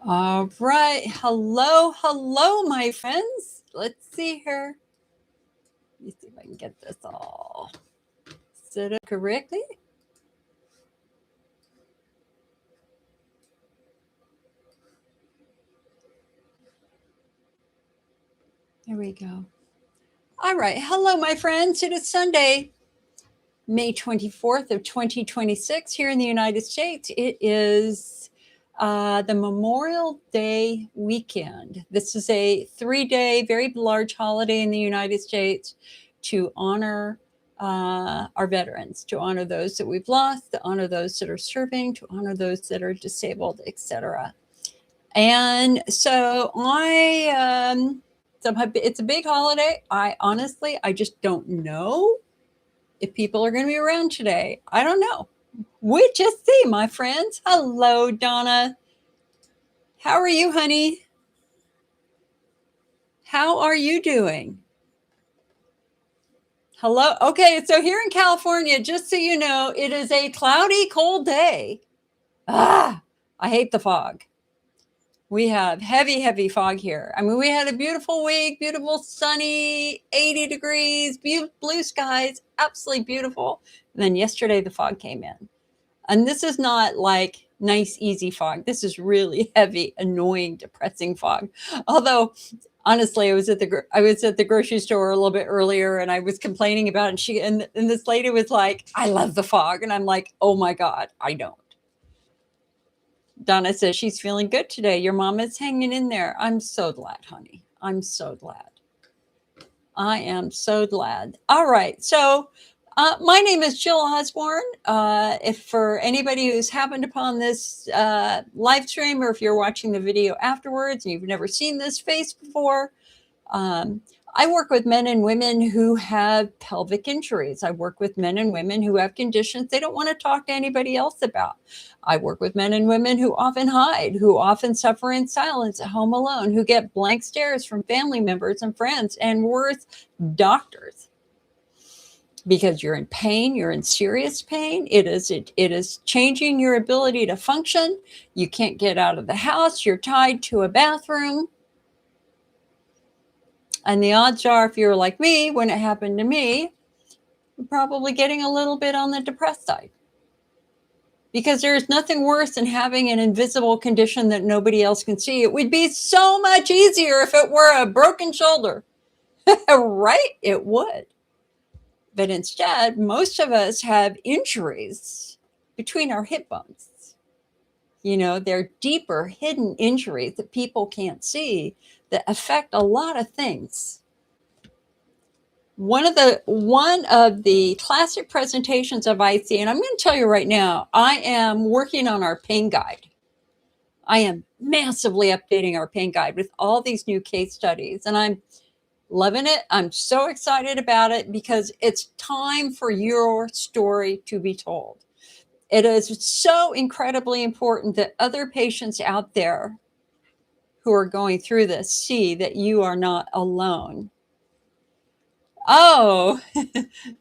All right. Hello, hello, my friends. Let's see here. Let me see if I can get this all set up correctly. There we go. All right. Hello, my friends. It is Sunday, May 24th of 2026 here in the United States. It is the Memorial Day weekend. This is a 3-day, very large holiday in the United States to honor our veterans, to honor those that we've lost, to honor those that are serving, to honor those that are disabled, etc. And so it's a big holiday. I just don't know if people are going to be around today. I don't know. We just see, my friends. Hello, Donna. How are you, honey? How are you doing? Hello. Okay, so here in California, just so you know, it is a cloudy, cold day. I hate the fog. We have heavy, heavy fog here. I mean, we had a beautiful week, beautiful sunny, 80 degrees, blue skies, absolutely beautiful. And then yesterday the fog came in. And this is not like nice, easy fog. This is really heavy, annoying, depressing fog. Although, honestly, I was at the grocery store a little bit earlier, and I was complaining about it. And this lady was like, "I love the fog," and I'm like, "Oh my God, I don't." Donna says she's feeling good today. Your mom is hanging in there. I'm so glad, honey. I'm so glad. I am so glad. All right, so. My name is Jill Osborne. If for anybody who's happened upon this live stream, or if you're watching the video afterwards and you've never seen this face before, I work with men and women who have pelvic injuries. I work with men and women who have conditions they don't want to talk to anybody else about. I work with men and women who often hide, who often suffer in silence at home alone, who get blank stares from family members and friends, and worse, doctors. Because you're in pain, you're in serious pain. It is changing your ability to function. You can't get out of the house. You're tied to a bathroom. And the odds are, if you're like me, when it happened to me, you're probably getting a little bit on the depressed side. Because there's nothing worse than having an invisible condition that nobody else can see. It would be so much easier if it were a broken shoulder. Right? It would. But instead, most of us have injuries between our hip bones. You know, they're deeper, hidden injuries that people can't see that affect a lot of things. One of the classic presentations of ICN, I'm going to tell you right now, I am working on our pain guide. I am massively updating our pain guide with all these new case studies, and I'm loving it. I'm so excited about it because it's time for your story to be told. It is so incredibly important that other patients out there who are going through this see that you are not alone. Oh,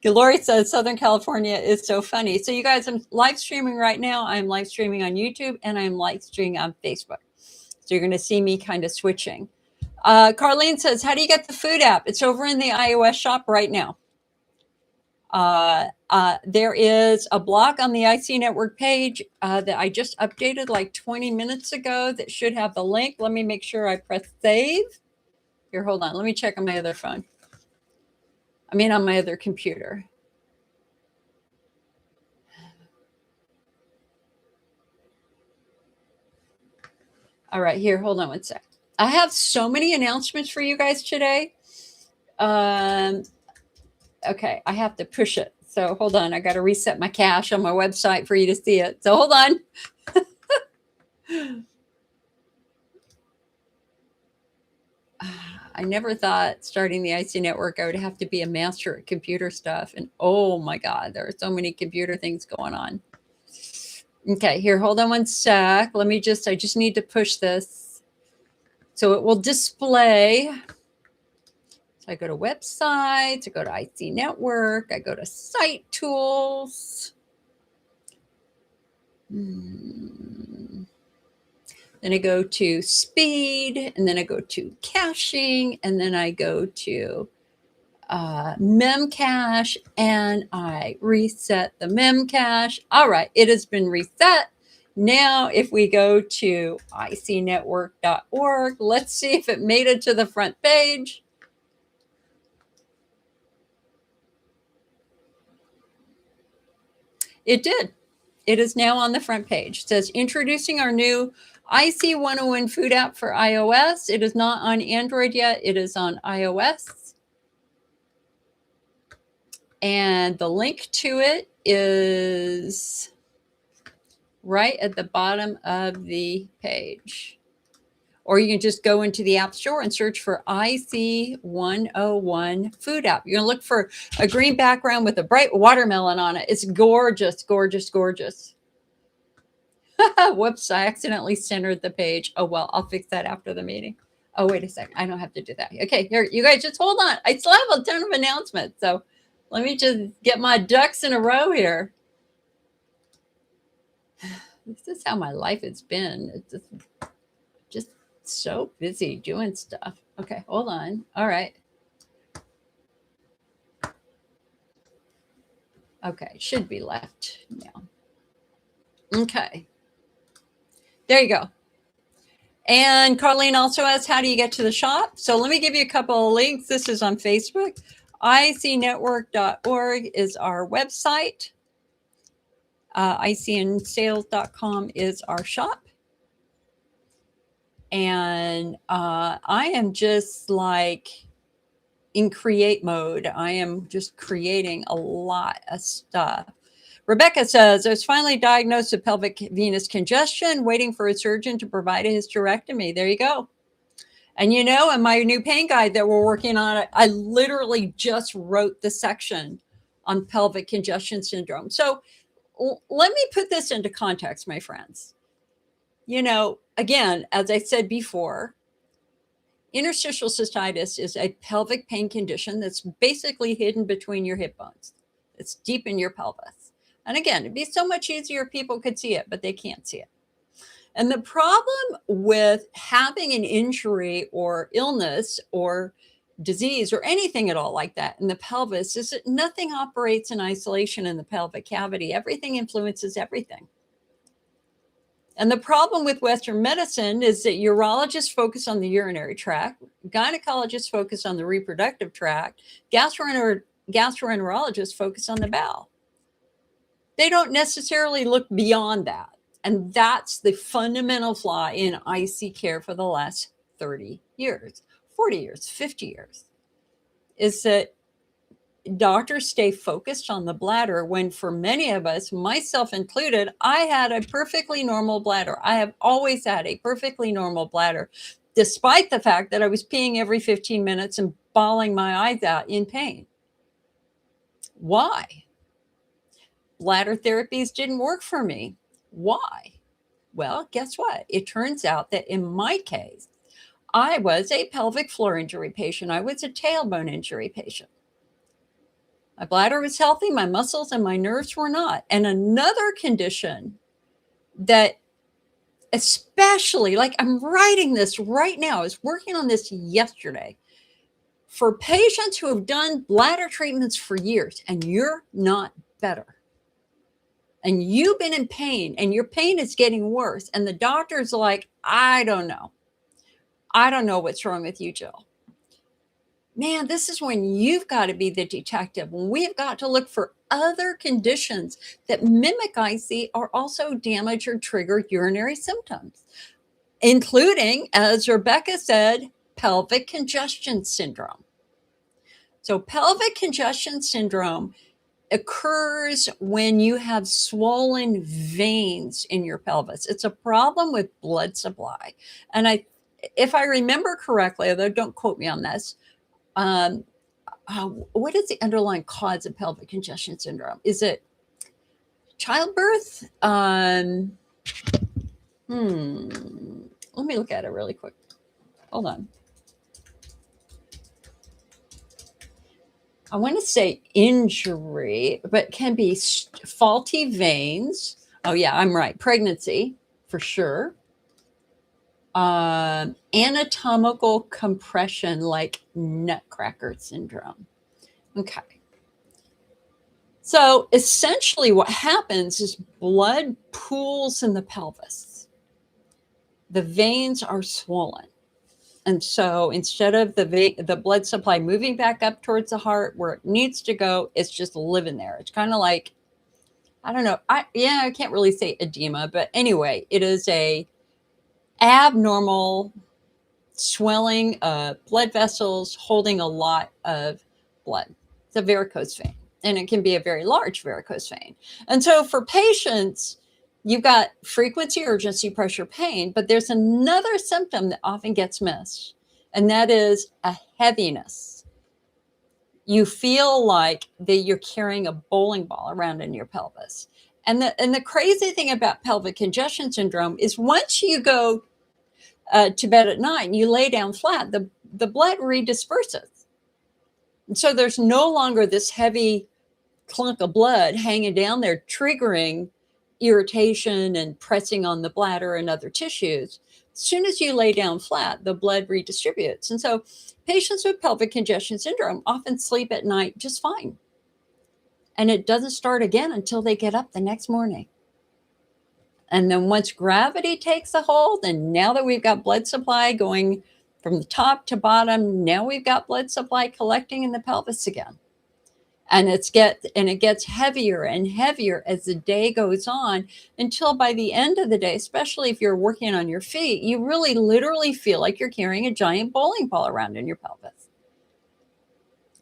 Lori says Southern California is so funny. So you guys, I'm live streaming right now. I'm live streaming on YouTube and I'm live streaming on Facebook. So you're going to see me kind of switching. Carlene says, how do you get the food app? It's over in the iOS shop right now. There is a blog on the IC Network page that I just updated like 20 minutes ago that should have the link. Let me make sure I press save. Here, hold on. Let me check on my other phone. On my other computer. All right, here, hold on one sec. I have so many announcements for you guys today. Okay, I have to push it. So hold on, I got to reset my cache on my website for you to see it. So hold on. I never thought starting the IC Network I would have to be a master at computer stuff. And oh my God, there are so many computer things going on. Okay, here, hold on one sec. I just need to push this so it will display. So I go to websites, I go to IC Network, I go to site tools. Then I go to speed, and then I go to caching, and then I go to memcache, and I reset the memcache. All right, it has been reset. Now, if we go to icnetwork.org, let's see if it made it to the front page. It did. It is now on the front page. It says, introducing our new IC101 food app for iOS. It is not on Android yet. It is on iOS. And the link to it is right at the bottom of the page. Or you can just go into the App Store and search for IC101 food app. You're going to look for a green background with a bright watermelon on it. It's gorgeous, gorgeous, gorgeous. Whoops, I accidentally centered the page. Oh, well, I'll fix that after the meeting. Oh, wait a second. I don't have to do that. Okay, here, you guys just hold on. I still have a ton of announcements. So let me just get my ducks in a row here. This is how my life has been. It's just so busy doing stuff. Okay, hold on. All right. Okay, should be left now. Okay. There you go. And Carlene also asks, how do you get to the shop? So let me give you a couple of links. This is on Facebook. icnetwork.org is our website. ICNsales.com is our shop. And I am just like in create mode. I am just creating a lot of stuff. Rebecca says, I was finally diagnosed with pelvic venous congestion, waiting for a surgeon to provide a hysterectomy. There you go. And you know, in my new pain guide that we're working on, I literally just wrote the section on pelvic congestion syndrome. So let me put this into context, my friends. You know, again, as I said before, interstitial cystitis is a pelvic pain condition that's basically hidden between your hip bones. It's deep in your pelvis. And again, it'd be so much easier if people could see it, but they can't see it. And the problem with having an injury or illness or disease or anything at all like that in the pelvis is that nothing operates in isolation in the pelvic cavity. Everything influences everything. And the problem with Western medicine is that urologists focus on the urinary tract, gynecologists focus on the reproductive tract, gastroenterologists focus on the bowel. They don't necessarily look beyond that. And that's the fundamental flaw in IC care for the last 30 years, 40 years, 50 years, is that doctors stay focused on the bladder when for many of us, myself included, I had a perfectly normal bladder. I have always had a perfectly normal bladder, despite the fact that I was peeing every 15 minutes and bawling my eyes out in pain. Why? Bladder therapies didn't work for me. Why? Well, guess what? It turns out that in my case, I was a pelvic floor injury patient. I was a tailbone injury patient. My bladder was healthy, my muscles and my nerves were not. And another condition that especially, like I'm writing this right now, I was working on this yesterday, for patients who have done bladder treatments for years and you're not better. And you've been in pain and your pain is getting worse. And the doctor's like, I don't know. I don't know what's wrong with you, Jill. Man, this is when you've got to be the detective. When we've got to look for other conditions that mimic IC or also damage or trigger urinary symptoms, including, as Rebecca said, pelvic congestion syndrome. So pelvic congestion syndrome occurs when you have swollen veins in your pelvis. It's a problem with blood supply. And if I remember correctly, although don't quote me on this, what is the underlying cause of pelvic congestion syndrome? Is it childbirth? Let me look at it really quick. Hold on. I want to say injury, but can be faulty veins. Oh yeah, I'm right. Pregnancy for sure. anatomical compression like nutcracker syndrome. Okay. So essentially what happens is blood pools in the pelvis. The veins are swollen. And so instead of the blood supply moving back up towards the heart where it needs to go, it's just living there. It's kind of like, I don't know. I can't really say edema, but anyway, it is a abnormal swelling of blood vessels holding a lot of blood. It's a varicose vein, and it can be a very large varicose vein. And so for patients, you've got frequency, urgency, pressure, pain, but there's another symptom that often gets missed, and that is a heaviness. You feel like that you're carrying a bowling ball around in your pelvis. And the crazy thing about pelvic congestion syndrome is once you go to bed at night and you lay down flat, the blood redisperses. And so there's no longer this heavy clunk of blood hanging down there, triggering irritation and pressing on the bladder and other tissues. As soon as you lay down flat, the blood redistributes. And so patients with pelvic congestion syndrome often sleep at night just fine. And it doesn't start again until they get up the next morning. And then once gravity takes a hold, and now that we've got blood supply going from the top to bottom, now we've got blood supply collecting in the pelvis again. And it gets heavier and heavier as the day goes on until by the end of the day, especially if you're working on your feet, you really literally feel like you're carrying a giant bowling ball around in your pelvis.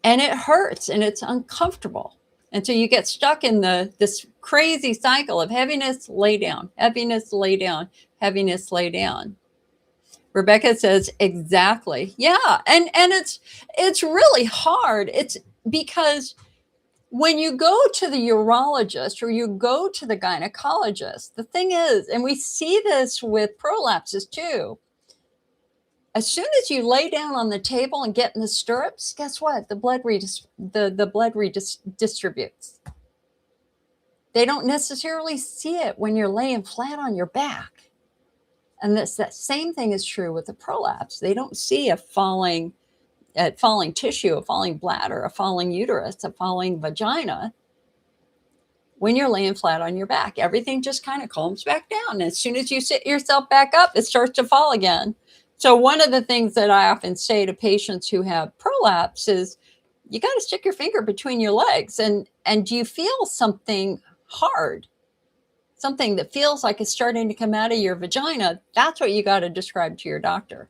And it hurts and it's uncomfortable. And so you get stuck in this crazy cycle of heaviness, lay down, heaviness, lay down, heaviness, lay down. Rebecca says, exactly. Yeah. And it's really hard. It's because when you go to the urologist or you go to the gynecologist, the thing is, and we see this with prolapses too, as soon as you lay down on the table and get in the stirrups, guess what? The blood redistributes. They don't necessarily see it when you're laying flat on your back. And that same thing is true with the prolapse. They don't see a falling tissue, a falling bladder, a falling uterus, a falling vagina. When you're laying flat on your back, everything just kind of calms back down. And as soon as you sit yourself back up, it starts to fall again. So one of the things that I often say to patients who have prolapse is, you got to stick your finger between your legs and do you feel something hard, something that feels like it's starting to come out of your vagina? That's what you got to describe to your doctor.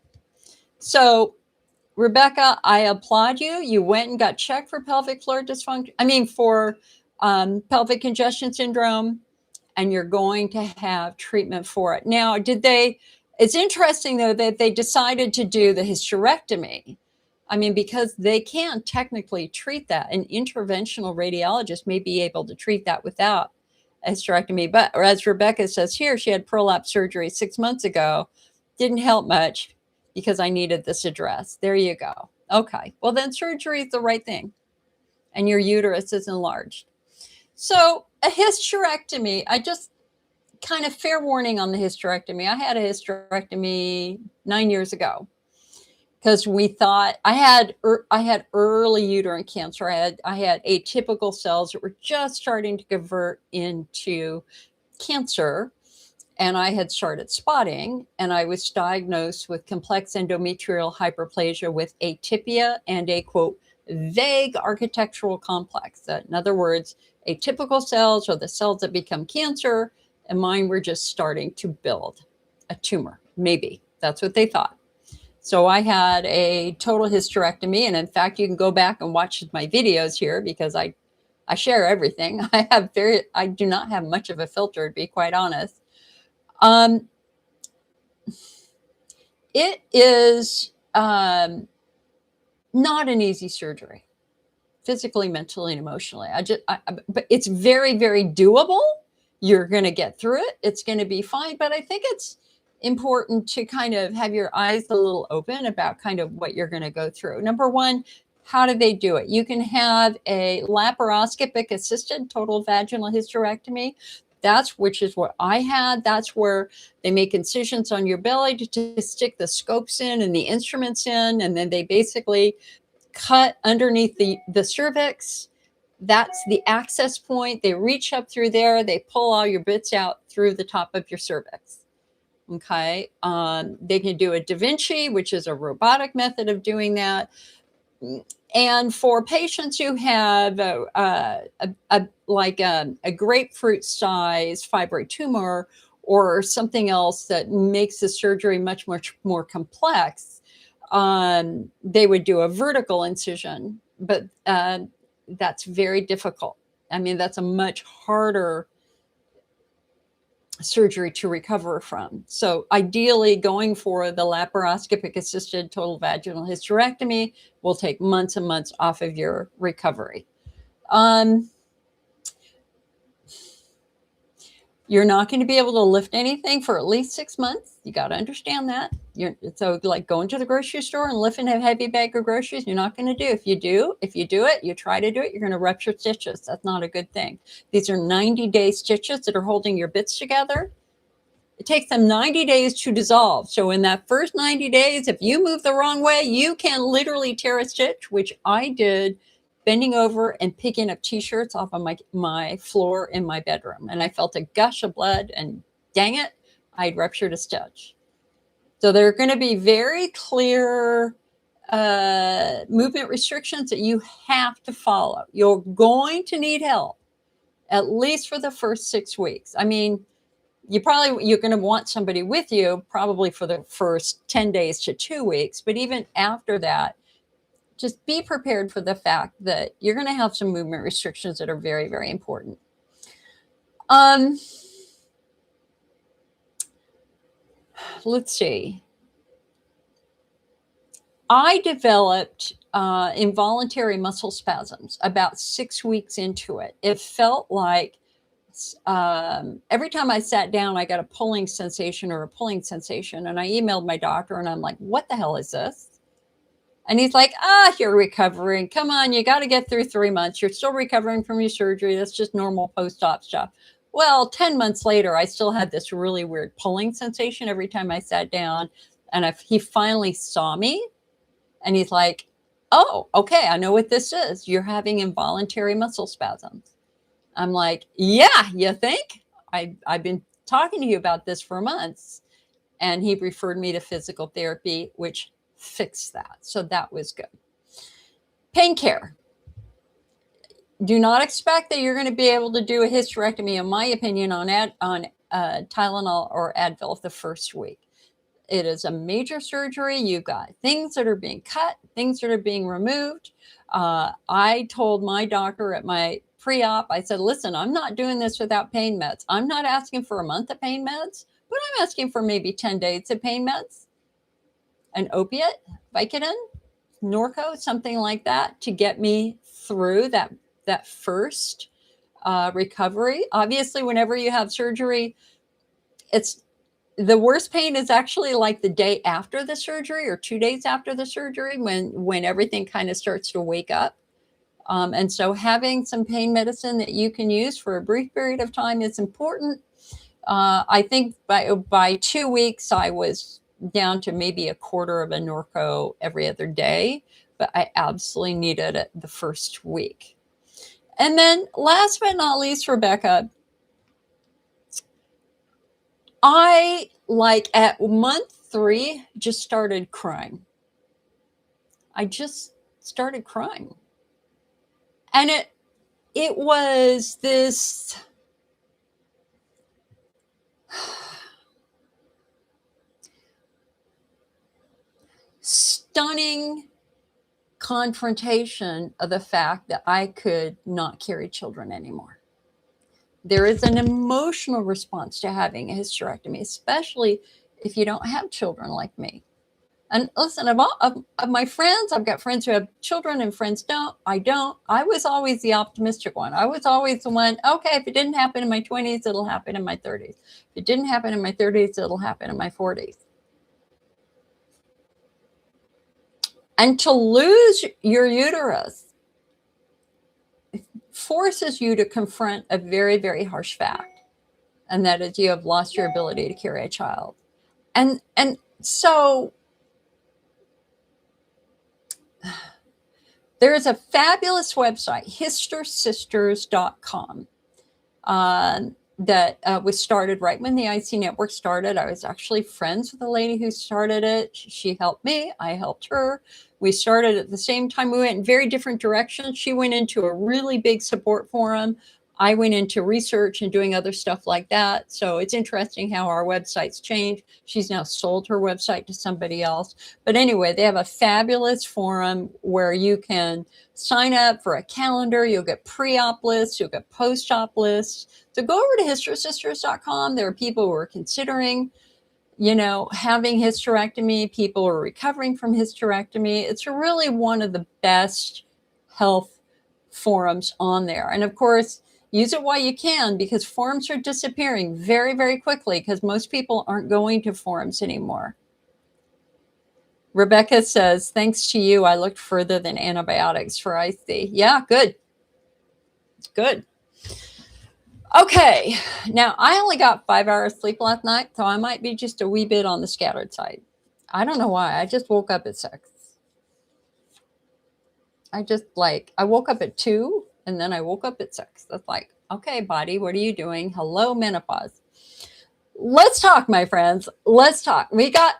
So Rebecca, I applaud you. You went and got checked for pelvic floor dysfunction. For pelvic congestion syndrome, and you're going to have treatment for it. Now, it's interesting though that they decided to do the hysterectomy. Because they can't technically treat that. An interventional radiologist may be able to treat that without a hysterectomy. But as Rebecca says here, she had prolapse surgery 6 months ago. Didn't help much because I needed this addressed. There you go. Okay. Well, then surgery is the right thing. And your uterus is enlarged. So a hysterectomy, I just kind of fair warning on the hysterectomy. I had a hysterectomy 9 years ago because we thought I had early uterine cancer. I had atypical cells that were just starting to convert into cancer. And I had started spotting, and I was diagnosed with complex endometrial hyperplasia with atypia and a, quote, vague architectural complex. In other words, atypical cells are the cells that become cancer, and mine were just starting to build a tumor. Maybe that's what they thought. So I had a total hysterectomy. And in fact, you can go back and watch my videos here because I share everything. I do not have much of a filter, to be quite honest. It is not an easy surgery, physically, mentally, and emotionally. But it's very, very doable. You're going to get through it. It's going to be fine. But I think it's important to kind of have your eyes a little open about kind of what you're going to go through. Number one, how do they do it? You can have a laparoscopic assisted total vaginal hysterectomy. which is what I had. That's where they make incisions on your belly to stick the scopes in and the instruments in. And then they basically cut underneath the cervix. That's the access point. They reach up through there. They pull all your bits out through the top of your cervix. Okay. They can do a Da Vinci, which is a robotic method of doing that. And for patients who have a grapefruit size fibroid tumor or something else that makes the surgery much, much more complex, they would do a vertical incision, but that's very difficult. I mean, that's a much harder surgery to recover from. So ideally, going for the laparoscopic assisted total vaginal hysterectomy will take months and months off of your recovery. You're not going to be able to lift anything for at least 6 months. You got to understand that. So like going to the grocery store and lifting a heavy bag of groceries, you're not going to do. If you do it, you try to do it, you're going to rupture stitches. That's not a good thing. These are 90-day stitches that are holding your bits together. It takes them 90 days to dissolve. So in that first 90 days, if you move the wrong way, you can literally tear a stitch, which I did bending over and picking up t-shirts off of my floor in my bedroom. And I felt a gush of blood and dang it, I'd ruptured a stitch. So there are going to be very clear movement restrictions that you have to follow. You're going to need help, at least for the first 6 weeks. I mean, you're going to want somebody with you probably for the first 10 days to 2 weeks. But even after that, just be prepared for the fact that you're going to have some movement restrictions that are very, very important. Let's see. I developed involuntary muscle spasms about 6 weeks into it. It felt like every time I sat down, I got a pulling sensation. And I emailed my doctor and I'm like, what the hell is this? And he's like, you're recovering. Come on, you got to get through 3 months. You're still recovering from your surgery. That's just normal post-op stuff. Well, 10 months later, I still had this really weird pulling sensation every time I sat down. And he finally saw me and he's like, oh, okay, I know what this is. You're having involuntary muscle spasms. I'm like, yeah, you think? I've been talking to you about this for months. And he referred me to physical therapy, which fixed that. So that was good. Pain care. Do not expect that you're going to be able to do a hysterectomy, in my opinion, on Tylenol or Advil the first week. It is a major surgery. You've got things that are being cut, things that are being removed. I told my doctor at my pre-op, I said, listen, I'm not doing this without pain meds. I'm not asking for a month of pain meds, but I'm asking for maybe 10 days of pain meds, an opiate, Vicodin, Norco, something like that to get me through that first recovery. Obviously, whenever you have surgery, it's the worst pain is actually like the day after the surgery or 2 days after the surgery when everything kind of starts to wake up. And so having some pain medicine that you can use for a brief period of time is important. I think by 2 weeks, I was down to maybe a quarter of a Norco every other day, but I absolutely needed it the first week. And then last but not least, Rebecca, I at month 3 just started crying. I just started crying. And it was this stunning confrontation of the fact that I could not carry children anymore. There is an emotional response to having a hysterectomy, especially if you don't have children like me. And listen, of my friends, I've got friends who have children and friends don't. I don't. I was always the optimistic one. I was always the one, okay, if it didn't happen in my 20s, it'll happen in my 30s. If it didn't happen in my 30s, it'll happen in my 40s. And to lose your uterus forces you to confront a very, very harsh fact. and that is you have lost your ability to carry a child. And so there is a fabulous website, histersisters.com, that was started right when the IC network started. I was actually friends with the lady who started it. She helped me. I helped her. We started at the same time. We went in very different directions. She went into a really big support forum. I went into research and doing other stuff like that. So it's interesting how our websites change. She's now sold her website to somebody else. But anyway, they have a fabulous forum where you can sign up for a calendar. You'll get pre-op lists. You'll get post-op lists. So go over to histersisters.com. There are people who are considering, having hysterectomy. People are recovering from hysterectomy. It's really one of the best health forums on there. And of course, use it while you can, because forums are disappearing very, very quickly because most people aren't going to forums anymore. Rebecca says, thanks to you, I looked further than antibiotics for IC. Yeah, good. Good. Okay, now I only got 5 hours sleep last night, so I might be just a wee bit on the scattered side. I don't know why. I just woke up at 6. I woke up at 2 and then I woke up at 6. That's like, okay, body, what are you doing? Hello, menopause. Let's talk, my friends. Let's talk. We got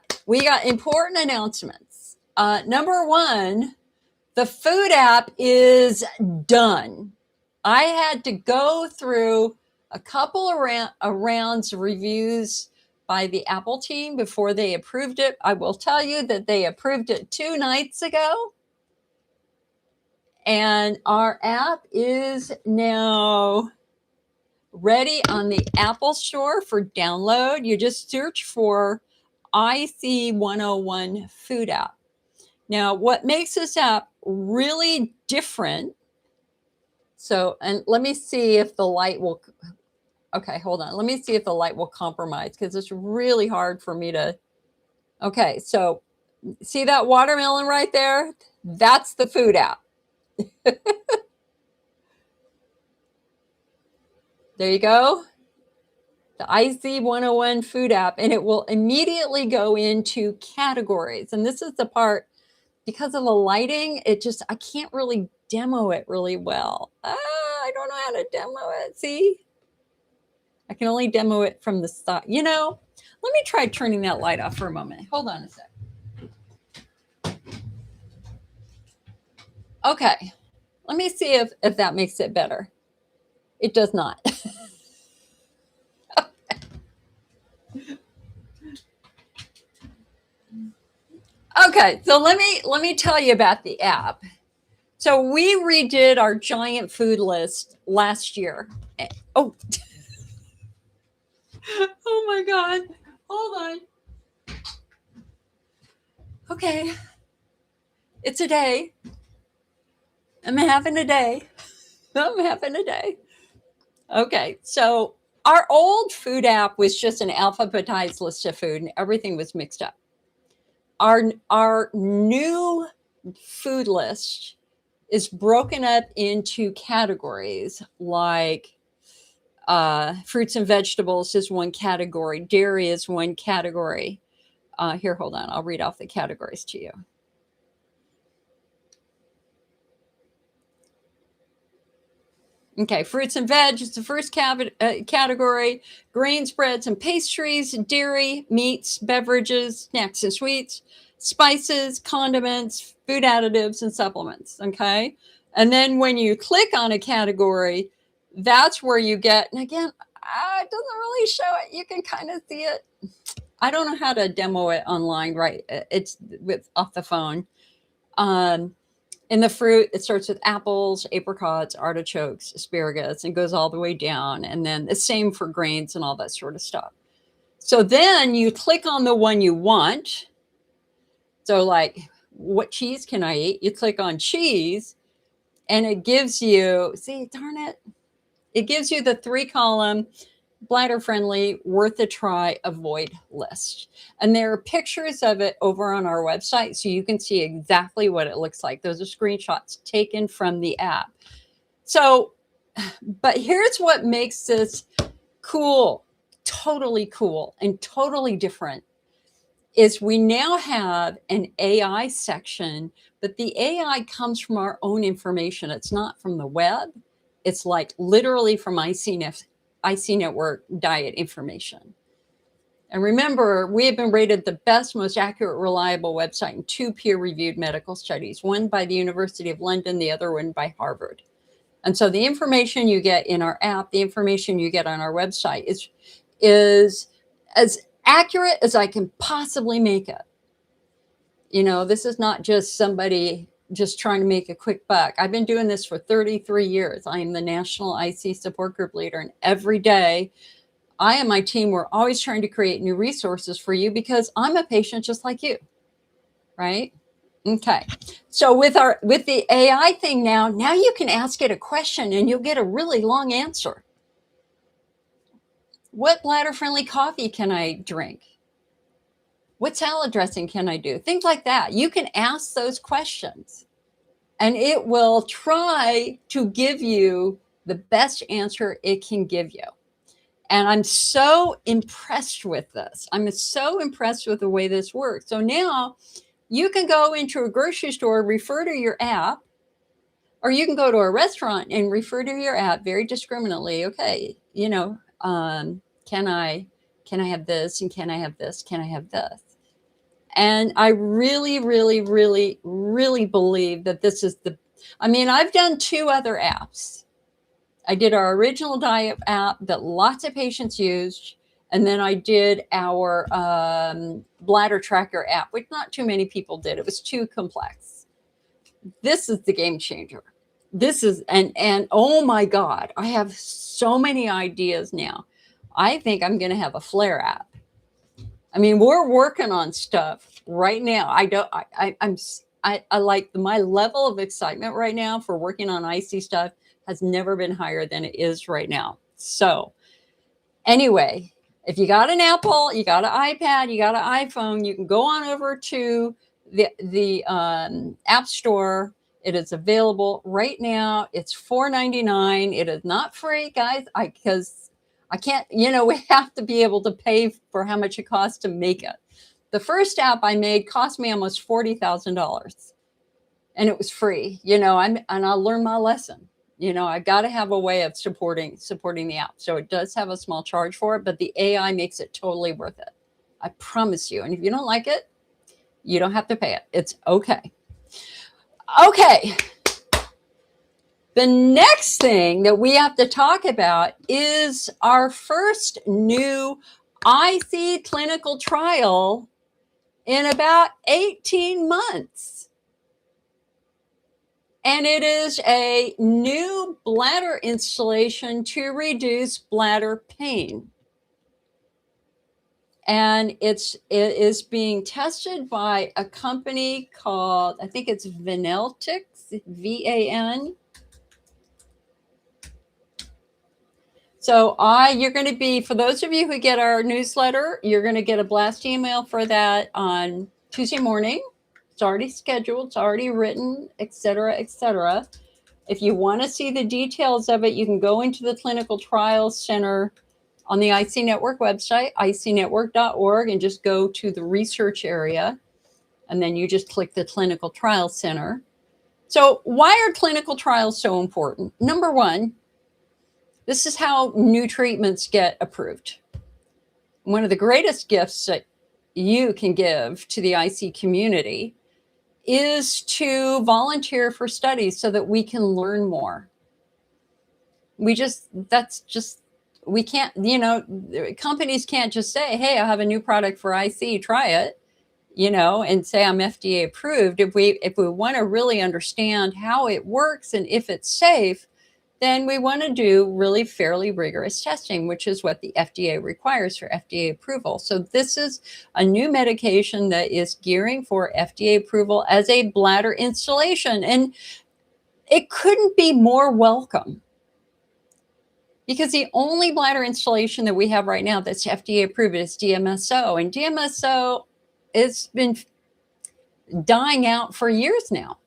important announcements. Number 1, the food app is done. I had to go through a couple of rounds of reviews by the Apple team before they approved it. I will tell you that they approved it 2 nights ago. And our app is now ready on the Apple Store for download. You just search for IC101 Food App. Now, what makes this app really different, and let me see if the light will, okay, hold on. Let me see if the light will compromise, because it's really hard for me to, okay, so see that watermelon right there? That's the food app. There you go. The IC101 food app, and it will immediately go into categories. And this is the part, because of the lighting, I can't really demo it really well. I don't know how to demo it. See? I can only demo it from the side. Let me try turning that light off for a moment. Hold on a sec. Okay. Let me see if that makes it better. It does not. Okay, so let me tell you about the app. So we redid our giant food list last year. Oh, oh my God. Hold on. Okay. It's a day. I'm having a day. Okay, so our old food app was just an alphabetized list of food, and everything was mixed up. Our new food list is broken up into categories, like fruits and vegetables is one category, dairy is one category. Here, hold on. I'll read off the categories to you. Okay, fruits and veg is the first category. Grains, breads, and pastries, dairy, meats, beverages, snacks and sweets, spices, condiments, food additives, and supplements. Okay, and then when you click on a category, that's where you get, and again, it doesn't really show it. You can kind of see it. I don't know how to demo it online, right? It's off the phone. In the fruit, it starts with apples, apricots, artichokes, asparagus, and goes all the way down. And then the same for grains and all that sort of stuff. So then you click on the one you want. So like, what cheese can I eat? You click on cheese, and it gives you, see, darn it. It gives you the 3-column bladder friendly, worth a try, avoid list. And there are pictures of it over on our website, so you can see exactly what it looks like. Those are screenshots taken from the app. So, but here's what makes this cool. totally cool and totally different is we now have an AI section, but the AI comes from our own information. It's not from the web. It's like literally from IC Network diet information. And remember, we have been rated the best, most accurate, reliable website in 2 peer-reviewed medical studies, one by the University of London, the other one by Harvard. And so the information you get in our app, the information you get on our website is as accurate as I can possibly make it. You know, this is not just somebody just trying to make a quick buck. I've been doing this for 33 years. I am the National IC Support Group leader, and every day I and my team, we're always trying to create new resources for you because I'm a patient just like you, right? Okay. So with the AI thing now you can ask it a question and you'll get a really long answer. What bladder-friendly coffee can I drink? What salad dressing can I do? Things like that. You can ask those questions and it will try to give you the best answer it can give you. And I'm so impressed with this. I'm so impressed with the way this works. So now you can go into a grocery store, refer to your app, or you can go to a restaurant and refer to your app very discriminately. Okay, you know, can I have this, and can I have this? Can I have this? And I really, really, really, really believe that this is I've done 2 other apps. I did our original diet app that lots of patients used. And then I did our bladder tracker app, which not too many people did. It was too complex. This is the game changer. This is, and oh my God, I have so many ideas now. I think I'm going to have a flare app. I mean, we're working on stuff right now. I like my level of excitement right now for working on IC stuff has never been higher than it is right now. So anyway, if you got an Apple, you got an iPad, you got an iPhone, you can go on over to the App Store. It is available right now. It's $4.99. It is not free, guys, because I can't, we have to be able to pay for how much it costs to make it. The first app I made cost me almost $40,000 and it was free, and I learned my lesson. I've got to have a way of supporting the app. So it does have a small charge for it, but the AI makes it totally worth it. I promise you. And if you don't like it, you don't have to pay it. It's okay. Okay. The next thing that we have to talk about is our first new IC clinical trial in about 18 months. And it is a new bladder installation to reduce bladder pain. And it is being tested by a company called, I think it's Vaneltix, VAN. So you're going to be, for those of you who get our newsletter, you're going to get a blast email for that on Tuesday morning. It's already scheduled, it's already written, et cetera, et cetera. If you want to see the details of it, you can go into the Clinical Trials Center on the IC Network website, icnetwork.org, and just go to the research area. And then you just click the Clinical Trials Center. So why are clinical trials so important? Number one, this is how new treatments get approved. One of the greatest gifts that you can give to the IC community is to volunteer for studies so that we can learn more. We can't, companies can't just say, hey, I have a new product for IC, try it, and say I'm FDA approved. If we want to really understand how it works and if it's safe, then we want to do really fairly rigorous testing, which is what the FDA requires for FDA approval. So this is a new medication that is gearing for FDA approval as a bladder installation. And it couldn't be more welcome because the only bladder installation that we have right now that's FDA approved is DMSO. And DMSO has been dying out for years now.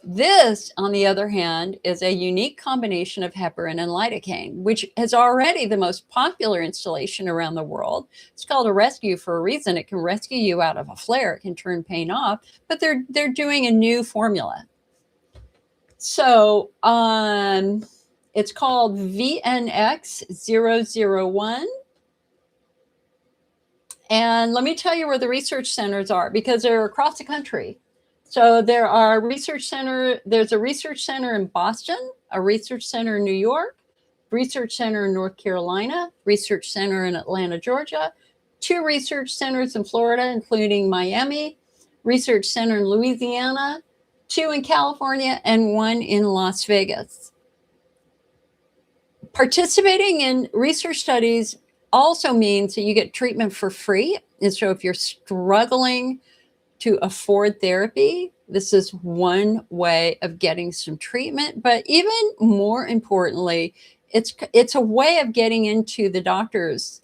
This, on the other hand, is a unique combination of heparin and lidocaine, which is already the most popular installation around the world. It's called a rescue for a reason. It can rescue you out of a flare. It can turn pain off, but they're doing a new formula. So it's called VNX001. And let me tell you where the research centers are, because they're across the country. So there's a research center in Boston, a research center in New York, research center in North Carolina, research center in Atlanta, Georgia, 2 research centers in Florida, including Miami, research center in Louisiana, 2 in California, and 1 in Las Vegas. Participating in research studies also means that you get treatment for free. And so if you're struggling to afford therapy, this is one way of getting some treatment. But even more importantly, it's a way of getting into the doctors,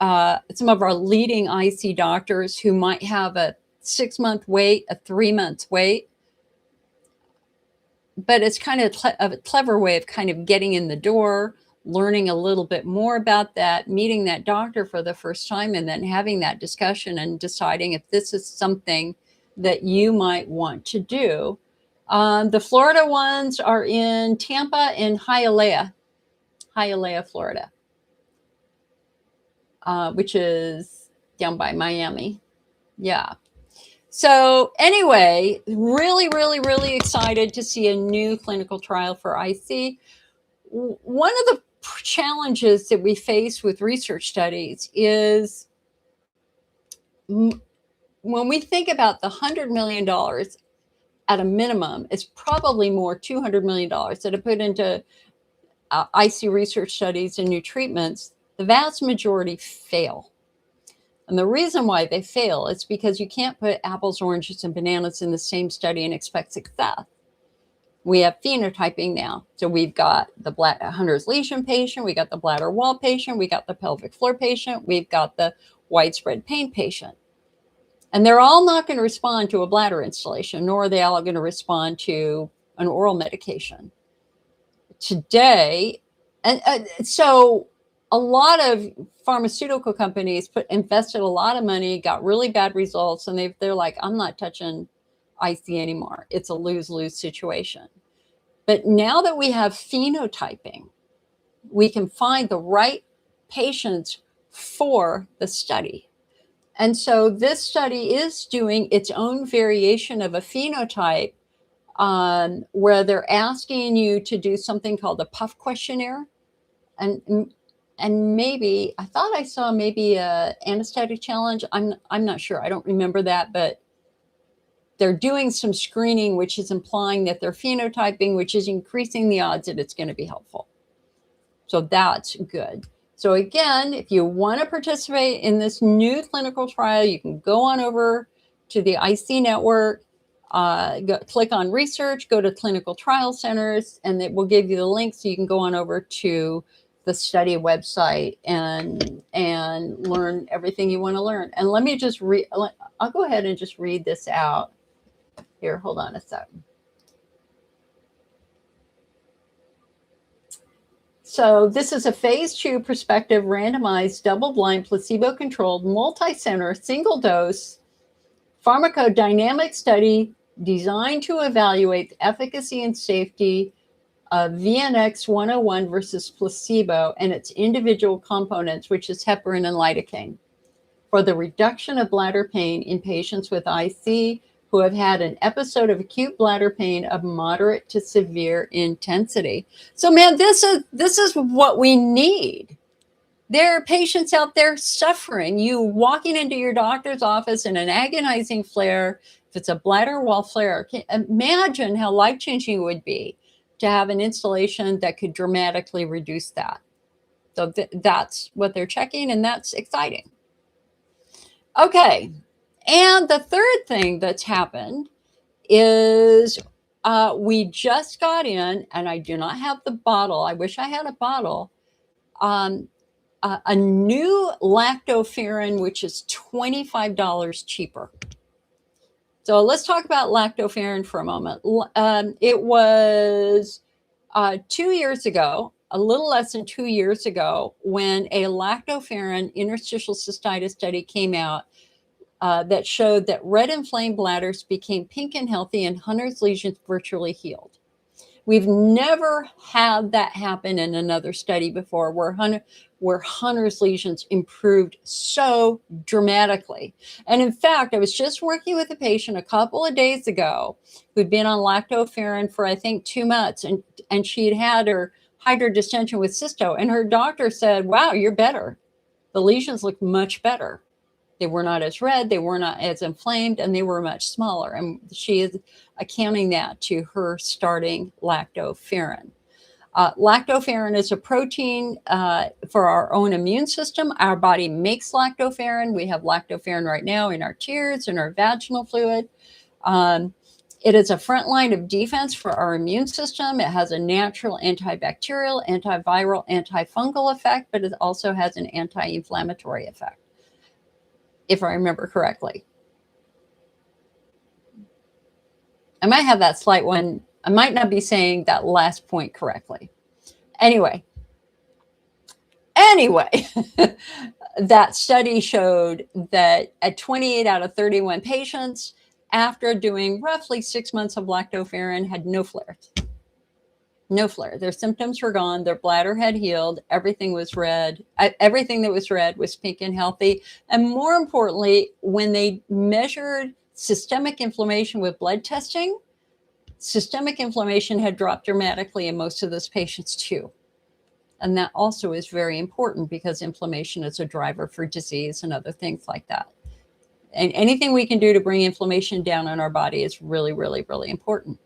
some of our leading IC doctors who might have a 6-month wait, a 3-month wait. But it's kind of a clever way of kind of getting in the door, learning a little bit more about that, meeting that doctor for the first time, and then having that discussion and deciding if this is something that you might want to do. The Florida ones are in Tampa and Hialeah, Florida, which is down by Miami. Yeah. So anyway, really, really, really excited to see a new clinical trial for IC. One of the challenges that we face with research studies is when we think about the $100 million at a minimum, it's probably more $200 million that are put into IC research studies and new treatments. The vast majority fail. And the reason why they fail is because you can't put apples, oranges, and bananas in the same study and expect success. We have phenotyping now. So we've got the Hunner's lesion patient, we got the bladder wall patient, we got the pelvic floor patient, we've got the widespread pain patient. And they're all not going to respond to a bladder installation, nor are they all going to respond to an oral medication. Today, and so a lot of pharmaceutical companies invested a lot of money, got really bad results, and they're like, I'm not touching IC anymore. It's a lose-lose situation. But now that we have phenotyping, we can find the right patients for the study. And so this study is doing its own variation of a phenotype, where they're asking you to do something called a PUF questionnaire. And maybe, I thought I saw maybe a anesthetic challenge. I'm not sure. I don't remember that, but they're doing some screening, which is implying that they're phenotyping, which is increasing the odds that it's going to be helpful. So that's good. So again, if you want to participate in this new clinical trial, you can go on over to the IC network, click on research, go to clinical trial centers, and it will give you the link so you can go on over to the study website and learn everything you want to learn. And let me just I'll go ahead and just read this out. Here, hold on a second. So this is a phase 2 prospective randomized double-blind placebo-controlled multi-center single-dose pharmacodynamic study designed to evaluate the efficacy and safety of VNX101 versus placebo and its individual components, which is heparin and lidocaine, for the reduction of bladder pain in patients with IC who have had an episode of acute bladder pain of moderate to severe intensity. So, man, this is what we need. There are patients out there suffering. You walking into your doctor's office in an agonizing flare, if it's a bladder wall flare, imagine how life-changing it would be to have an installation that could dramatically reduce that. So that's what they're checking, and that's exciting. Okay, and the third thing that's happened is we just got in, and I do not have the bottle. I wish I had a bottle. A new lactoferrin, which is $25 cheaper. So let's talk about lactoferrin for a moment. It was 2 years ago, a little less than 2 years ago, when a lactoferrin interstitial cystitis study came out that showed that red inflamed bladders became pink and healthy and Hunner's lesions virtually healed. We've never had that happen in another study before where Hunner's lesions improved so dramatically. And in fact, I was just working with a patient a couple of days ago who'd been on lactoferrin for, I think, 2 months, and she'd had her hydrodistension with cysto, and her doctor said, wow, you're better. The lesions look much better. They were not as red, they were not as inflamed, and they were much smaller. And she is accounting that to her starting lactoferrin. Lactoferrin is a protein for our own immune system. Our body makes lactoferrin. We have lactoferrin right now in our tears and our vaginal fluid. It is a front line of defense for our immune system. It has a natural antibacterial, antiviral, antifungal effect, but it also has an anti-inflammatory effect, if I remember correctly. I might have that slight one. I might not be saying that last point correctly. Anyway, that study showed that at 28 out of 31 patients, after doing roughly 6 months of lactoferrin, had no flares. No flare. Their symptoms were gone. Their bladder had healed. Everything was red. Everything that was red was pink and healthy. And more importantly, when they measured systemic inflammation with blood testing, systemic inflammation had dropped dramatically in most of those patients too. And that also is very important because inflammation is a driver for disease and other things like that. And anything we can do to bring inflammation down in our body is really, really, really important.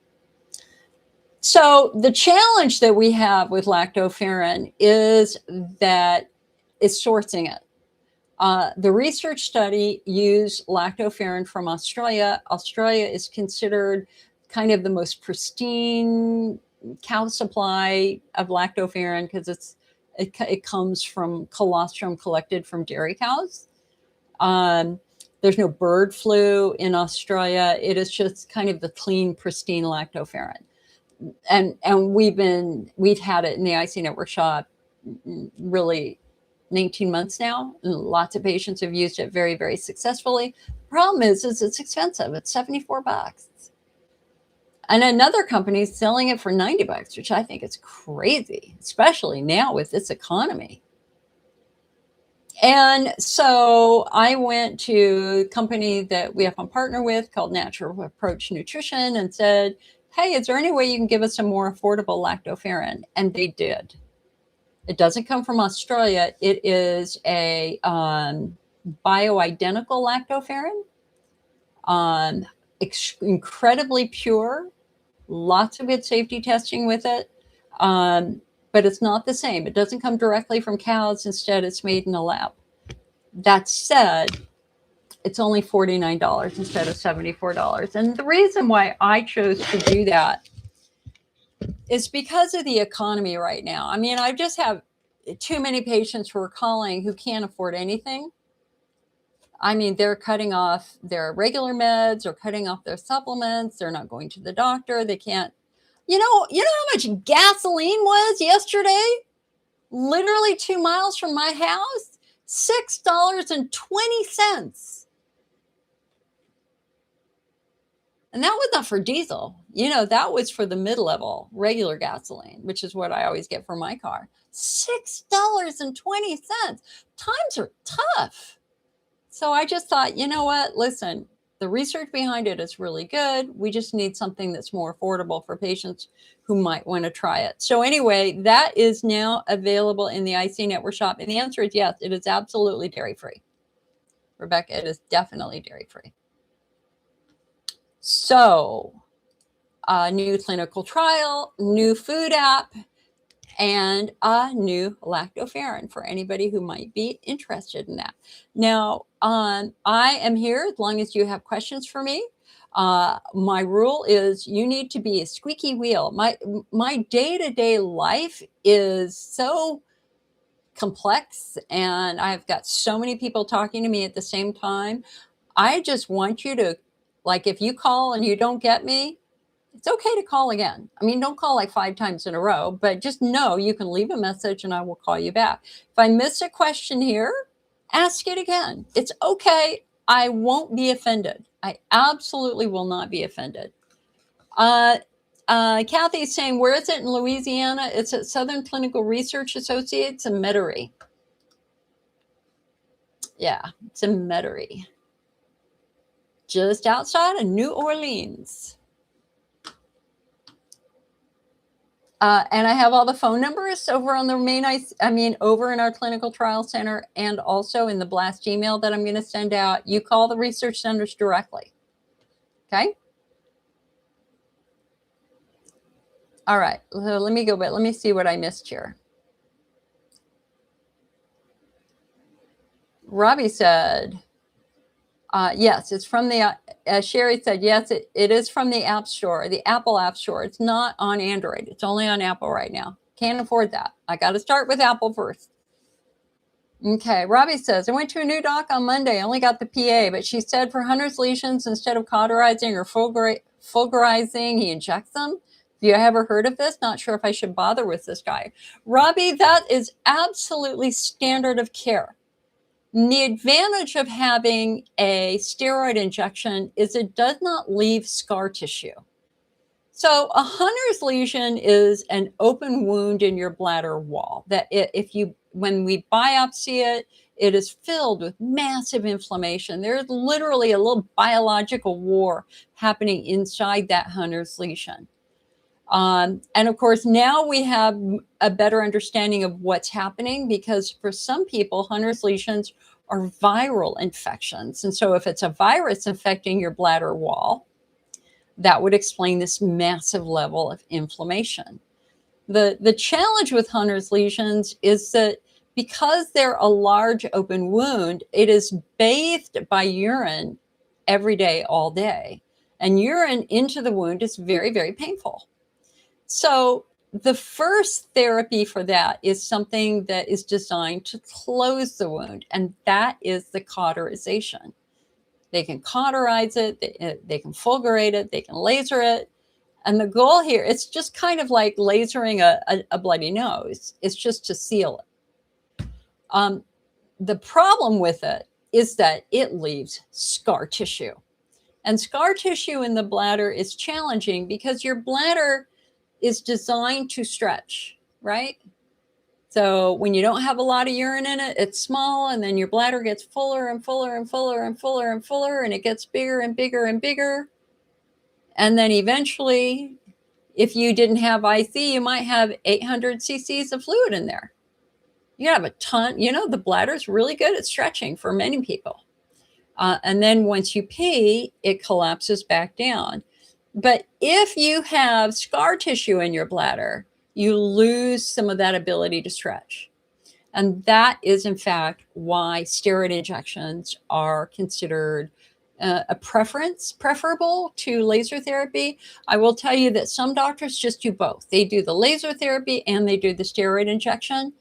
So the challenge that we have with lactoferrin is sourcing it. The research study used lactoferrin from Australia. Australia is considered kind of the most pristine cow supply of lactoferrin because it comes from colostrum collected from dairy cows. There's no bird flu in Australia. It is just kind of the clean, pristine lactoferrin. And we've had it in the ICN Network shop really 19 months now. And lots of patients have used it very, very successfully. The problem is it's expensive. It's $74. And another company is selling it for $90, which I think is crazy, especially now with this economy. And so I went to a company that we have a partner with called Natural Approach Nutrition and said, hey, is there any way you can give us a more affordable lactoferrin? And they did. It doesn't come from Australia. It is a bioidentical lactoferrin, incredibly pure, lots of good safety testing with it, but it's not the same. It doesn't come directly from cows. Instead, it's made in a lab. That said, it's only $49 instead of $74. And the reason why I chose to do that is because of the economy right now. I mean, I just have too many patients who are calling who can't afford anything. I mean, they're cutting off their regular meds or cutting off their supplements. They're not going to the doctor. They can't. You know how much gasoline was yesterday? Literally 2 miles from my house? $6.20. And that was not for diesel. That was for the mid-level regular gasoline, which is what I always get for my car. $6.20. Times are tough. So I just thought, you know what? Listen, the research behind it is really good. We just need something that's more affordable for patients who might want to try it. So anyway, that is now available in the ICN Network shop. And the answer is yes, it is absolutely dairy-free. Rebecca, it is definitely dairy-free. So, new clinical trial, new food app, and a new lactoferrin for anybody who might be interested in that. Now, I am here as long as you have questions for me. My rule is you need to be a squeaky wheel. My day-to-day life is so complex, and I've got so many people talking to me at the same time. I just want you to Like if you call and you don't get me, it's okay to call again. I mean, don't call like 5 times in a row, but just know you can leave a message and I will call you back. If I miss a question here, ask it again. It's okay. I won't be offended. I absolutely will not be offended. Kathy is saying, where is it in Louisiana? It's at Southern Clinical Research Associates in Metairie. Yeah, it's in Metairie. Just outside of New Orleans. And I have all the phone numbers over on the main, over in our clinical trial center and also in the blast email that I'm going to send out. You call the research centers directly. Okay. All right. So let me go back. Let me see what I missed here. Robbie said, yes, it's from the, Sherry said, yes, it is from the App Store, the Apple App Store. It's not on Android. It's only on Apple right now. Can't afford that. I got to start with Apple first. Okay, Robbie says, I went to a new doc on Monday. I only got the PA, but she said for Hunner's lesions, instead of cauterizing or fulgurizing, he injects them. Have you ever heard of this? Not sure if I should bother with this guy. Robbie, that is absolutely standard of care. And the advantage of having a steroid injection is it does not leave scar tissue. So a Hunner's lesion is an open wound in your bladder wall that when we biopsy it, it is filled with massive inflammation. There's literally a little biological war happening inside that Hunner's lesion. And of course, now we have a better understanding of what's happening because for some people, Hunner's lesions are viral infections. And so if it's a virus infecting your bladder wall, that would explain this massive level of inflammation. The challenge with Hunner's lesions is that because they're a large open wound, it is bathed by urine every day, all day. And urine into the wound is very, very painful. So the first therapy for that is something that is designed to close the wound, and that is the cauterization. They can cauterize it, they can fulgurate it, they can laser it. And the goal here, it's just kind of like lasering a bloody nose. It's just to seal it. The problem with it is that it leaves scar tissue. And scar tissue in the bladder is challenging because your bladder is designed to stretch, right? So when you don't have a lot of urine in it, it's small, and then your bladder gets fuller and fuller and fuller and fuller and fuller, and it gets bigger and bigger and bigger. And then eventually, if you didn't have IC, you might have 800 cc's of fluid in there. You have a ton, the bladder is really good at stretching for many people. And then once you pee, it collapses back down. But if you have scar tissue in your bladder, you lose some of that ability to stretch. And that is, in fact, why steroid injections are considered preferable to laser therapy. I will tell you that some doctors just do both. They do the laser therapy and they do the steroid injection.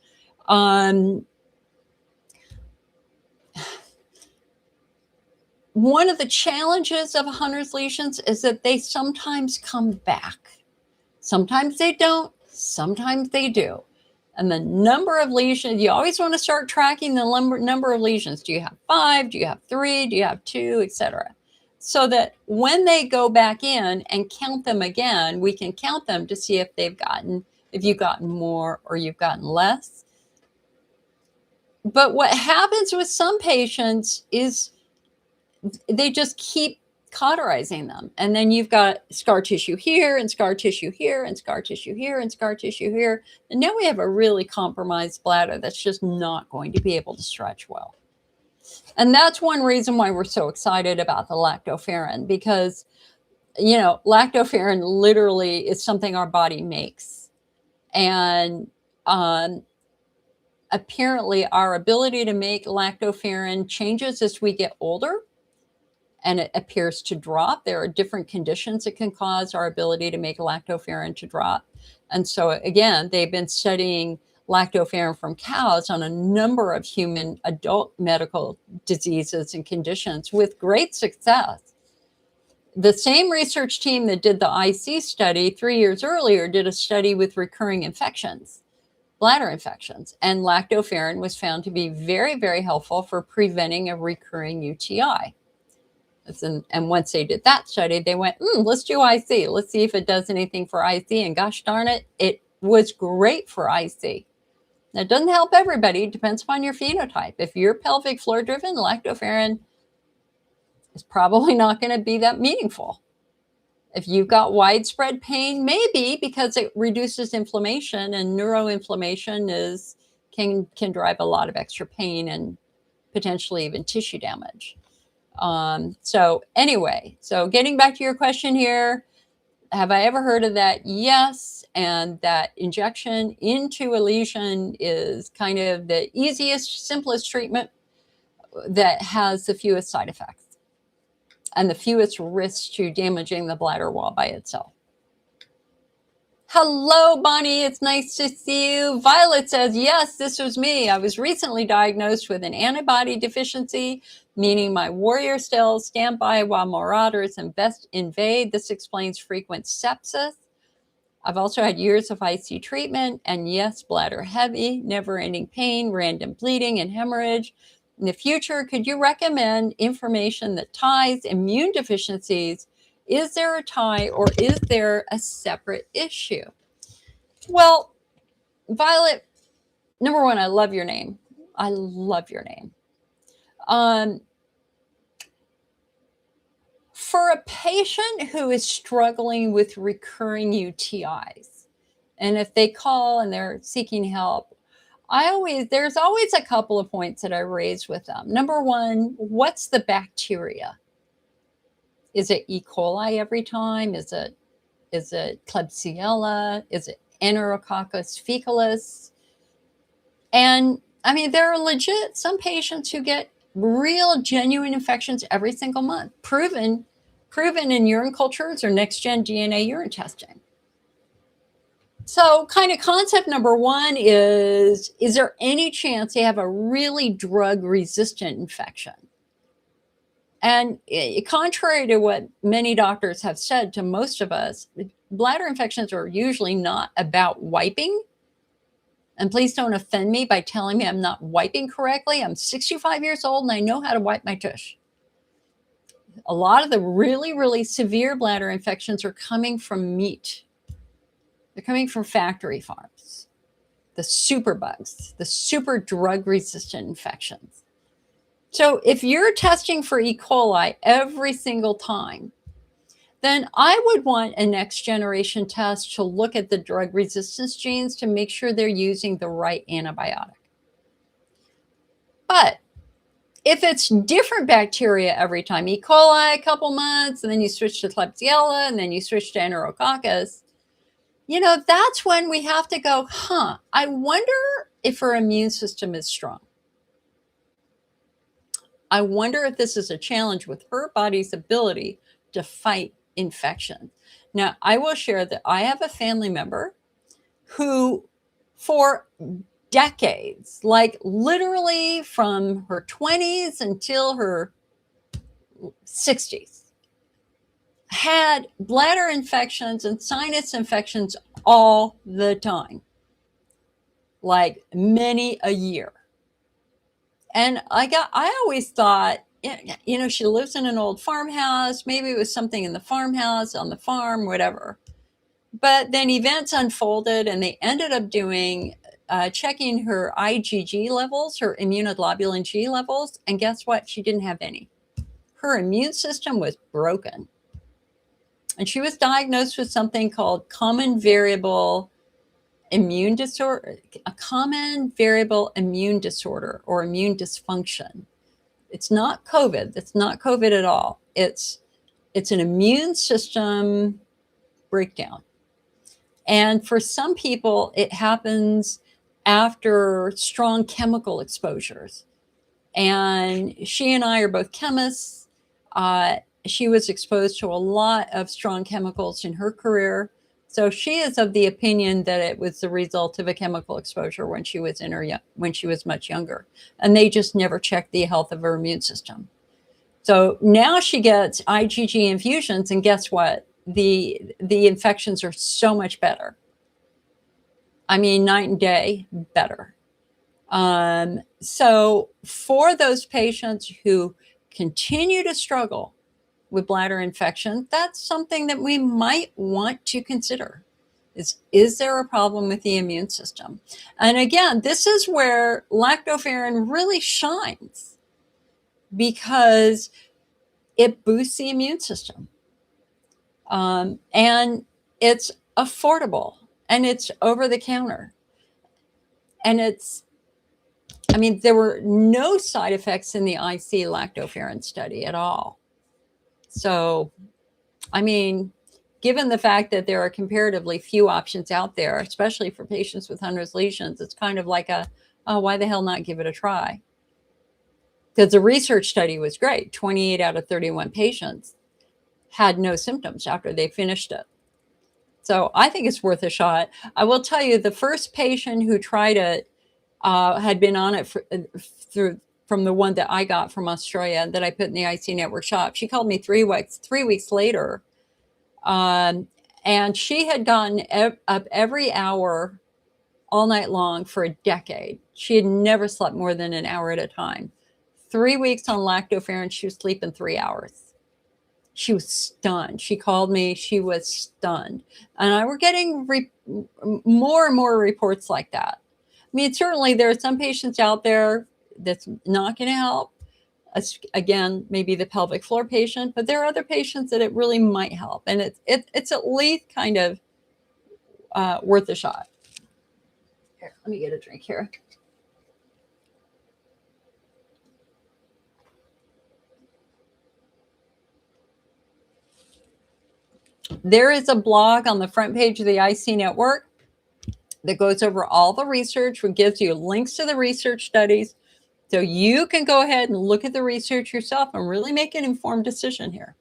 One of the challenges of Hunner's lesions is that they sometimes come back. Sometimes they don't, sometimes they do. And the number of lesions, you always want to start tracking the number of lesions. Do you have 5? Do you have 3? Do you have 2, etc.? So that when they go back in and count them again, we can count them to see if you've gotten more or you've gotten less. But what happens with some patients is they just keep cauterizing them. And then you've got scar tissue here and scar tissue here and scar tissue here and scar tissue here. And now we have a really compromised bladder that's just not going to be able to stretch well. And that's one reason why we're so excited about the lactoferrin, because, lactoferrin literally is something our body makes. And apparently our ability to make lactoferrin changes as we get older. And it appears to drop. There are different conditions that can cause our ability to make lactoferrin to drop. And so again, they've been studying lactoferrin from cows on a number of human adult medical diseases and conditions with great success. the same research team that did the IC study 3 years earlier did a study with recurring infections, bladder infections, and lactoferrin was found to be very, very helpful for preventing a recurring UTI. And once they did that study, they went, let's do IC. Let's see if it does anything for IC. And gosh darn it, it was great for IC. Now, it doesn't help everybody. It depends upon your phenotype. If you're pelvic floor driven, lactoferrin is probably not going to be that meaningful. If you've got widespread pain, maybe, because it reduces inflammation, and neuroinflammation can drive a lot of extra pain and potentially even tissue damage. So anyway, so getting back to your question here, have I ever heard of that? Yes. And that injection into a lesion is kind of the easiest, simplest treatment that has the fewest side effects and the fewest risks to damaging the bladder wall by itself. Hello, Bonnie. It's nice to see you. Violet says, yes, this was me. I was recently diagnosed with an antibody deficiency, meaning my warrior cells stand by while marauders invade. This explains frequent sepsis. I've also had years of IC treatment, and yes, bladder heavy, never-ending pain, random bleeding, and hemorrhage. In the future, could you recommend information that ties immune deficiencies? Is there a tie, or is there a separate issue? Well, Violet, number one, I love your name. I love your name. For a patient who is struggling with recurring UTIs, and if they call and they're seeking help, there's always a couple of points that I raise with them. Number one, what's the bacteria? Is it E. coli every time? Is it Klebsiella? Is it Enterococcus fecalis? And I mean, there are legit some patients who get real genuine infections every single month, proven in urine cultures or next-gen DNA urine testing. So kind of concept number one is there any chance they have a really drug-resistant infection? And contrary to what many doctors have said to most of us, bladder infections are usually not about wiping. And please don't offend me by telling me I'm not wiping correctly. I'm 65 years old and I know how to wipe my tush. A lot of the really, really severe bladder infections are coming from meat. They're coming from factory farms, the superbugs, the super drug-resistant infections. So if you're testing for E. coli every single time, then I would want a next generation test to look at the drug resistance genes to make sure they're using the right antibiotic. But if it's different bacteria every time, E. coli a couple months, and then you switch to Klebsiella, and then you switch to Enterococcus, that's when we have to go, I wonder if her immune system is strong. I wonder if this is a challenge with her body's ability to fight infection. Now, I will share that I have a family member who, for decades, like literally from her 20s until her 60s, had bladder infections and sinus infections all the time, like many a year. And I always thought, she lives in an old farmhouse. Maybe it was something in the farmhouse, on the farm, whatever. But then events unfolded and they ended up checking her IgG levels, her immunoglobulin G levels. And guess what? She didn't have any. Her immune system was broken. And she was diagnosed with something called common variable immune disorder, a common variable immune disorder or immune dysfunction. It's not COVID. It's not COVID at all. It's an immune system breakdown. And for some people, it happens after strong chemical exposures. And she and I are both chemists. She was exposed to a lot of strong chemicals in her career. So she is of the opinion that it was the result of a chemical exposure when she was much younger, and they just never checked the health of her immune system. So now she gets IgG infusions, and guess what? The infections are so much better. I mean, night and day better. So for those patients who continue to struggle with bladder infection, that's something that we might want to consider. Is there a problem with the immune system? And again, this is where lactoferrin really shines, because it boosts the immune system. And it's affordable, and it's over the counter. And I mean, there were no side effects in the IC lactoferrin study at all. So, I mean, given the fact that there are comparatively few options out there, especially for patients with Hunner's lesions, it's kind of like oh, why the hell not give it a try? Because the research study was great. 28 out of 31 patients had no symptoms after they finished it. So I think it's worth a shot. I will tell you, the first patient who tried it had been on it from the one that I got from Australia that I put in the IC Network shop. She called me 3 weeks later, and she had gotten up every hour all night long for a decade. She had never slept more than an hour at a time. 3 weeks on lactoferrin, she was sleeping 3 hours. She was stunned. She called me. She was stunned. And we're getting more and more reports like that. I mean, certainly there are some patients out there that's not going to help. Again, maybe the pelvic floor patient, but there are other patients that it really might help. And it's at least kind of worth a shot. Here, let me get a drink here. There is a blog on the front page of the IC Network that goes over all the research, which gives you links to the research studies. So you can go ahead and look at the research yourself and really make an informed decision here.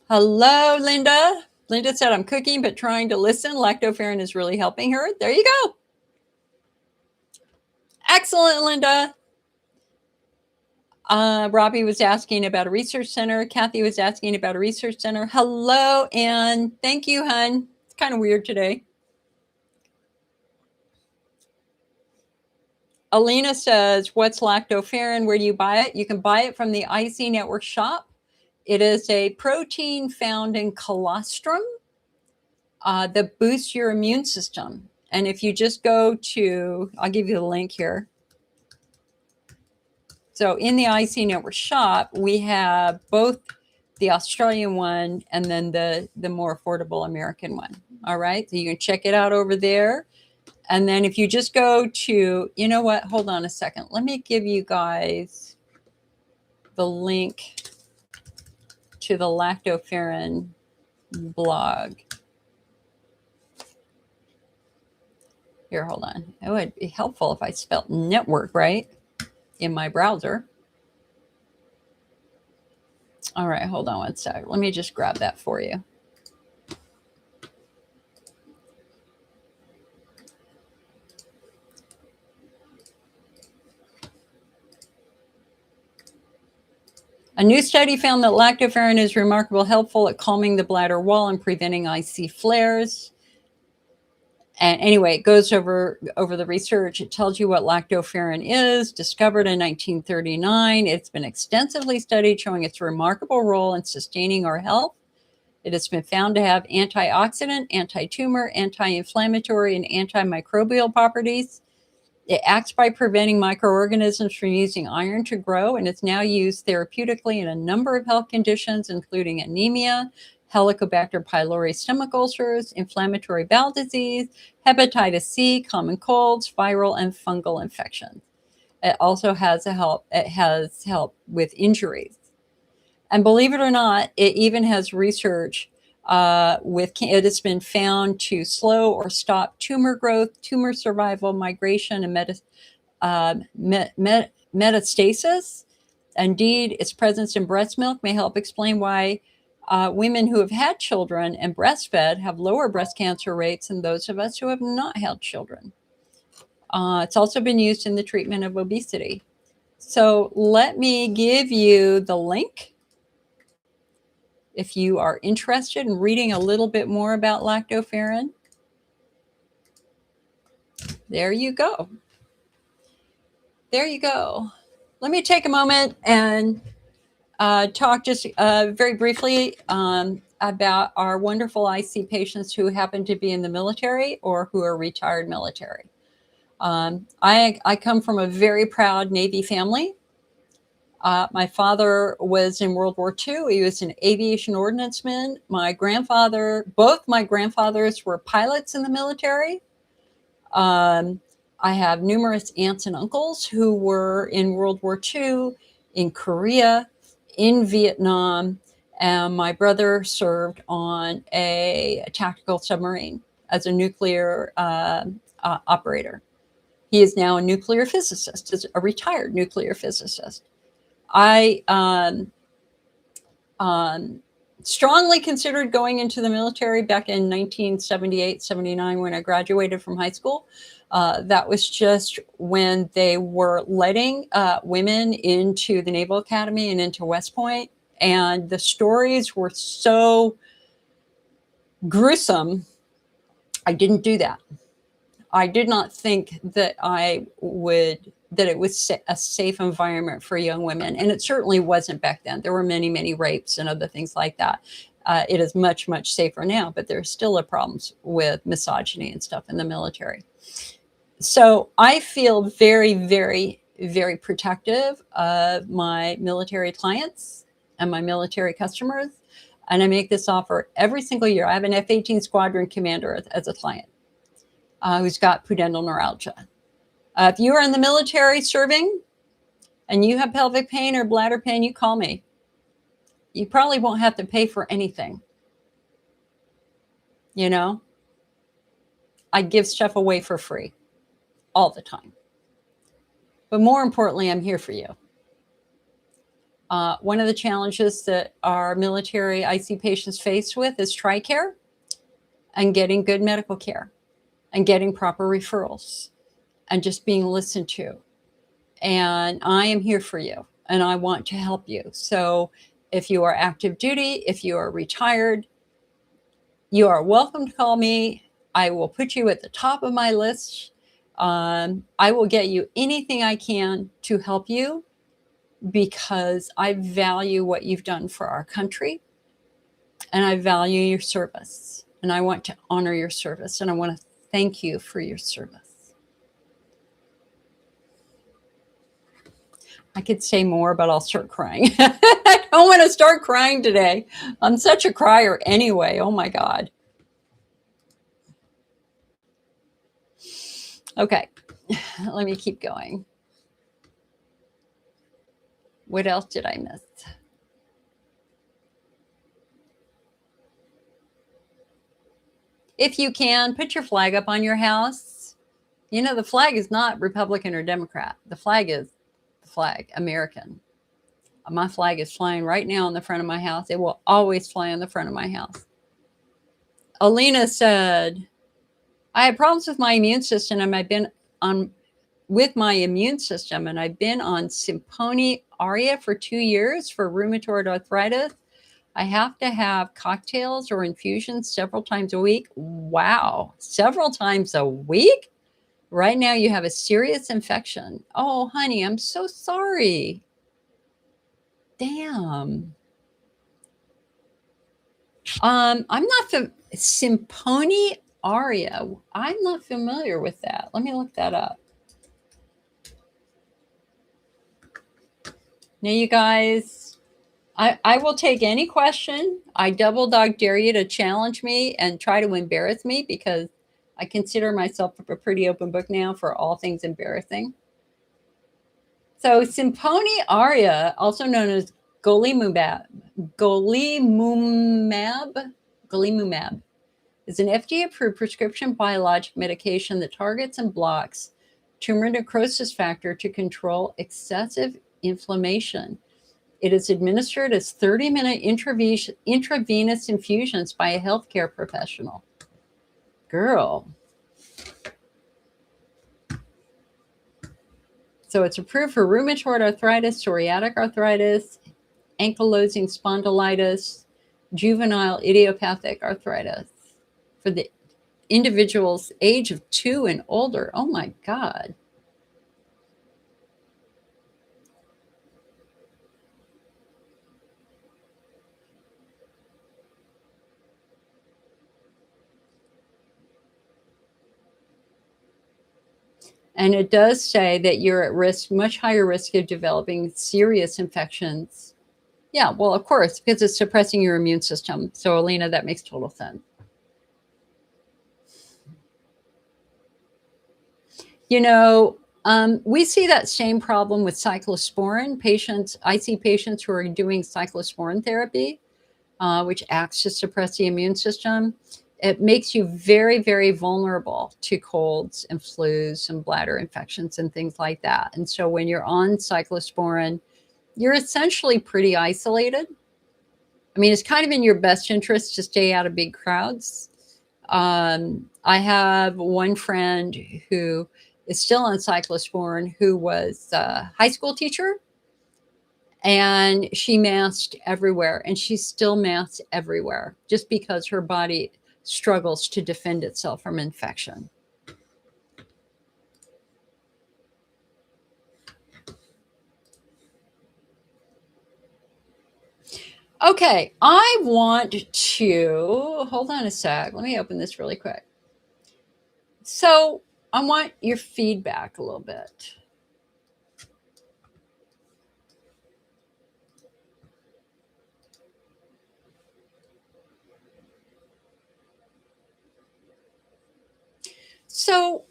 Hello, Linda. Linda said, I'm cooking but trying to listen. Lactoferrin is really helping her. There you go. Excellent, Linda. Robbie was asking about a research center. Kathy was asking about a research center. Hello, and thank you, hun. It's kind of weird today. Alina says, what's lactoferrin? Where do you buy it? You can buy it from the IC Network shop. It is a protein found in colostrum that boosts your immune system. And if you just go to, I'll give you the link here. So in the IC Network shop, we have both the Australian one and then the more affordable American one. All right. So you can check it out over there. And then if you just go to, you know what? Hold on a second. Let me give you guys the link to the lactoferrin blog. Here, hold on. It would be helpful if I spelled network right in my browser. All right, hold on one sec. Let me just grab that for you. A new study found that lactoferrin is remarkably helpful at calming the bladder wall and preventing IC flares. And anyway, it goes over the research. It tells you what lactoferrin is. Discovered in 1939. It's been extensively studied, showing its remarkable role in sustaining our health. It has been found to have antioxidant, anti-tumor, anti-inflammatory, and antimicrobial properties. It acts by preventing microorganisms from using iron to grow, and it's now used therapeutically in a number of health conditions, including anemia, Helicobacter pylori stomach ulcers, inflammatory bowel disease, hepatitis C, common colds, viral and fungal infections. It also has help with injuries. And believe it or not, it even has research it has been found to slow or stop tumor growth, tumor survival, migration, and metastasis. Indeed, its presence in breast milk may help explain why women who have had children and breastfed have lower breast cancer rates than those of us who have not had children. It's also been used in the treatment of obesity. So let me give you the link if you are interested in reading a little bit more about lactoferrin. There you go. There you go. Let me take a moment and talk just very briefly about our wonderful IC patients who happen to be in the military or who are retired military. I come from a very proud Navy family. My father was in World War II. He was an aviation ordnanceman. Both my grandfathers were pilots in the military. I have numerous aunts and uncles who were in World War II, in Korea, in Vietnam, and my brother served on a tactical submarine as a nuclear operator. He is now a nuclear physicist, a retired nuclear physicist. I strongly considered going into the military back in 1978, 79 when I graduated from high school. That was just when they were letting women into the Naval Academy and into West Point. And the stories were so gruesome. I didn't do that. I did not think that it was a safe environment for young women. And it certainly wasn't back then. There were many, many rapes and other things like that. It is much, much safer now, but there still are problems with misogyny and stuff in the military. So I feel very, very, very protective of my military clients and my military customers. And I make this offer every single year. I have an F-18 squadron commander as a client. Who's got pudendal neuralgia. If you are in the military serving and you have pelvic pain or bladder pain, you call me. You probably won't have to pay for anything. You know, I give stuff away for free all the time. But more importantly, I'm here for you. One of the challenges that our military IC patients face with is TRICARE and getting good medical care and getting proper referrals and just being listened to. And I am here for you and I want to help you. So if you are active duty, if you are retired, you are welcome to call me. I will put you at the top of my list. I will get you anything I can to help you because I value what you've done for our country and I value your service and I want to honor your service and I want to thank you for your service. I could say more, but I'll start crying. I don't want to start crying today. I'm such a crier anyway. Oh my God. Okay, let me keep going. What else did I miss? If you can, put your flag up on your house. You know, the flag is not Republican or Democrat. The flag is the flag, American. My flag is flying right now on the front of my house. It will always fly on the front of my house. Alina said, I had problems with my immune system and I've been on Simponi Aria for 2 years for rheumatoid arthritis. I have to have cocktails or infusions several times a week. Wow, several times a week? Right now you have a serious infection. Oh, honey, I'm so sorry. Damn. I'm not Simponi Aria. I'm not familiar with that. Let me look that up. Now, you guys, I will take any question. I double dog dare you to challenge me and try to embarrass me because I consider myself a pretty open book now for all things embarrassing. So Simponi Aria, also known as golimumab, is an FDA-approved prescription biologic medication that targets and blocks tumor necrosis factor to control excessive inflammation. It is administered as 30-minute intravenous infusions by a healthcare professional. Girl. So it's approved for rheumatoid arthritis, psoriatic arthritis, ankylosing spondylitis, juvenile idiopathic arthritis for the individuals age of 2 and older. Oh my God. And it does say that you're at risk, much higher risk of developing serious infections. Yeah, well, of course, because it's suppressing your immune system. So, Alina, that makes total sense. You know, we see that same problem with cyclosporin patients. I see patients who are doing cyclosporin therapy, which acts to suppress the immune system. It makes you very, very vulnerable to colds and flus and bladder infections and things like that. And so when you're on cyclosporin, you're essentially pretty isolated. I mean, it's kind of in your best interest to stay out of big crowds. I have one friend who is still on cyclosporin who was a high school teacher, and she masked everywhere, and she's still masked everywhere just because her body struggles to defend itself from infection. Okay, I want to hold on a sec. Let me open this really quick. So I want your feedback a little bit. So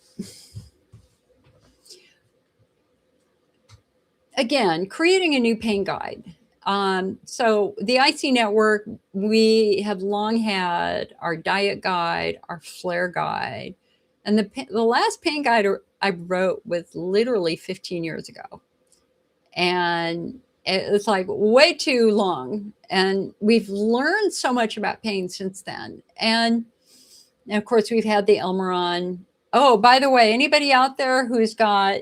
again, creating a new pain guide. So the IC Network, we have long had our diet guide, our flare guide, and the last pain guide I wrote was literally 15 years ago. And it's like way too long. And we've learned so much about pain since then. And of course, we've had the Elmeron. Oh, by the way, anybody out there who's got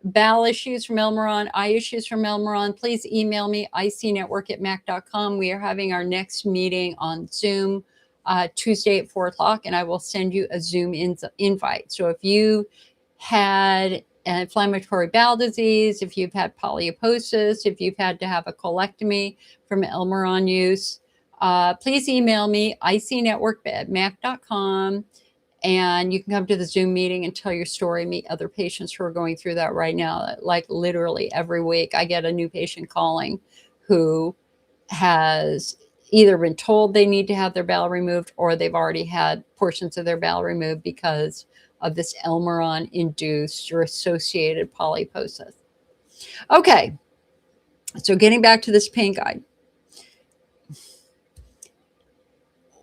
bowel issues from Elmeron, eye issues from Elmeron, please email me, icnetwork@mac.com. We are having our next meeting on Zoom Tuesday at 4 o'clock, and I will send you a Zoom invite. So if you had an inflammatory bowel disease, if you've had polyoposis, if you've had to have a colectomy from Elmeron use, please email me, icnetwork@mac.com. And you can come to the Zoom meeting and tell your story, meet other patients who are going through that right now. Like literally every week, I get a new patient calling who has either been told they need to have their bowel removed or they've already had portions of their bowel removed because of this Elmeron-induced or associated polyposis. Okay, so getting back to this pain guide.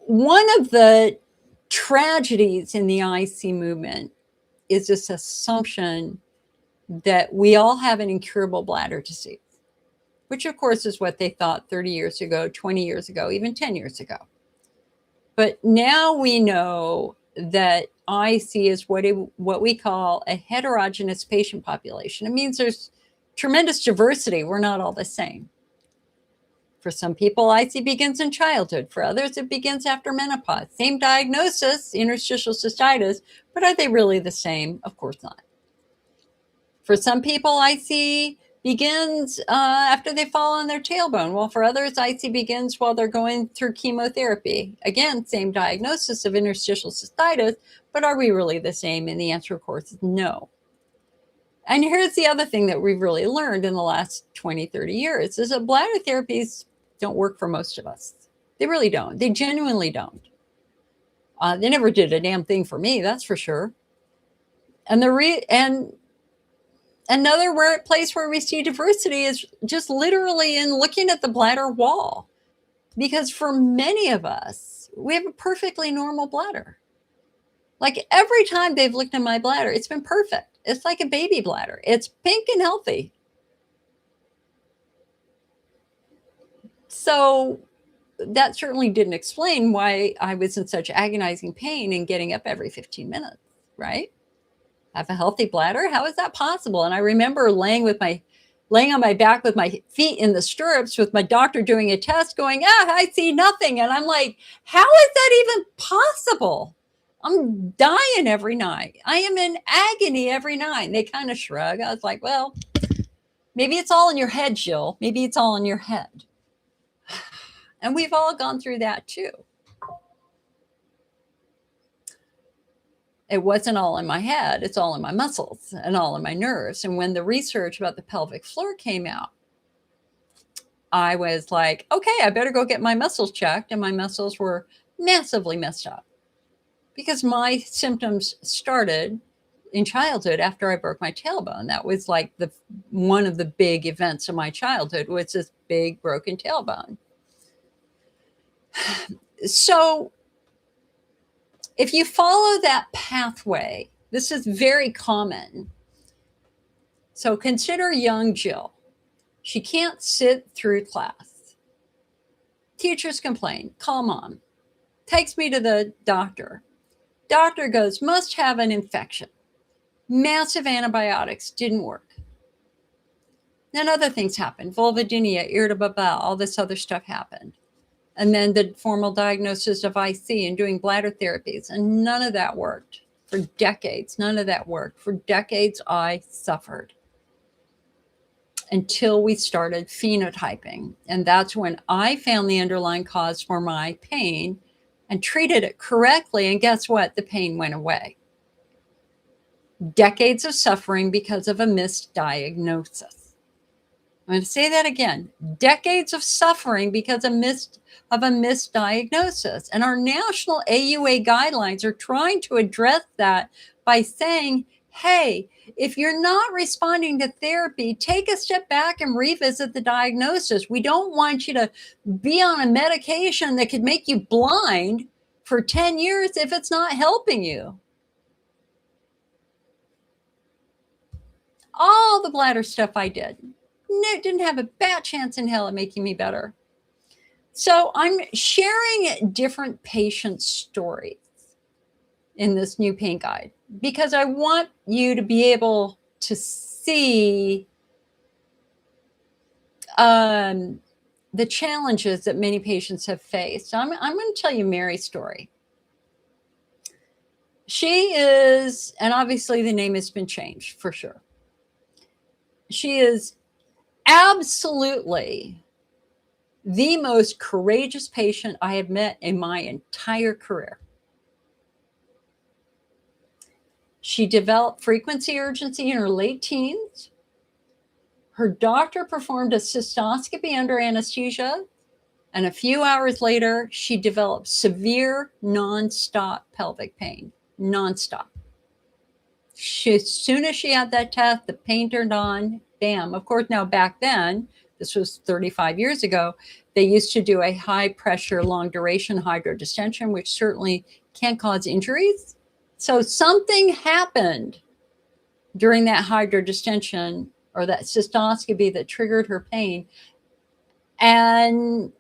One of the tragedies in the IC movement is this assumption that we all have an incurable bladder disease, which of course is what they thought 30 years ago, 20 years ago, even 10 years ago. But now we know that IC is what we call a heterogeneous patient population. It means there's tremendous diversity. We're not all the same. For some people, IC begins in childhood. For others, it begins after menopause. Same diagnosis, interstitial cystitis, but are they really the same? Of course not. For some people, IC begins after they fall on their tailbone. Well, for others, IC begins while they're going through chemotherapy. Again, same diagnosis of interstitial cystitis, but are we really the same? And the answer, of course, is no. And here's the other thing that we've really learned in the last 20, 30 years is that bladder therapies don't work for most of us. They really don't. They genuinely don't. They never did a damn thing for me, that's for sure. And another place where we see diversity is just literally in looking at the bladder wall. Because for many of us, we have a perfectly normal bladder. Like every time they've looked at my bladder, it's been perfect. It's like a baby bladder. It's pink and healthy. So that certainly didn't explain why I was in such agonizing pain and getting up every 15 minutes, right? have a healthy bladder? How is that possible? And I remember laying on my back with my feet in the stirrups with my doctor doing a test going, I see nothing. And I'm like, how is that even possible? I'm dying every night. I am in agony every night. And they kind of shrug. I was like, well, maybe it's all in your head, Jill. Maybe it's all in your head. And we've all gone through that too. It wasn't all in my head. It's all in my muscles and all in my nerves. And when the research about the pelvic floor came out, I was like, okay, I better go get my muscles checked. And my muscles were massively messed up because my symptoms started in childhood after I broke my tailbone. That was like one of the big events of my childhood was this big broken tailbone. So if you follow that pathway, this is very common. So consider young Jill. She can't sit through class. Teachers complain, call mom. Takes me to the doctor. Doctor goes, must have an infection. Massive antibiotics didn't work. Then other things happened. Vulvodynia, irritable bowel, all this other stuff happened. And then the formal diagnosis of IC and doing bladder therapies. And none of that worked for decades. None of that worked. For decades, I suffered until we started phenotyping. And that's when I found the underlying cause for my pain and treated it correctly. And guess what? The pain went away. Decades of suffering because of a misdiagnosis. I'm going to say that again. Decades of suffering because of a misdiagnosis. And our national AUA guidelines are trying to address that by saying, hey, if you're not responding to therapy, take a step back and revisit the diagnosis. We don't want you to be on a medication that could make you blind for 10 years if it's not helping you. All the bladder stuff I did, didn't have a bad chance in hell of making me better. So I'm sharing different patient stories in this new pain guide because I want you to be able to see the challenges that many patients have faced. I'm going to tell you Mary's story. She is, and obviously the name has been changed for sure. She is absolutely the most courageous patient I have met in my entire career. She developed frequency urgency in her late teens. Her doctor performed a cystoscopy under anesthesia, and a few hours later, she developed severe nonstop pelvic pain, nonstop. As soon as she had that test, the pain turned on, bam. Of course, now back then, this was 35 years ago, they used to do a high pressure, long duration hydrodistension, which certainly can cause injuries. So something happened during that hydrodistension or that cystoscopy that triggered her pain. And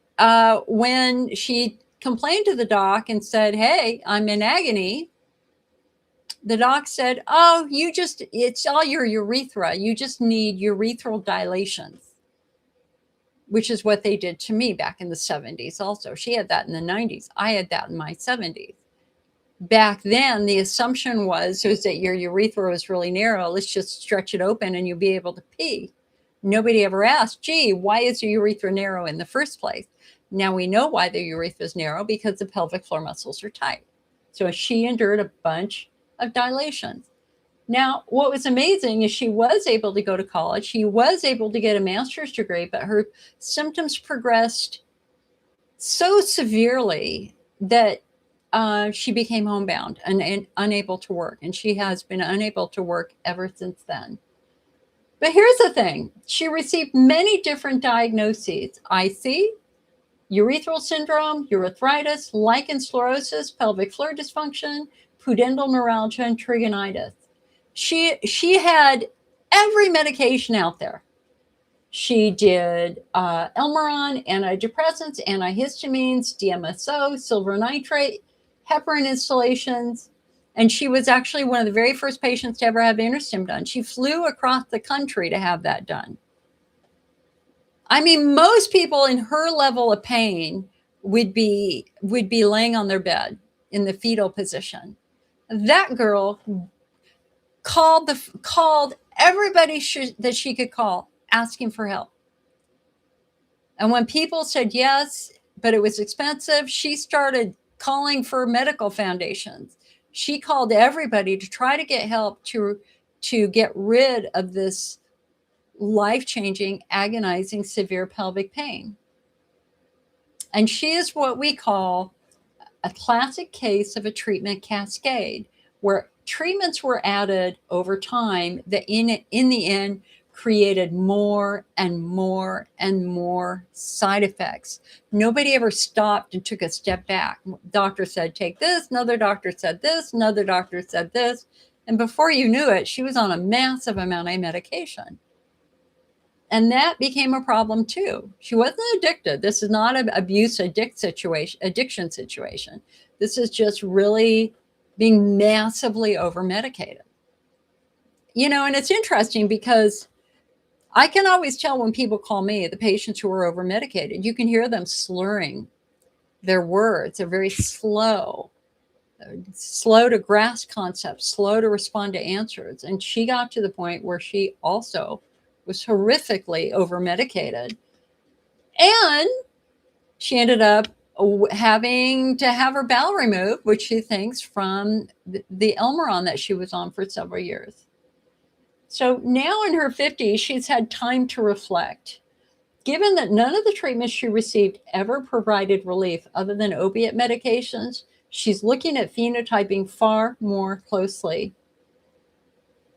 when she complained to the doc and said, hey, I'm in agony, the doc said, oh, it's all your urethra. You just need urethral dilations, which is what they did to me back in the 70s also. She had that in the 90s. I had that in my 70s. Back then, the assumption was that your urethra was really narrow. Let's just stretch it open and you'll be able to pee. Nobody ever asked, gee, why is your urethra narrow in the first place? Now we know why the urethra is narrow because the pelvic floor muscles are tight. So she endured a bunch of dilations. Now, what was amazing is she was able to go to college. She was able to get a master's degree, but her symptoms progressed so severely that she became homebound and unable to work. And she has been unable to work ever since then. But here's the thing. She received many different diagnoses: IC, urethral syndrome, urethritis, lichen sclerosis, pelvic floor dysfunction, pudendal neuralgia, and trichonitis. She had every medication out there. She did Elmeron, antidepressants, antihistamines, DMSO, silver nitrate, heparin instillations, And she was actually one of the very first patients to ever have InterStim done. She flew across the country to have that done. I mean, most people in her level of pain would be laying on their bed in the fetal position. That girl called everybody that she could call, asking for help. And when people said yes, but it was expensive, she started calling for medical foundations. She called everybody to try to get help to get rid of this life-changing, agonizing, severe pelvic pain. And she is what we call a classic case of a treatment cascade, where treatments were added over time that in the end created more and more and more side effects. Nobody ever stopped and took a step back. Doctor said, take this. Another doctor said this. Another doctor said this. And before you knew it, she was on a massive amount of medication. And that became a problem too. She wasn't addicted. This is not an addiction situation. This is just really being massively over-medicated. You know, and it's interesting because I can always tell when people call me, the patients who are over-medicated, you can hear them slurring their words. They're very slow to grasp concepts, slow to respond to answers. And she got to the point where she also was horrifically over-medicated. And she ended up having to have her bowel removed, which she thinks from the Elmeron that she was on for several years. So now in her 50s, she's had time to reflect. Given that none of the treatments she received ever provided relief other than opiate medications, she's looking at phenotyping far more closely.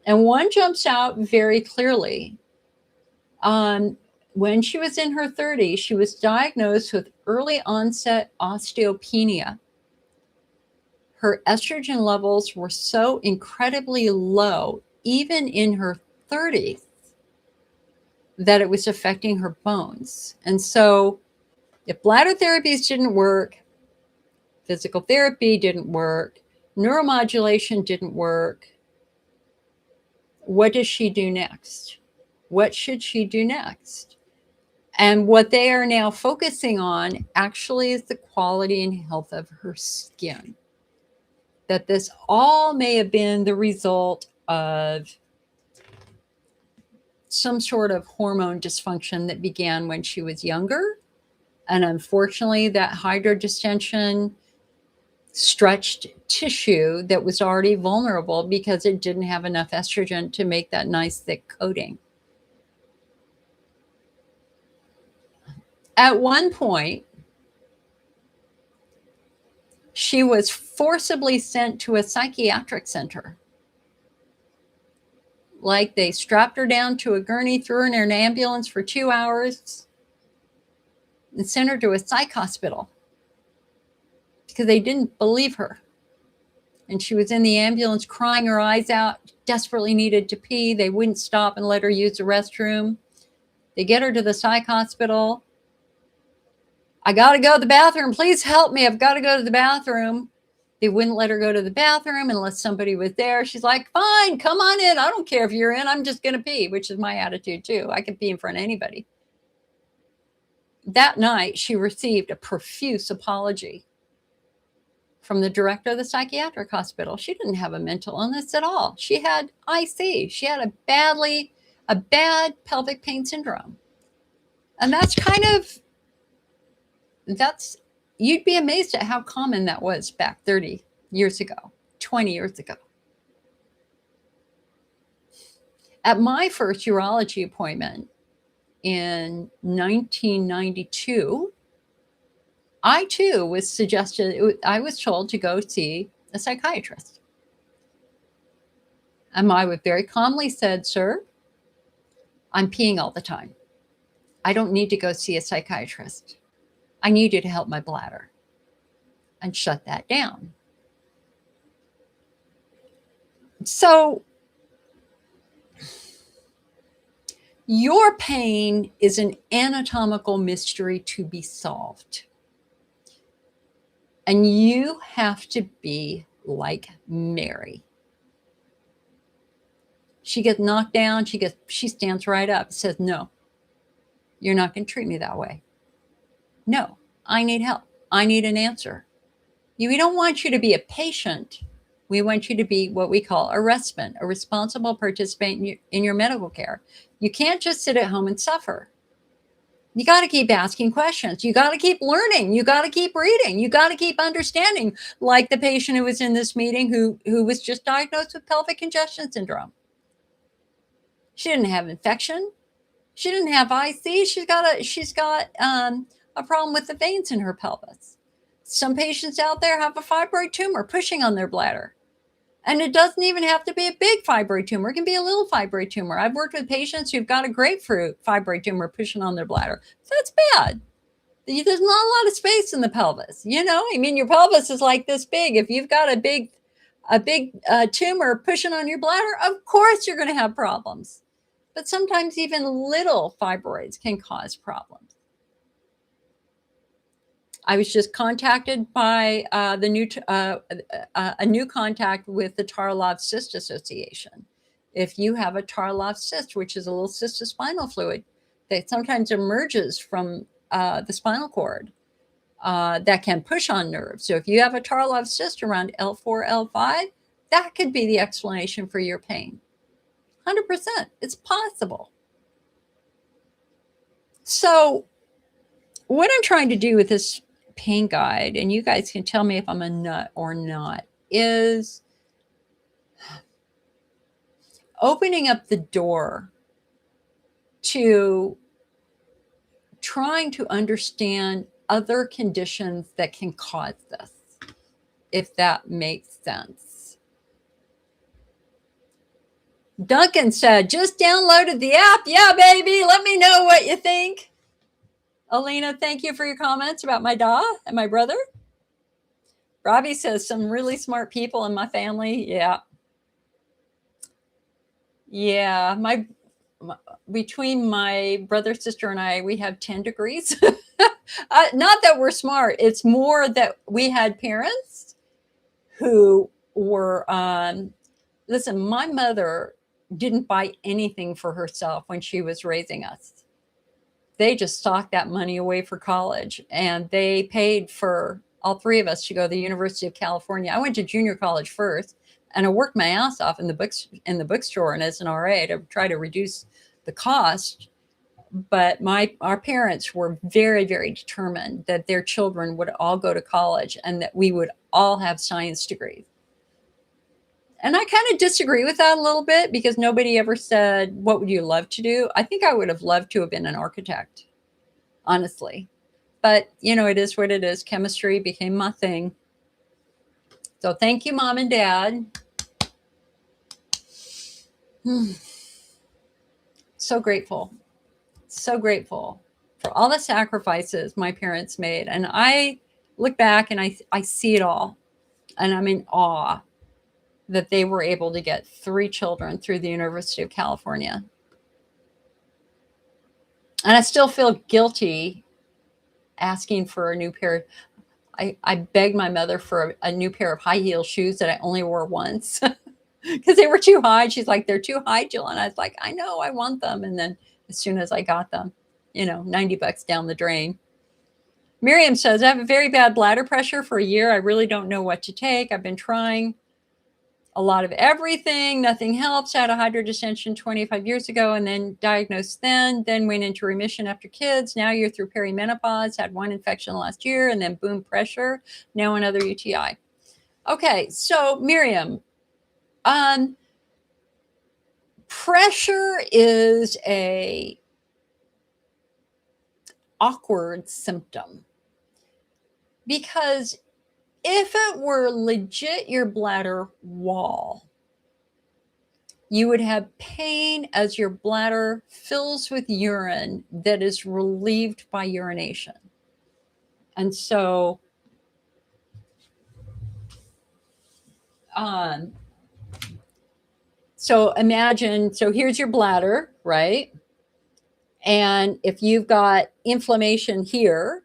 And one jumps out very clearly. When she was in her 30s, she was diagnosed with early onset osteopenia. Her estrogen levels were so incredibly low, even in her 30s, that it was affecting her bones. And so if bladder therapies didn't work, physical therapy didn't work, neuromodulation didn't work, what does she do next? What should she do next? And what they are now focusing on actually is the quality and health of her skin. That this all may have been the result of some sort of hormone dysfunction that began when she was younger. And unfortunately, that hydrodistension stretched tissue that was already vulnerable because it didn't have enough estrogen to make that nice thick coating. At one point, she was forcibly sent to a psychiatric center. Like they strapped her down to a gurney, threw her in an ambulance for 2 hours, and sent her to a psych hospital because they didn't believe her. And she was in the ambulance crying her eyes out, desperately needed to pee. They wouldn't stop and let her use the restroom. They get her to the psych hospital. I got to go to the bathroom. Please help me. I've got to go to the bathroom. They wouldn't let her go to the bathroom unless somebody was there. She's like, fine, come on in. I don't care if you're in. I'm just going to pee, which is my attitude too. I can pee in front of anybody. That night, she received a profuse apology from the director of the psychiatric hospital. She didn't have a mental illness at all. She had IC. She had a bad pelvic pain syndrome. And you'd be amazed at how common that was back 30 years ago, 20 years ago. At my first urology appointment in 1992, I too was I was told to go see a psychiatrist. And I would very calmly said, sir, I'm peeing all the time. I don't need to go see a psychiatrist. I need you to help my bladder, and shut that down. So your pain is an anatomical mystery to be solved. And you have to be like Mary. She gets knocked down. She stands right up, says, no, you're not going to treat me that way. No, I need help. I need an answer. We don't want you to be a patient. We want you to be what we call a respondent, a responsible participant in your medical care. You can't just sit at home and suffer. You got to keep asking questions. You got to keep learning. You got to keep reading. You got to keep understanding, like the patient who was in this meeting who was just diagnosed with pelvic congestion syndrome. She didn't have infection. She didn't have IC. She's got a problem with the veins in her pelvis. Some patients out there have a fibroid tumor pushing on their bladder. And it doesn't even have to be a big fibroid tumor. It can be a little fibroid tumor. I've worked with patients who've got a grapefruit fibroid tumor pushing on their bladder. That's bad. There's not a lot of space in the pelvis. I mean, your pelvis is like this big. If you've got a big tumor pushing on your bladder, of course you're going to have problems. But sometimes even little fibroids can cause problems. I was just contacted by a new contact with the Tarlov Cyst Association. If you have a Tarlov cyst, which is a little cyst of spinal fluid that sometimes emerges from the spinal cord that can push on nerves. So if you have a Tarlov cyst around L4, L5, that could be the explanation for your pain. 100%. It's possible. So what I'm trying to do with this pain guide, and you guys can tell me if I'm a nut or not, is opening up the door to trying to understand other conditions that can cause this, if that makes sense. Duncan said, just downloaded the app. Yeah, baby. Let me know what you think. Alina, thank you for your comments about my dog and my brother. Robbie says, some really smart people in my family. Yeah. Between my brother, sister, and I, we have 10 degrees. Not that we're smart. It's more that we had parents who were, listen, my mother didn't buy anything for herself when she was raising us. They just socked that money away for college, and they paid for all three of us to go to the University of California. I went to junior college first, and I worked my ass off in the bookstore and as an RA to try to reduce the cost. But our parents were very, very determined that their children would all go to college and that we would all have science degrees. And I kind of disagree with that a little bit, because nobody ever said, what would you love to do? I think I would have loved to have been an architect, honestly. But, it is what it is. Chemistry became my thing. So thank you, Mom and Dad. So grateful. So grateful for all the sacrifices my parents made. And I look back and I see it all. And I'm in awe that they were able to get 3 children through the University of California. And I still feel guilty asking for a new pair. I begged my mother for a new pair of high heel shoes that I only wore once because they were too high. She's like, they're too high, Jill. And I was like, I know, I want them. And then as soon as I got them, $90 down the drain. Miriam says, I have a very bad bladder pressure for a year. I really don't know what to take. I've been trying a lot of everything. Nothing helps. I had a hydrodistension 25 years ago and then diagnosed then went into remission after kids. Now you're through perimenopause, had one infection last year, and then boom, pressure. Now another UTI. Okay, so Miriam, pressure is a awkward symptom, because if it were legit your bladder wall, you would have pain as your bladder fills with urine that is relieved by urination. And so, imagine, here's your bladder, right? And if you've got inflammation here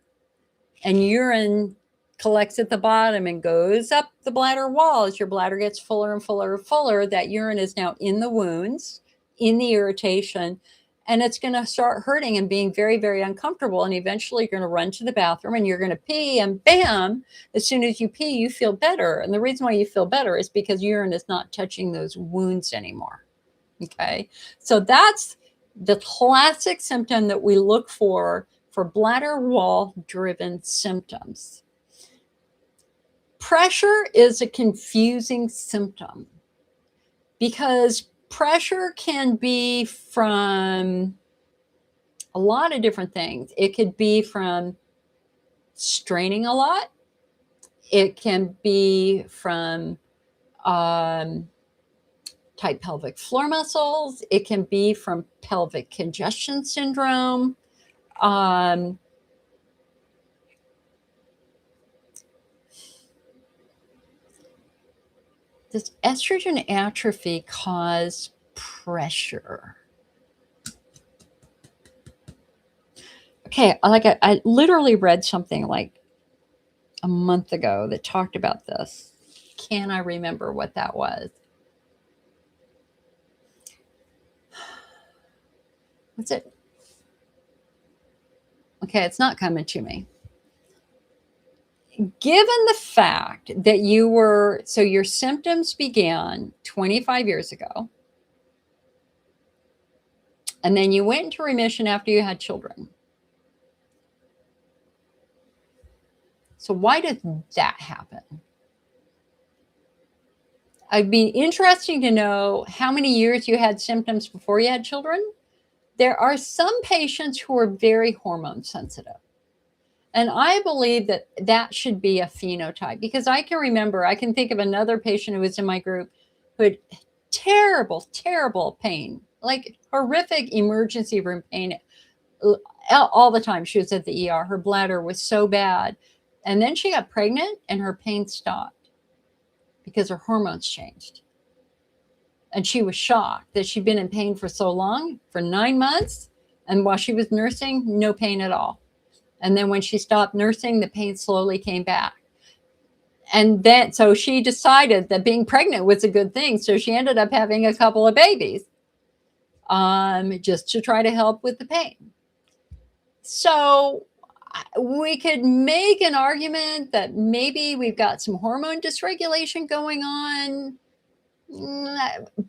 and urine collects at the bottom and goes up the bladder wall. As your bladder gets fuller and fuller and fuller, that urine is now in the wounds, in the irritation, and it's going to start hurting and being very, very uncomfortable. And eventually you're going to run to the bathroom and you're going to pee, and bam, as soon as you pee, you feel better. And the reason why you feel better is because urine is not touching those wounds anymore. Okay. So that's the classic symptom that we look for bladder wall driven symptoms. Pressure is a confusing symptom because pressure can be from a lot of different things. It could be from straining a lot. It can be from tight pelvic floor muscles. It can be from pelvic congestion syndrome. Does estrogen atrophy cause pressure? Okay, I literally read something like a month ago that talked about this. Can I remember what that was? What's it? Okay, it's not coming to me. Given the fact that so your symptoms began 25 years ago, and then you went into remission after you had children. So why did that happen? It'd be interesting to know how many years you had symptoms before you had children. There are some patients who are very hormone sensitive. And I believe that that should be a phenotype, because I can think of another patient who was in my group who had terrible, terrible pain, like horrific emergency room pain all the time. She was at the ER. Her bladder was so bad. And then she got pregnant and her pain stopped because her hormones changed. And she was shocked that she'd been in pain for so long, for 9 months. And while she was nursing, no pain at all. And then when she stopped nursing, the pain slowly came back. And then, so she decided that being pregnant was a good thing. So she ended up having a couple of babies just to try to help with the pain. So we could make an argument that maybe we've got some hormone dysregulation going on.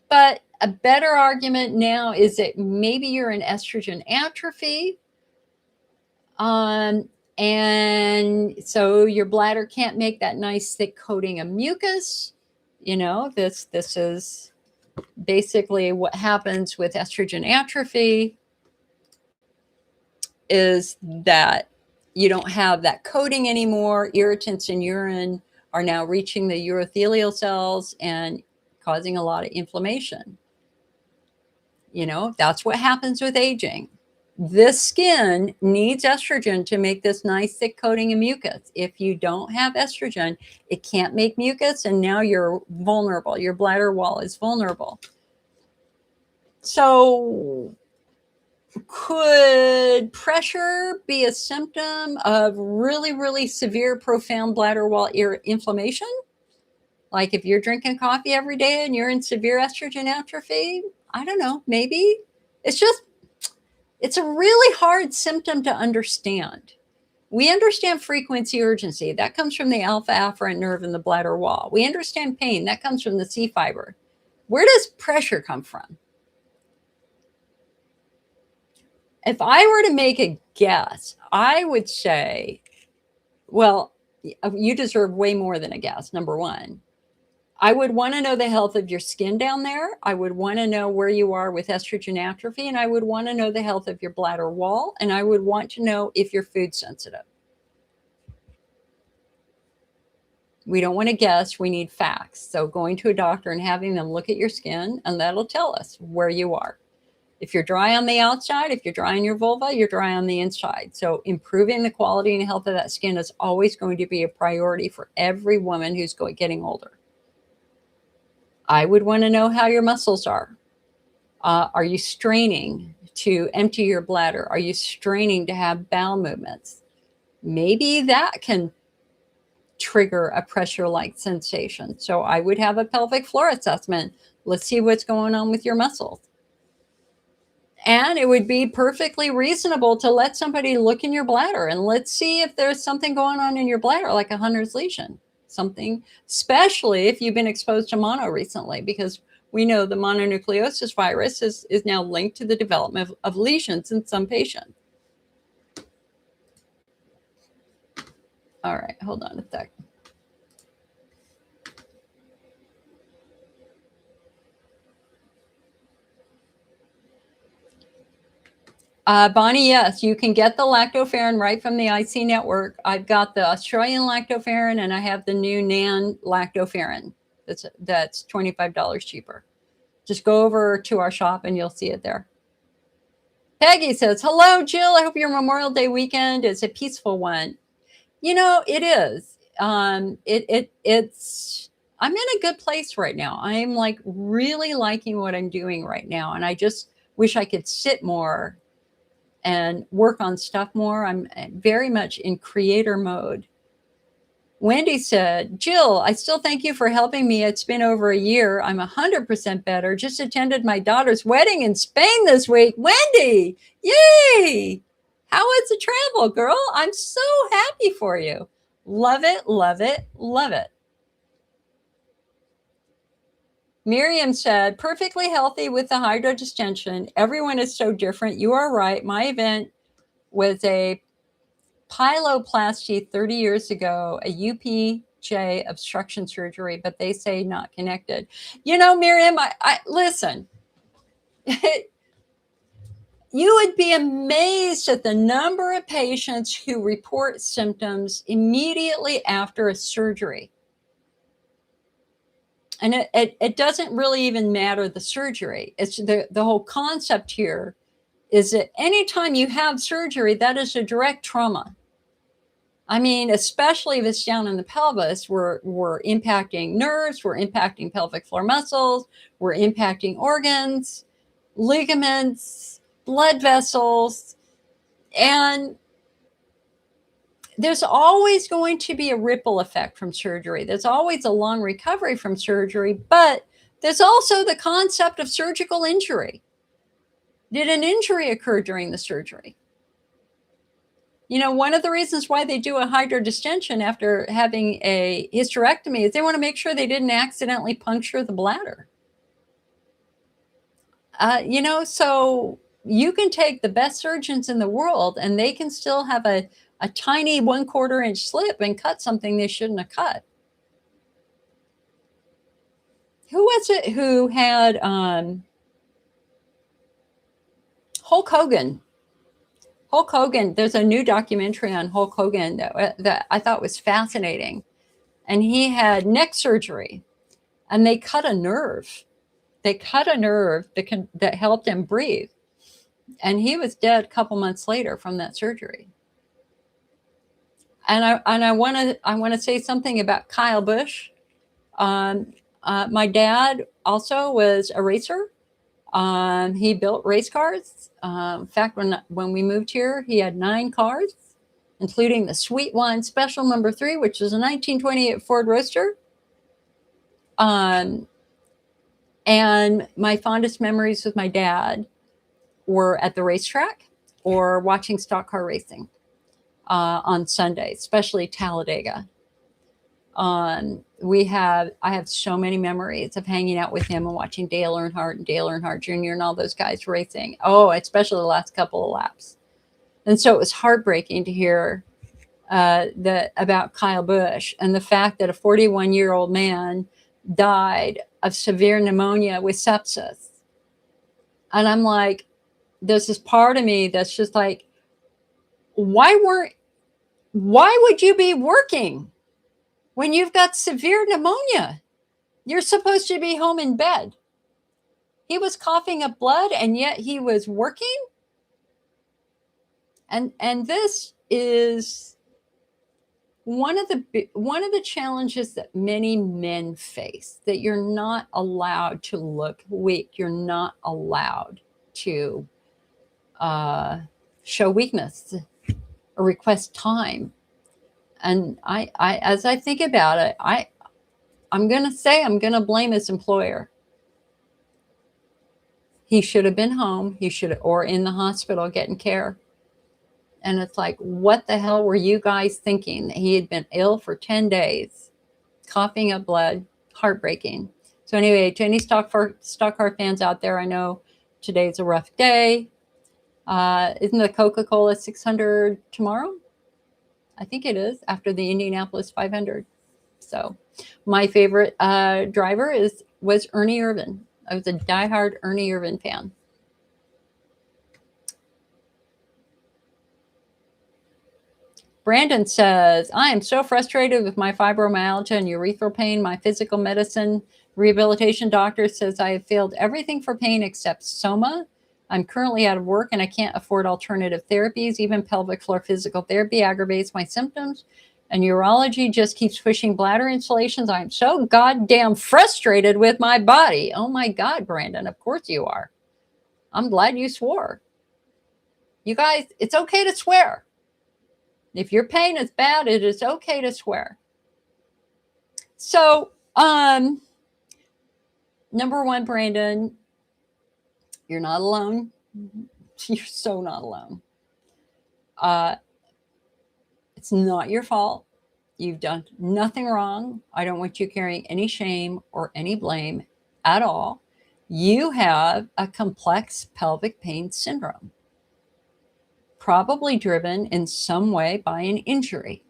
But a better argument now is that maybe you're in estrogen atrophy. And so your bladder can't make that nice thick coating of mucus. You know, this is basically what happens with estrogen atrophy, is that you don't have that coating anymore. Irritants in urine are now reaching the urothelial cells and causing a lot of inflammation. You know, that's what happens with aging. This skin needs estrogen to make this nice thick coating of mucus. If you don't have estrogen, it can't make mucus, and now you're vulnerable. Your bladder wall is vulnerable. So could pressure be a symptom of really, really severe, profound bladder wall inflammation? Like if you're drinking coffee every day and you're in severe estrogen atrophy, I don't know, maybe. It's a really hard symptom to understand. We understand frequency urgency. That comes from the alpha afferent nerve in the bladder wall. We understand pain. That comes from the C fiber. Where does pressure come from? If I were to make a guess, I would say, well, you deserve way more than a guess, number one. I would want to know the health of your skin down there. I would want to know where you are with estrogen atrophy, and I would want to know the health of your bladder wall, and I would want to know if you're food sensitive. We don't want to guess, we need facts. So going to a doctor and having them look at your skin, and that'll tell us where you are. If you're dry on the outside, if you're dry on your vulva, you're dry on the inside. So improving the quality and health of that skin is always going to be a priority for every woman who's getting older. I would want to know how your muscles are. Are you straining to empty your bladder? Are you straining to have bowel movements? Maybe that can trigger a pressure-like sensation. So I would have a pelvic floor assessment. Let's see what's going on with your muscles. And it would be perfectly reasonable to let somebody look in your bladder and let's see if there's something going on in your bladder, like a Hunner's lesion, something, especially if you've been exposed to mono recently, because we know the mononucleosis virus is now linked to the development of lesions in some patients. All right, hold on a sec. Bonnie, yes, you can get the lactoferrin right from the IC network. I've got the Australian lactoferrin and I have the new NAN lactoferrin. That's $25 cheaper. Just go over to our shop and you'll see it there. Peggy says, hello, Jill. I hope your Memorial Day weekend is a peaceful one. You know, it is. It's, I'm in a good place right now. I'm like really liking what I'm doing right now. And I just wish I could sit more and work on stuff more. I'm very much in creator mode. Wendy said, Jill, I still thank you for helping me. It's been over a year. I'm 100% better. Just attended my daughter's wedding in Spain this week. Wendy, yay! How was the travel, girl? I'm so happy for you. Love it, love it, love it. Miriam said, perfectly healthy with the hydrodistension. Everyone is so different. You are right. My event was a pyeloplasty 30 years ago, a UPJ obstruction surgery, but they say not connected. You know, Miriam, I listen. You would be amazed at the number of patients who report symptoms immediately after a surgery. And it doesn't really even matter the surgery. It's the whole concept here is that anytime you have surgery, that is a direct trauma. I mean, especially if it's down in the pelvis, we're impacting nerves, we're impacting pelvic floor muscles, we're impacting organs, ligaments, blood vessels, and there's always going to be a ripple effect from surgery. There's always a long recovery from surgery, but there's also the concept of surgical injury. Did an injury occur during the surgery? You know, one of the reasons why they do a hydrodistension after having a hysterectomy is they want to make sure they didn't accidentally puncture the bladder. You know, so you can take the best surgeons in the world and they can still have a tiny 1/4 inch slip and cut something they shouldn't have cut. Who was it who had Hulk Hogan? Hulk Hogan, there's a new documentary on Hulk Hogan that I thought was fascinating. And he had neck surgery and they cut a nerve. They cut a nerve that helped him breathe. And he was dead a couple months later from that surgery. And I want to say something about Kyle Busch. My dad also was a racer. He built race cars. In fact, when we moved here, he had 9 cars, including the sweet one, special number 3, which was a 1928 Ford Roadster. And my fondest memories with my dad were at the racetrack or watching stock car racing on Sunday, especially Talladega. I have so many memories of hanging out with him and watching Dale Earnhardt and Dale Earnhardt Jr. and all those guys racing. Oh, especially the last couple of laps. And so it was heartbreaking to hear about Kyle Busch and the fact that a 41-year-old man died of severe pneumonia with sepsis. And I'm like, there's this part of me that's just like, why would you be working when you've got severe pneumonia? You're supposed to be home in bed. He was coughing up blood and yet he was working. And this is one of the challenges that many men face, that you're not allowed to look weak. You're not allowed to show weakness or request time. And as I think about it, I'm going to blame his employer. He should have been home. Or in the hospital getting care. And it's like, what the hell were you guys thinking? He had been ill for 10 days, coughing up blood, heartbreaking. So anyway, to any stock car fans out there, I know today's a rough day. Isn't the Coca-Cola 600 tomorrow? I think it is, after the Indianapolis 500. So my favorite driver was Ernie Irvan. I was a diehard Ernie Irvan fan. Brandon says, I am so frustrated with my fibromyalgia and urethral pain. My physical medicine rehabilitation doctor says I have failed everything for pain except soma. I'm currently out of work and I can't afford alternative therapies. Even pelvic floor physical therapy aggravates my symptoms. And urology just keeps pushing bladder installations. I'm so goddamn frustrated with my body. Oh my God, Brandon, of course you are. I'm glad you swore. You guys, it's okay to swear. If your pain is bad, it is okay to swear. So, number one, Brandon, you're not alone. You're so not alone. It's not your fault. You've done nothing wrong. I don't want you carrying any shame or any blame at all. You have a complex pelvic pain syndrome, probably driven in some way by an injury.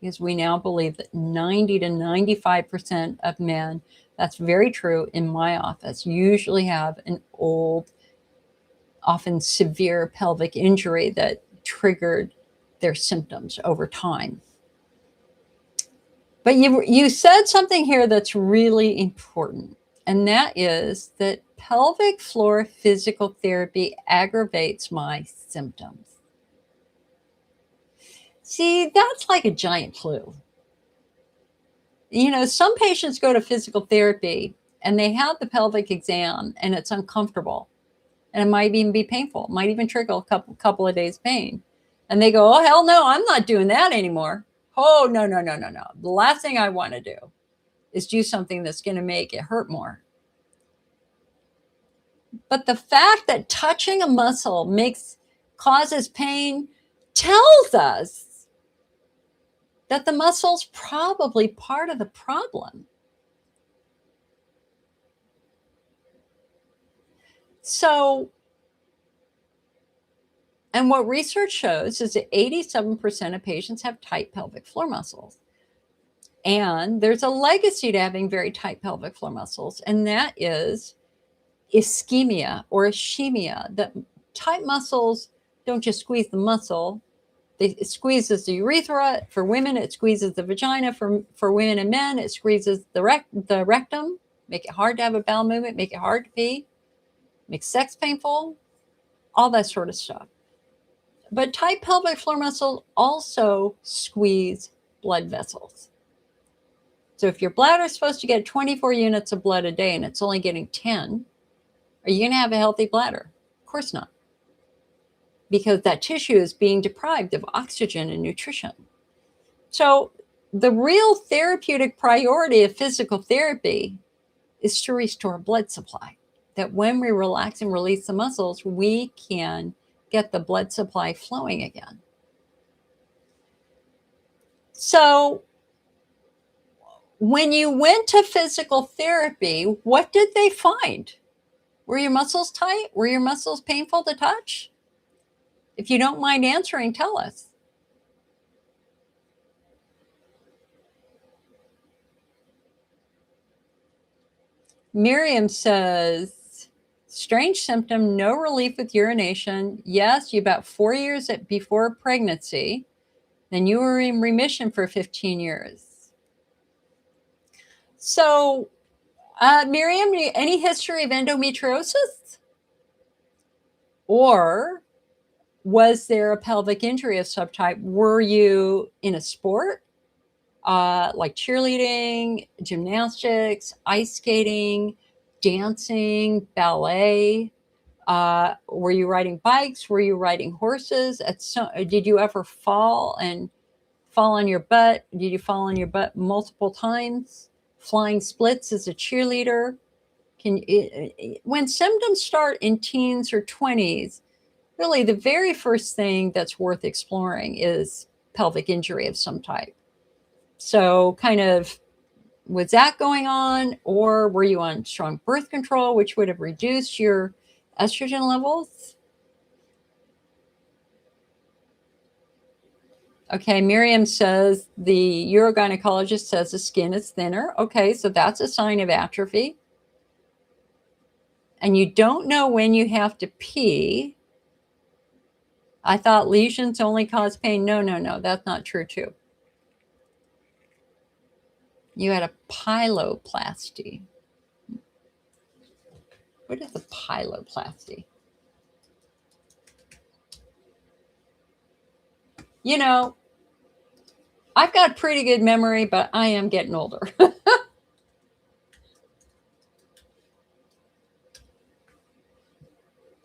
Because we now believe that 90 to 95% of men, that's very true in my office, usually have an old, often severe pelvic injury that triggered their symptoms over time. But you said something here that's really important, and that is that pelvic floor physical therapy aggravates my symptoms. See, that's like a giant clue. You know, some patients go to physical therapy and they have the pelvic exam and it's uncomfortable and it might even be painful. It might even trigger a couple of days pain. And they go, oh, hell no, I'm not doing that anymore. Oh, no. The last thing I want to do is do something that's going to make it hurt more. But the fact that touching a muscle causes pain tells us that the muscle's probably part of the problem. So, and what research shows is that 87% of patients have tight pelvic floor muscles. And there's a legacy to having very tight pelvic floor muscles, and that is ischemia or ischemia. That tight muscles don't just squeeze the muscle, it squeezes the urethra. For women, it squeezes the vagina. For women and men, it squeezes the rectum, make it hard to have a bowel movement, make it hard to pee, makes sex painful, all that sort of stuff. But tight pelvic floor muscles also squeeze blood vessels. So if your bladder is supposed to get 24 units of blood a day and it's only getting 10, are you going to have a healthy bladder? Of course not. Because that tissue is being deprived of oxygen and nutrition. So the real therapeutic priority of physical therapy is to restore blood supply. That when we relax and release the muscles, we can get the blood supply flowing again. So when you went to physical therapy, what did they find? Were your muscles tight? Were your muscles painful to touch? If you don't mind answering, tell us. Miriam says, strange symptom, no relief with urination. Yes, you about 4 years before pregnancy. Then you were in remission for 15 years. So, Miriam, any history of endometriosis? Or was there a pelvic injury of some type? Were you in a sport like cheerleading, gymnastics, ice skating, dancing, ballet? Were you riding bikes? Were you riding horses? Did you ever fall and fall on your butt? Did you fall on your butt multiple times? Flying splits as a cheerleader? When symptoms start in teens or 20s, really the very first thing that's worth exploring is pelvic injury of some type. So kind of, was that going on, or were you on strong birth control, which would have reduced your estrogen levels? Okay, Miriam says the urogynecologist says the skin is thinner. Okay, so that's a sign of atrophy. And you don't know when you have to pee. I thought lesions only cause pain. No, that's not true too. You had a pyeloplasty. What is a pyeloplasty? You know, I've got pretty good memory, but I am getting older.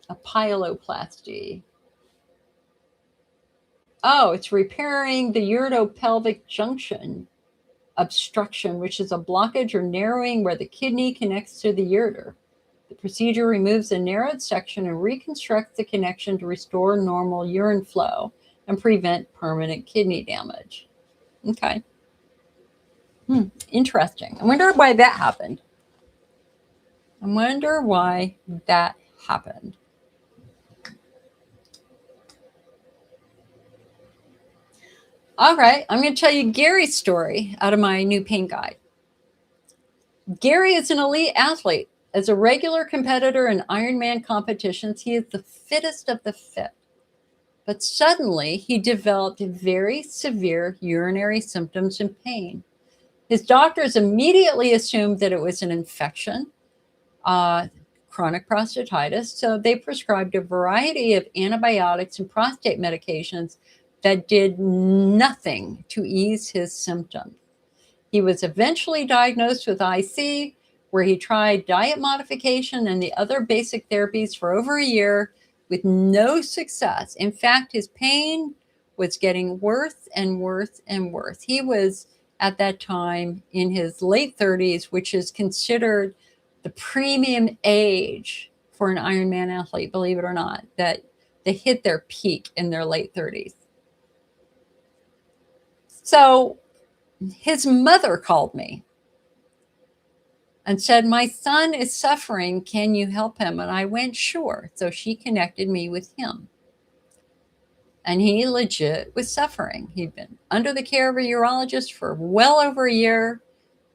A pyeloplasty. Oh, it's repairing the uretopelvic junction obstruction, which is a blockage or narrowing where the kidney connects to the ureter. The procedure removes the narrowed section and reconstructs the connection to restore normal urine flow and prevent permanent kidney damage. Okay. Interesting. I wonder why that happened. All right, I'm going to tell you Gary's story out of my new pain guide. Gary is an elite athlete. As a regular competitor in Ironman competitions, he is the fittest of the fit. But suddenly, he developed very severe urinary symptoms and pain. His doctors immediately assumed that it was an infection, chronic prostatitis, so they prescribed a variety of antibiotics and prostate medications that did nothing to ease his symptoms. He was eventually diagnosed with IC, where he tried diet modification and the other basic therapies for over a year with no success. In fact, his pain was getting worse and worse and worse. He was at that time in his late 30s, which is considered the premium age for an Ironman athlete, believe it or not, that they hit their peak in their late 30s. So his mother called me and said, my son is suffering. Can you help him? And I went, sure. So she connected me with him. And he legit was suffering. He'd been under the care of a urologist for well over a year,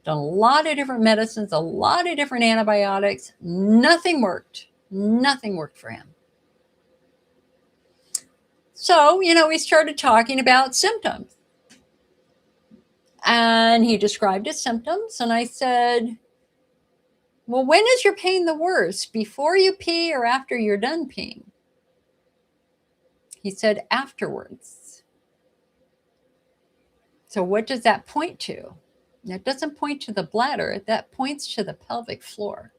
done a lot of different medicines, a lot of different antibiotics. Nothing worked. Nothing worked for him. So, we started talking about symptoms. And he described his symptoms. And I said, well, when is your pain the worst? Before you pee or after you're done peeing? He said, afterwards. So what does that point to? That doesn't point to the bladder. That points to the pelvic floor.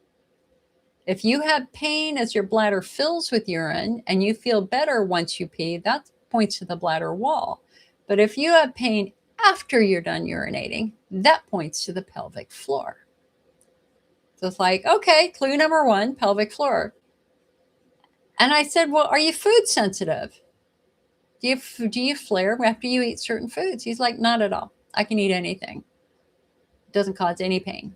If you have pain as your bladder fills with urine and you feel better once you pee, that points to the bladder wall. But if you have pain after you're done urinating, that points to the pelvic floor. So it's like, okay, clue number one, pelvic floor. And I said, well, are you food sensitive? Do you flare after you eat certain foods? He's like, not at all. I can eat anything. It doesn't cause any pain.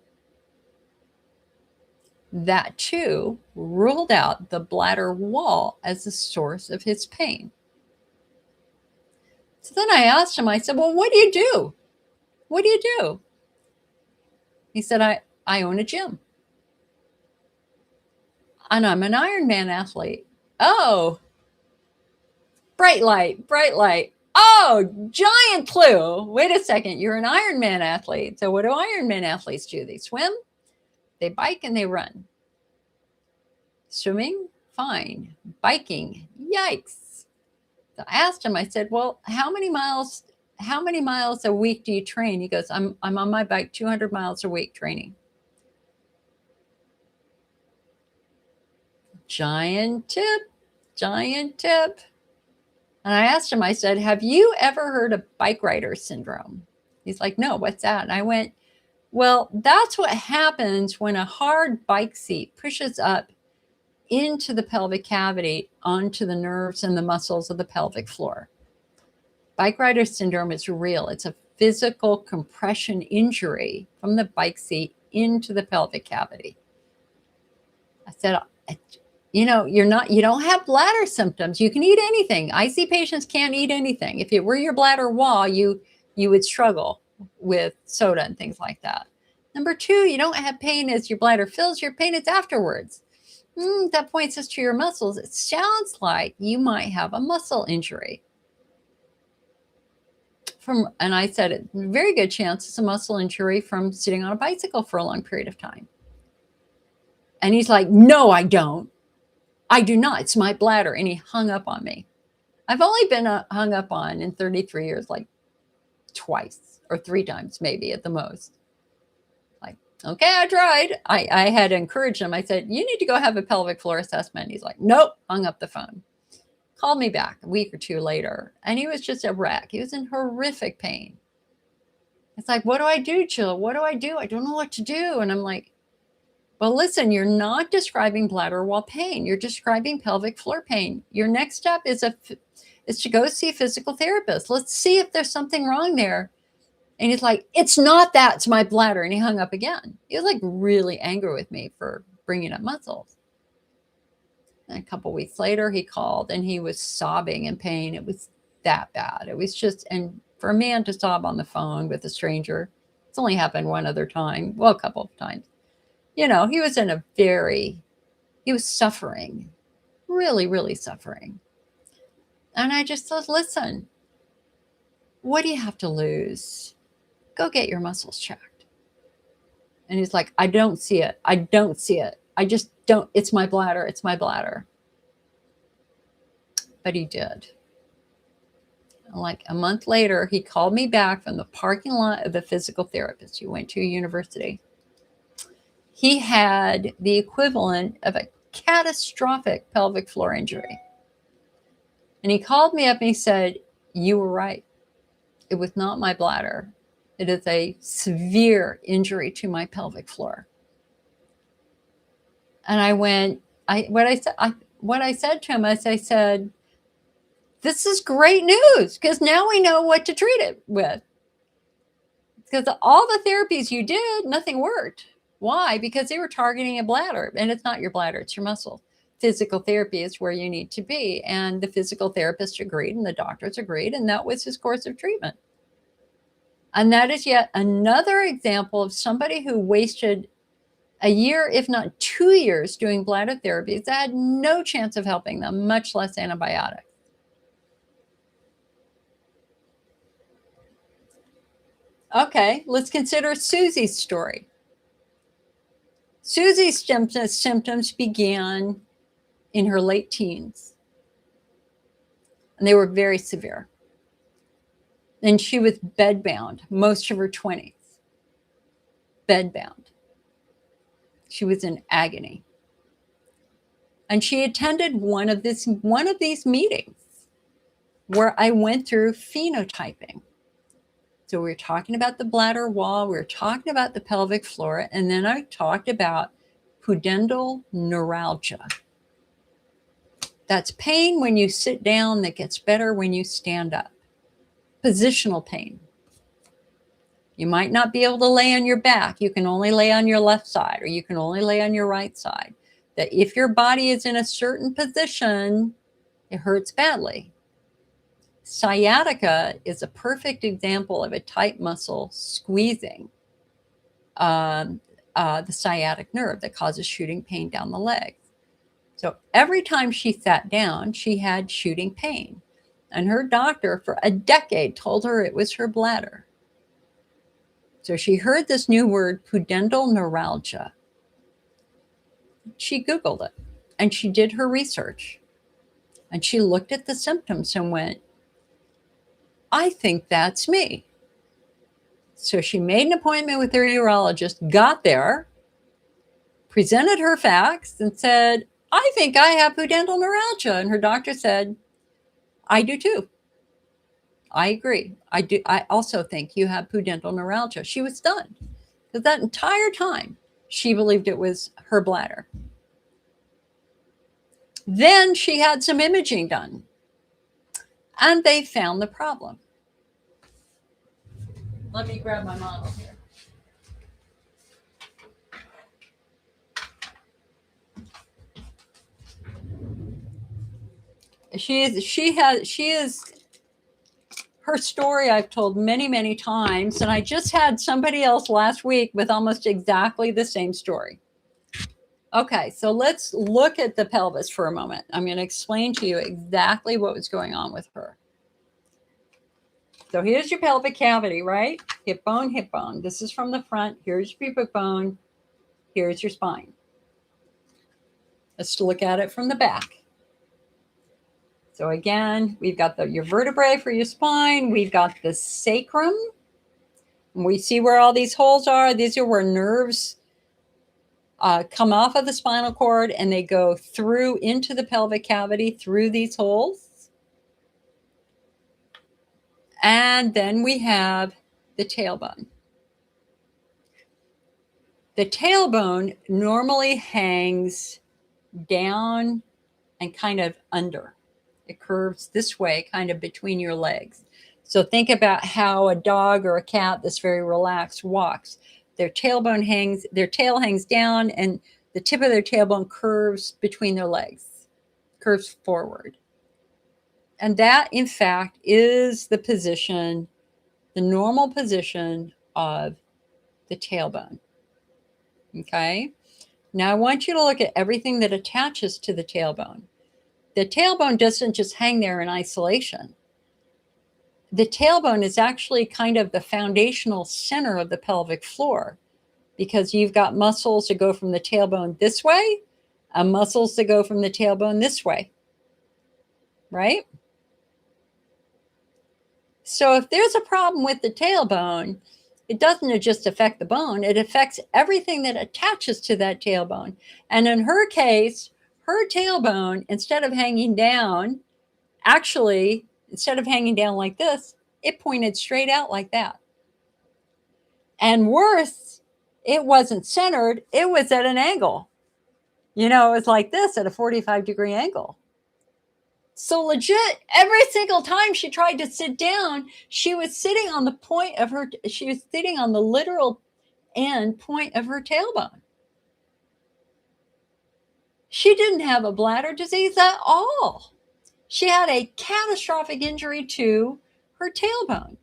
That too ruled out the bladder wall as the source of his pain. So then I asked him, I said, well, what do you do? What do you do? He said, I own a gym. And I'm an Ironman athlete. Oh, bright light, bright light. Oh, giant clue. Wait a second. You're an Ironman athlete. So what do Ironman athletes do? They swim, they bike, and they run. Swimming, fine. Biking, yikes. So I asked him, I said, well, how many miles a week do you train? He goes, I'm on my bike 200 miles a week training. Giant tip. And I asked him, I said, have you ever heard of bike rider syndrome? He's like, no, what's that? And I went, well, that's what happens when a hard bike seat pushes up into the pelvic cavity onto the nerves and the muscles of the pelvic floor. Bike rider syndrome is real. It's a physical compression injury from the bike seat into the pelvic cavity. I said, you don't have bladder symptoms. You can eat anything. IC patients can't eat anything. If it were your bladder wall, you would struggle with soda and things like that. Number two, you don't have pain as your bladder fills. Your pain is afterwards. That points us to your muscles. It sounds like you might have a muscle injury. And I said, a very good chance it's a muscle injury from sitting on a bicycle for a long period of time. And he's like, no, I don't. I do not. It's my bladder. And he hung up on me. I've only been hung up on in 33 years, like twice or 3 times, maybe at the most. Like, okay, I tried. I had encouraged him. I said, you need to go have a pelvic floor assessment. He's like, nope, hung up the phone. Called me back a week or 2 later, and he was just a wreck. He was in horrific pain. It's like, what do I do, Jill? What do I do? I don't know what to do. And I'm like, well, listen, you're not describing bladder wall pain. You're describing pelvic floor pain. Your next step is to go see a physical therapist. Let's see if there's something wrong there. And he's like, it's not that, it's my bladder. And he hung up again. He was like really angry with me for bringing up muscles. And a couple of weeks later, he called and he was sobbing in pain. It was that bad. It was just, and for a man to sob on the phone with a stranger, it's only happened one other time. Well, a couple of times. He was he was suffering, really, really suffering. And I just said, listen, what do you have to lose? Go get your muscles checked. And he's like, I don't see it. I don't see it. I just don't. It's my bladder. It's my bladder. But he did. Like a month later, he called me back from the parking lot of the physical therapist. He went to a university. He had the equivalent of a catastrophic pelvic floor injury. And he called me up and he said, you were right. It was not my bladder. It is a severe injury to my pelvic floor. And I went, what I said to him is I said, this is great news because now we know what to treat it with. Because all the therapies you did, nothing worked. Why? Because they were targeting a bladder, and it's not your bladder, it's your muscle. Physical therapy is where you need to be. And the physical therapist agreed and the doctors agreed, and that was his course of treatment. And that is yet another example of somebody who wasted a year, if not 2 years, doing bladder therapies that had no chance of helping them, much less antibiotics. Okay, let's consider Susie's story. Susie's symptoms began in her late teens, and they were very severe. And she was bedbound most of her 20s. Bedbound. She was in agony. And she attended one of these meetings where I went through phenotyping. So we were talking about the bladder wall, we were talking about the pelvic floor, and then I talked about pudendal neuralgia. That's pain when you sit down that gets better when you stand up. Positional pain. You might not be able to lay on your back. You can only lay on your left side, or you can only lay on your right side. That if your body is in a certain position, it hurts badly. Sciatica is a perfect example of a tight muscle squeezing the sciatic nerve that causes shooting pain down the leg. So every time she sat down, she had shooting pain. And her doctor for a decade told her it was her bladder. So she heard this new word, pudendal neuralgia. She Googled it and she did her research. And she looked at the symptoms and went, I think that's me. So she made an appointment with her urologist, got there, presented her facts, and said, I think I have pudendal neuralgia. And her doctor said, I do too. I agree. I do. I also think you have pudendal neuralgia. She was stunned because that entire time she believed it was her bladder. Then she had some imaging done and they found the problem. Let me grab my model here. She is her story I've told many, many times. And I just had somebody else last week with almost exactly the same story. Okay, so let's look at the pelvis for a moment. I'm going to explain to you exactly what was going on with her. So here's your pelvic cavity, right? Hip bone, hip bone. This is from the front. Here's your pubic bone. Here's your spine. Let's look at it from the back. So again, we've got your vertebrae for your spine. We've got the sacrum. And we see where all these holes are. These are where nerves come off of the spinal cord and they go through into the pelvic cavity through these holes. And then we have the tailbone. The tailbone normally hangs down and kind of under. It curves this way, kind of between your legs. So think about how a dog or a cat that's very relaxed walks. Their tail hangs down and the tip of their tailbone curves between their legs, curves forward. And that, in fact, is the position, the normal position of the tailbone. Okay? Now I want you to look at everything that attaches to the tailbone. The tailbone doesn't just hang there in isolation. The tailbone is actually kind of the foundational center of the pelvic floor because you've got muscles that go from the tailbone this way and muscles that go from the tailbone this way, right? So if there's a problem with the tailbone, it doesn't just affect the bone, it affects everything that attaches to that tailbone. And in her case, her tailbone, instead of hanging down, actually, instead of hanging down like this, it pointed straight out like that. And worse, it wasn't centered, it was at an angle. You know, it was like this at a 45-degree angle. So legit, every single time she tried to sit down, she was sitting on she was sitting on the literal end point of her tailbone. She didn't have a bladder disease at all. She had a catastrophic injury to her tailbone.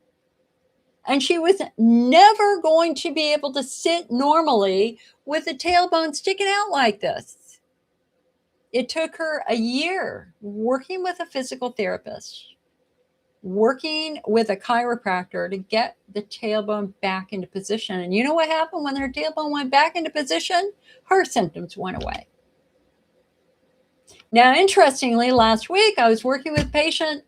And she was never going to be able to sit normally with the tailbone sticking out like this. It took her a year working with a physical therapist, working with a chiropractor to get the tailbone back into position. And you know what happened when her tailbone went back into position? Her symptoms went away. Now, interestingly, last week I was working with a patient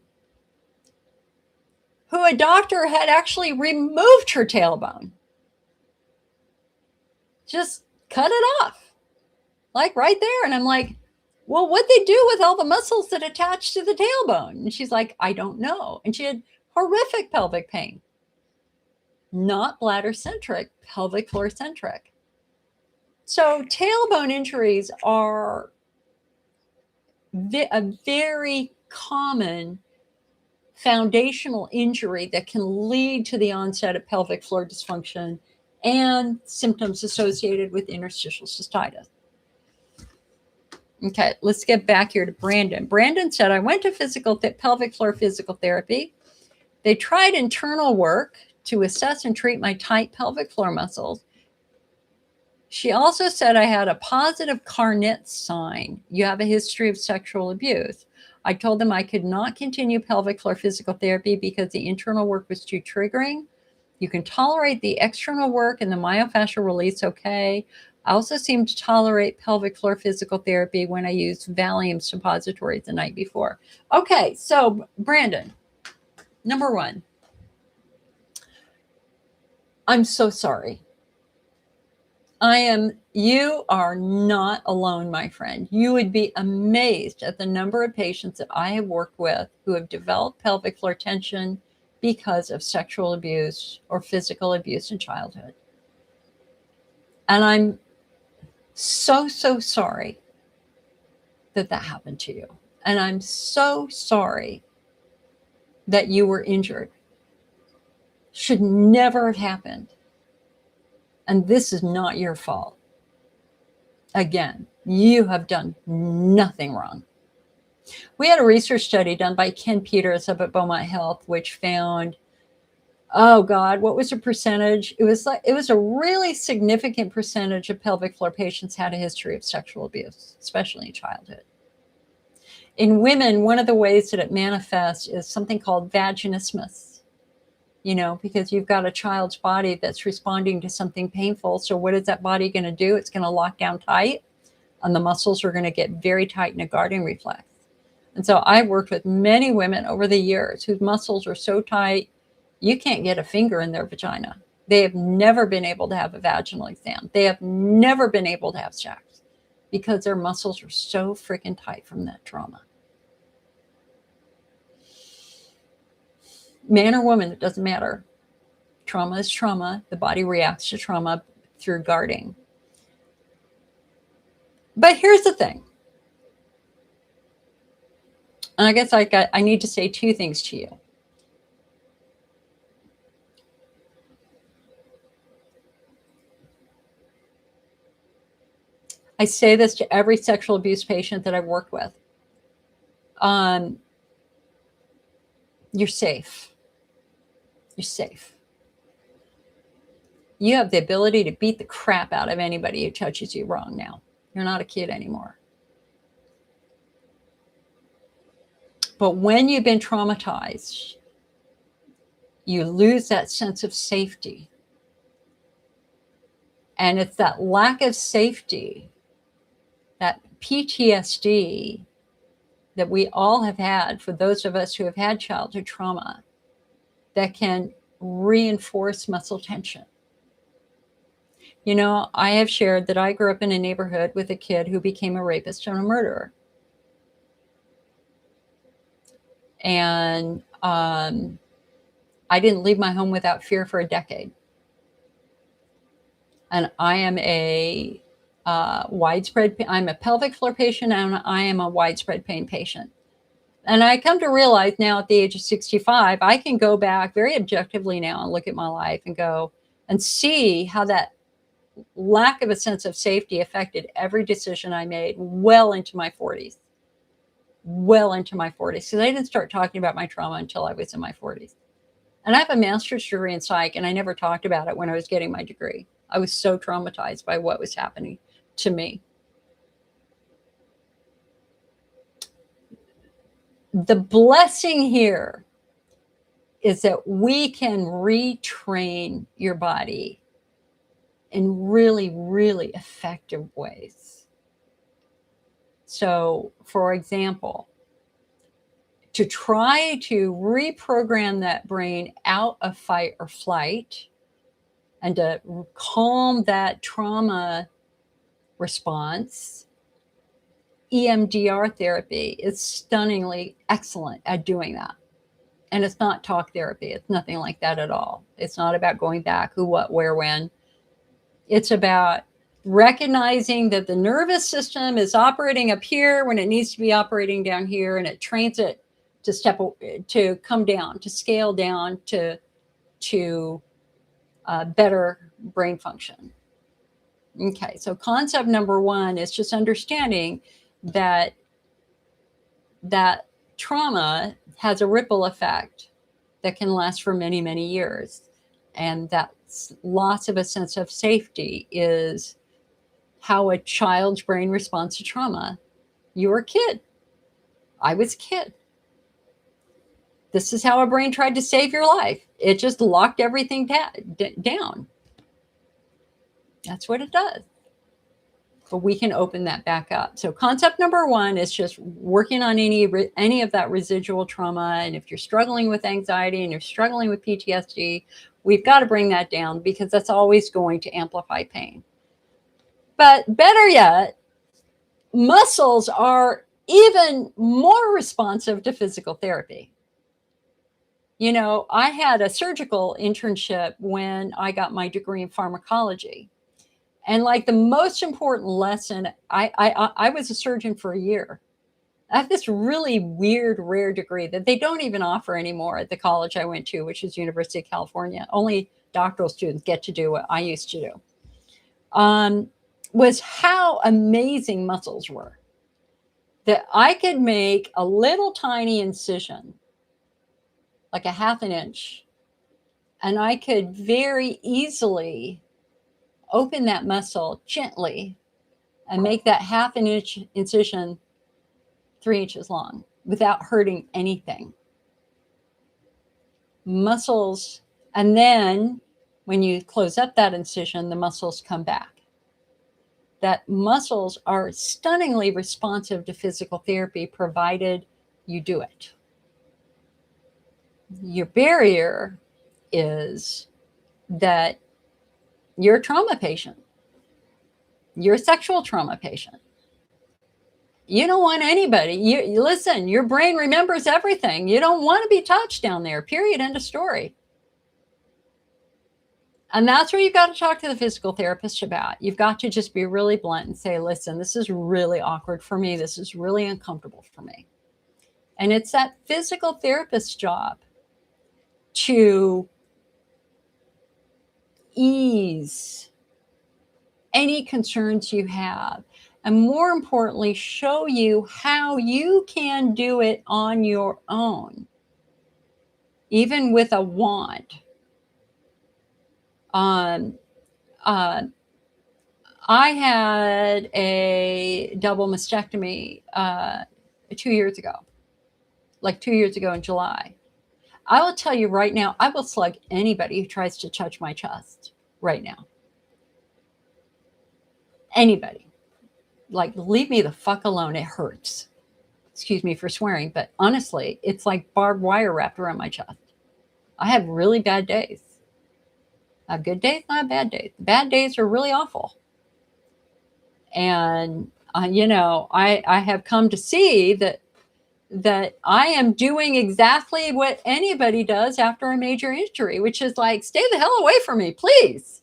who a doctor had actually removed her tailbone. Just cut it off, like right there. And I'm like, well, what'd they do with all the muscles that attach to the tailbone? And she's like, I don't know. And she had horrific pelvic pain, not bladder centric, pelvic floor centric. So tailbone injuries are a very common foundational injury that can lead to the onset of pelvic floor dysfunction and symptoms associated with interstitial cystitis. Okay, let's get back here to Brandon. Brandon said, I went to pelvic floor physical therapy. They tried internal work to assess and treat my tight pelvic floor muscles. She also said I had a positive Carnett sign. You have a history of sexual abuse. I told them I could not continue pelvic floor physical therapy because the internal work was too triggering. You can tolerate the external work and the myofascial release okay. I also seem to tolerate pelvic floor physical therapy when I use Valium suppositories the night before. Okay, so Brandon, number one, I'm so sorry. I am You are not alone, my friend. You would be amazed at the number of patients that I have worked with who have developed pelvic floor tension because of sexual abuse or physical abuse in childhood. And I'm so, so sorry that that happened to you. And I'm so sorry that you were injured. Should never have happened. And this is not your fault. Again, you have done nothing wrong. We had a research study done by Ken Peters up at Beaumont Health, which found, oh God, what was the percentage? It was a really significant percentage of pelvic floor patients had a history of sexual abuse, especially in childhood. In women, one of the ways that it manifests is something called vaginismus. Because you've got a child's body that's responding to something painful. So what is that body going to do? It's going to lock down tight, and the muscles are going to get very tight in a guarding reflex. And so I've worked with many women over the years whose muscles are so tight, you can't get a finger in their vagina. They have never been able to have a vaginal exam. They have never been able to have sex because their muscles are so freaking tight from that trauma. Man or woman, it doesn't matter. Trauma is trauma. The body reacts to trauma through guarding. But here's the thing. And I guess I need to say two things to you. I say this to every sexual abuse patient that I've worked with. You're safe. You're safe. You have the ability to beat the crap out of anybody who touches you wrong now. You're not a kid anymore. But when you've been traumatized, you lose that sense of safety. And it's that lack of safety, that PTSD that we all have had, for those of us who have had childhood trauma, that can reinforce muscle tension. I have shared that I grew up in a neighborhood with a kid who became a rapist and a murderer. And I didn't leave my home without fear for a decade. And I am a I'm a pelvic floor patient, and I am a widespread pain patient. And I come to realize now at the age of 65, I can go back very objectively now and look at my life and go and see how that lack of a sense of safety affected every decision I made well into my 40s. Because I didn't start talking about my trauma until I was in my 40s. And I have a master's degree in psych, and I never talked about it when I was getting my degree. I was so traumatized by what was happening to me. The blessing here is that we can retrain your body in really, really effective ways. So, for example, to try to reprogram that brain out of fight or flight and to calm that trauma response, EMDR therapy is stunningly excellent at doing that. And it's not talk therapy. It's nothing like that at all. It's not about going back, who, what, where, when. It's about recognizing that the nervous system is operating up here when it needs to be operating down here, and it trains it to come down, to scale down to better brain function. Okay, so concept number one is just understanding that trauma has a ripple effect that can last for many, many years. And that loss of a sense of safety is how a child's brain responds to trauma. You were a kid. I was a kid. This is how a brain tried to save your life. It just locked everything down. That's what it does. But we can open that back up. So concept number one is just working on any of that residual trauma. And if you're struggling with anxiety and you're struggling with PTSD, we've got to bring that down, because that's always going to amplify pain. But better yet, muscles are even more responsive to physical therapy. You know, I had a surgical internship when I got my degree in pharmacology. And like the most important lesson, I was a surgeon for a year. I have this really weird, rare degree that they don't even offer anymore at the college I went to, which is University of California. Only doctoral students get to do what I used to do. Was how amazing muscles were. That I could make a little tiny incision, like a half an inch, and I could very easily open that muscle gently and make that half an inch incision 3 inches long without hurting anything. Muscles, and then when you close up that incision, the muscles come back. That muscles are stunningly responsive to physical therapy, provided you do it. Your barrier is that you're a trauma patient. You're a sexual trauma patient. You don't want anybody. You listen, your brain remembers everything. You don't want to be touched down there, period, end of story. And that's where you've got to talk to the physical therapist about. You've got to just be really blunt and say, listen, this is really awkward for me. This is really uncomfortable for me. And it's that physical therapist's job to ease any concerns you have. And more importantly, show you how you can do it on your own, even with a wand. I had a double mastectomy 2 years ago, like 2 years ago in July. I will tell you right now, I will slug anybody who tries to touch my chest right now. Anybody. Like, leave me the fuck alone. It hurts. Excuse me for swearing, but honestly, it's like barbed wire wrapped around my chest. I have really bad days. I have good days, not bad days. The bad days are really awful. And, you know, I have come to see that I am doing exactly what anybody does after a major injury, which is like, stay the hell away from me, please.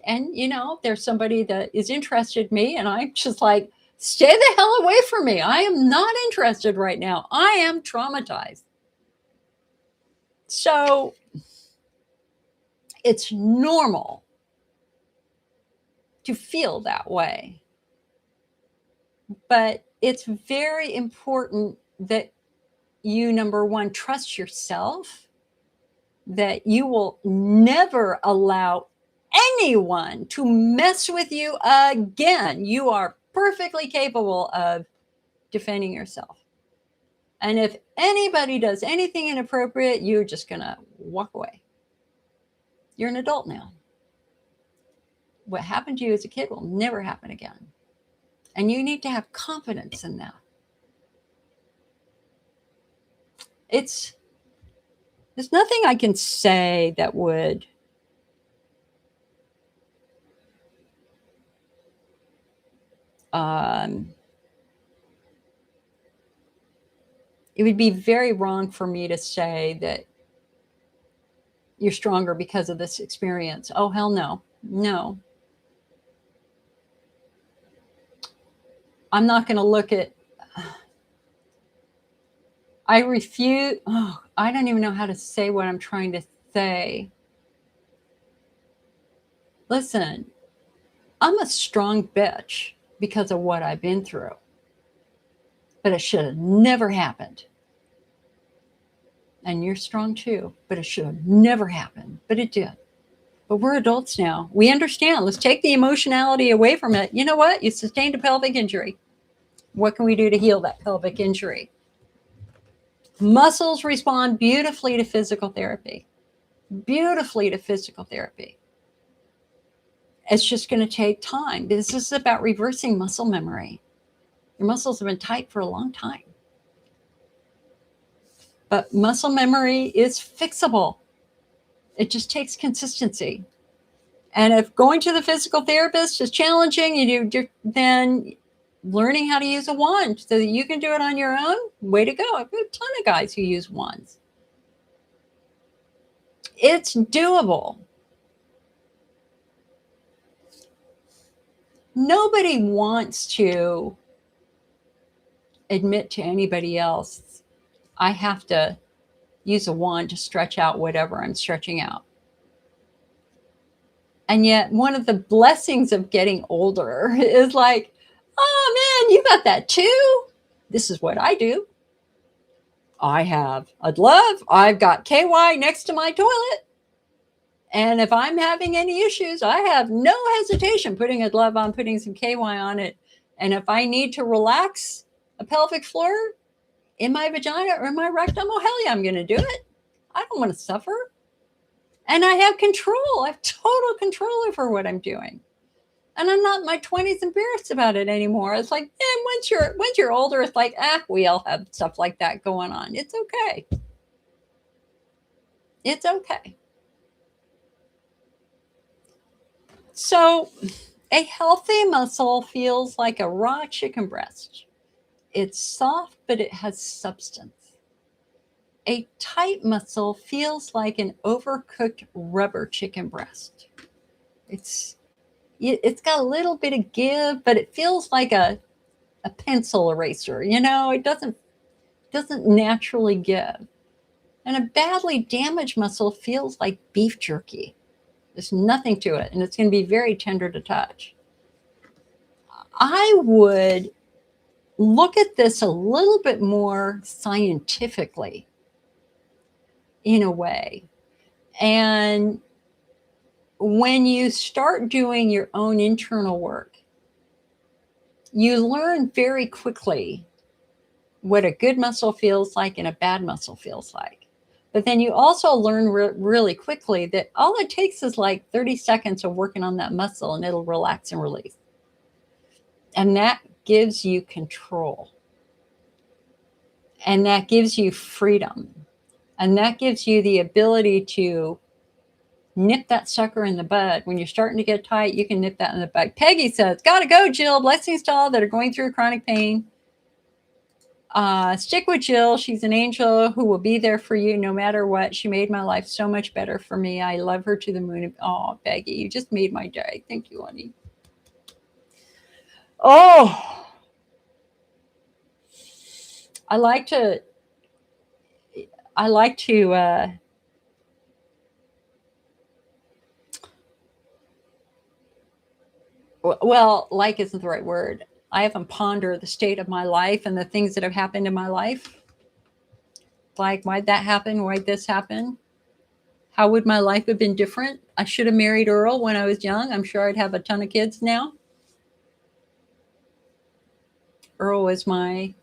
And, you know, there's somebody that is interested in me, and I'm just like, stay the hell away from me. I am not interested right now. I am traumatized. So it's normal to feel that way. But it's very important that you, number one, trust yourself, that you will never allow anyone to mess with you again. You are perfectly capable of defending yourself. And if anybody does anything inappropriate, you're just going to walk away. You're an adult now. What happened to you as a kid will never happen again. And you need to have confidence in that. There's nothing I can say that would it would be very wrong for me to say that you're stronger because of this experience. Oh, hell no. No. I'm not going to look at, I refuse, I don't even know how to say what I'm trying to say. Listen, I'm a strong bitch because of what I've been through. But it should have never happened. And you're strong too, but it should have never happened. But it did. But we're adults now. We understand. Let's take the emotionality away from it. You know what? You sustained a pelvic injury. What can we do to heal that pelvic injury? Muscles respond beautifully to physical therapy. Beautifully to physical therapy. It's just going to take time. This is about reversing muscle memory. Your muscles have been tight for a long time. But muscle memory is fixable. It just takes consistency. And if going to the physical therapist is challenging, then learning how to use a wand so that you can do it on your own, way to go. I've got a ton of guys who use wands. It's doable. Nobody wants to admit to anybody else, I have to use a wand to stretch out whatever I'm stretching out. And yet one of the blessings of getting older is like, oh man, you got that too? This is what I do. I have a glove. I've got KY next to my toilet. And if I'm having any issues, I have no hesitation putting a glove on, putting some KY on it. And if I need to relax a pelvic floor in my vagina or in my rectum, oh, hell yeah, I'm going to do it. I don't want to suffer. And I have control. I have total control over what I'm doing. And I'm not in my 20s embarrassed about it anymore. It's like, once you're older, it's like, we all have stuff like that going on. It's okay. It's okay. So a healthy muscle feels like a raw chicken breast. It's soft, but it has substance. A tight muscle feels like an overcooked rubber chicken breast. It's got a little bit of give, but it feels like a pencil eraser. It doesn't naturally give. And a badly damaged muscle feels like beef jerky. There's nothing to it, and it's going to be very tender to touch. I would look at this a little bit more scientifically, in a way. And when you start doing your own internal work, you learn very quickly what a good muscle feels like and a bad muscle feels like. But then you also learn really quickly that all it takes is like 30 seconds of working on that muscle and it'll relax and release. And that gives you control. And that gives you freedom. And that gives you the ability to nip that sucker in the bud. When you're starting to get tight, you can nip that in the bud. Peggy says, gotta go, Jill. Blessings to all that are going through chronic pain. Stick with Jill. She's an angel who will be there for you no matter what. She made my life so much better for me. I love her to the moon. Oh, Peggy, you just made my day. Thank you, honey. Oh, I like to well, like isn't the right word. I haven't pondered the state of my life and the things that have happened in my life. Like, why'd that happen? Why'd this happen? How would my life have been different? I should have married Earl when I was young. I'm sure I'd have a ton of kids now. Earl was my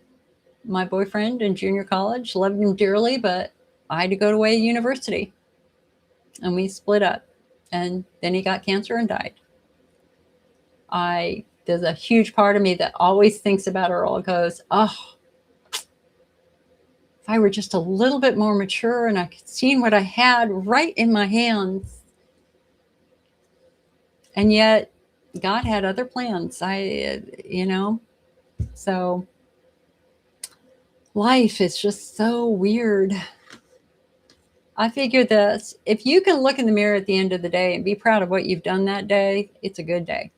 boyfriend in junior college. Loved him dearly, but I had to go away to university. And we split up. And then he got cancer and died. There's a huge part of me that always thinks about Earl and goes, oh, if I were just a little bit more mature and I could see what I had right in my hands. And yet God had other plans. So life is just so weird. I figure this, if you can look in the mirror at the end of the day and be proud of what you've done that day, it's a good day.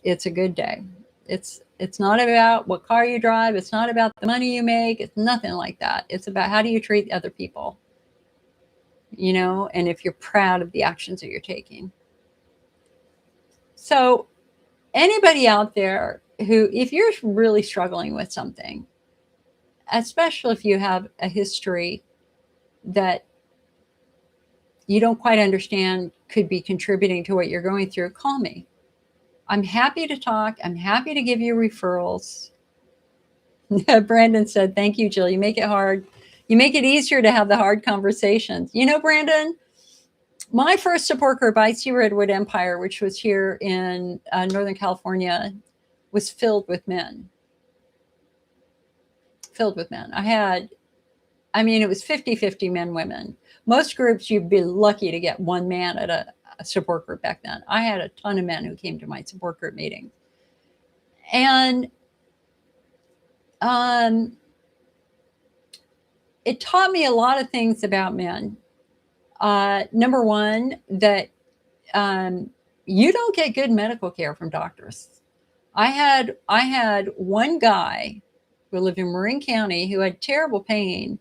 It's a good day. It's not about what car you drive. It's not about the money you make. It's nothing like that. It's about how do you treat other people, and if you're proud of the actions that you're taking. So anybody out there who, if you're really struggling with something, especially if you have a history that you don't quite understand could be contributing to what you're going through, call me. I'm happy to talk. I'm happy to give you referrals. Brandon said, thank you, Jill. You make it hard. You make it easier to have the hard conversations. Brandon, my first support group, IC Redwood Empire, which was here in Northern California, was filled with men. I had I mean, it was 50-50 men, women. Most groups, you'd be lucky to get one man at a support group back then. I had a ton of men who came to my support group meetings. And it taught me a lot of things about men. Number one, that you don't get good medical care from doctors. I had one guy who lived in Marin County who had terrible pain,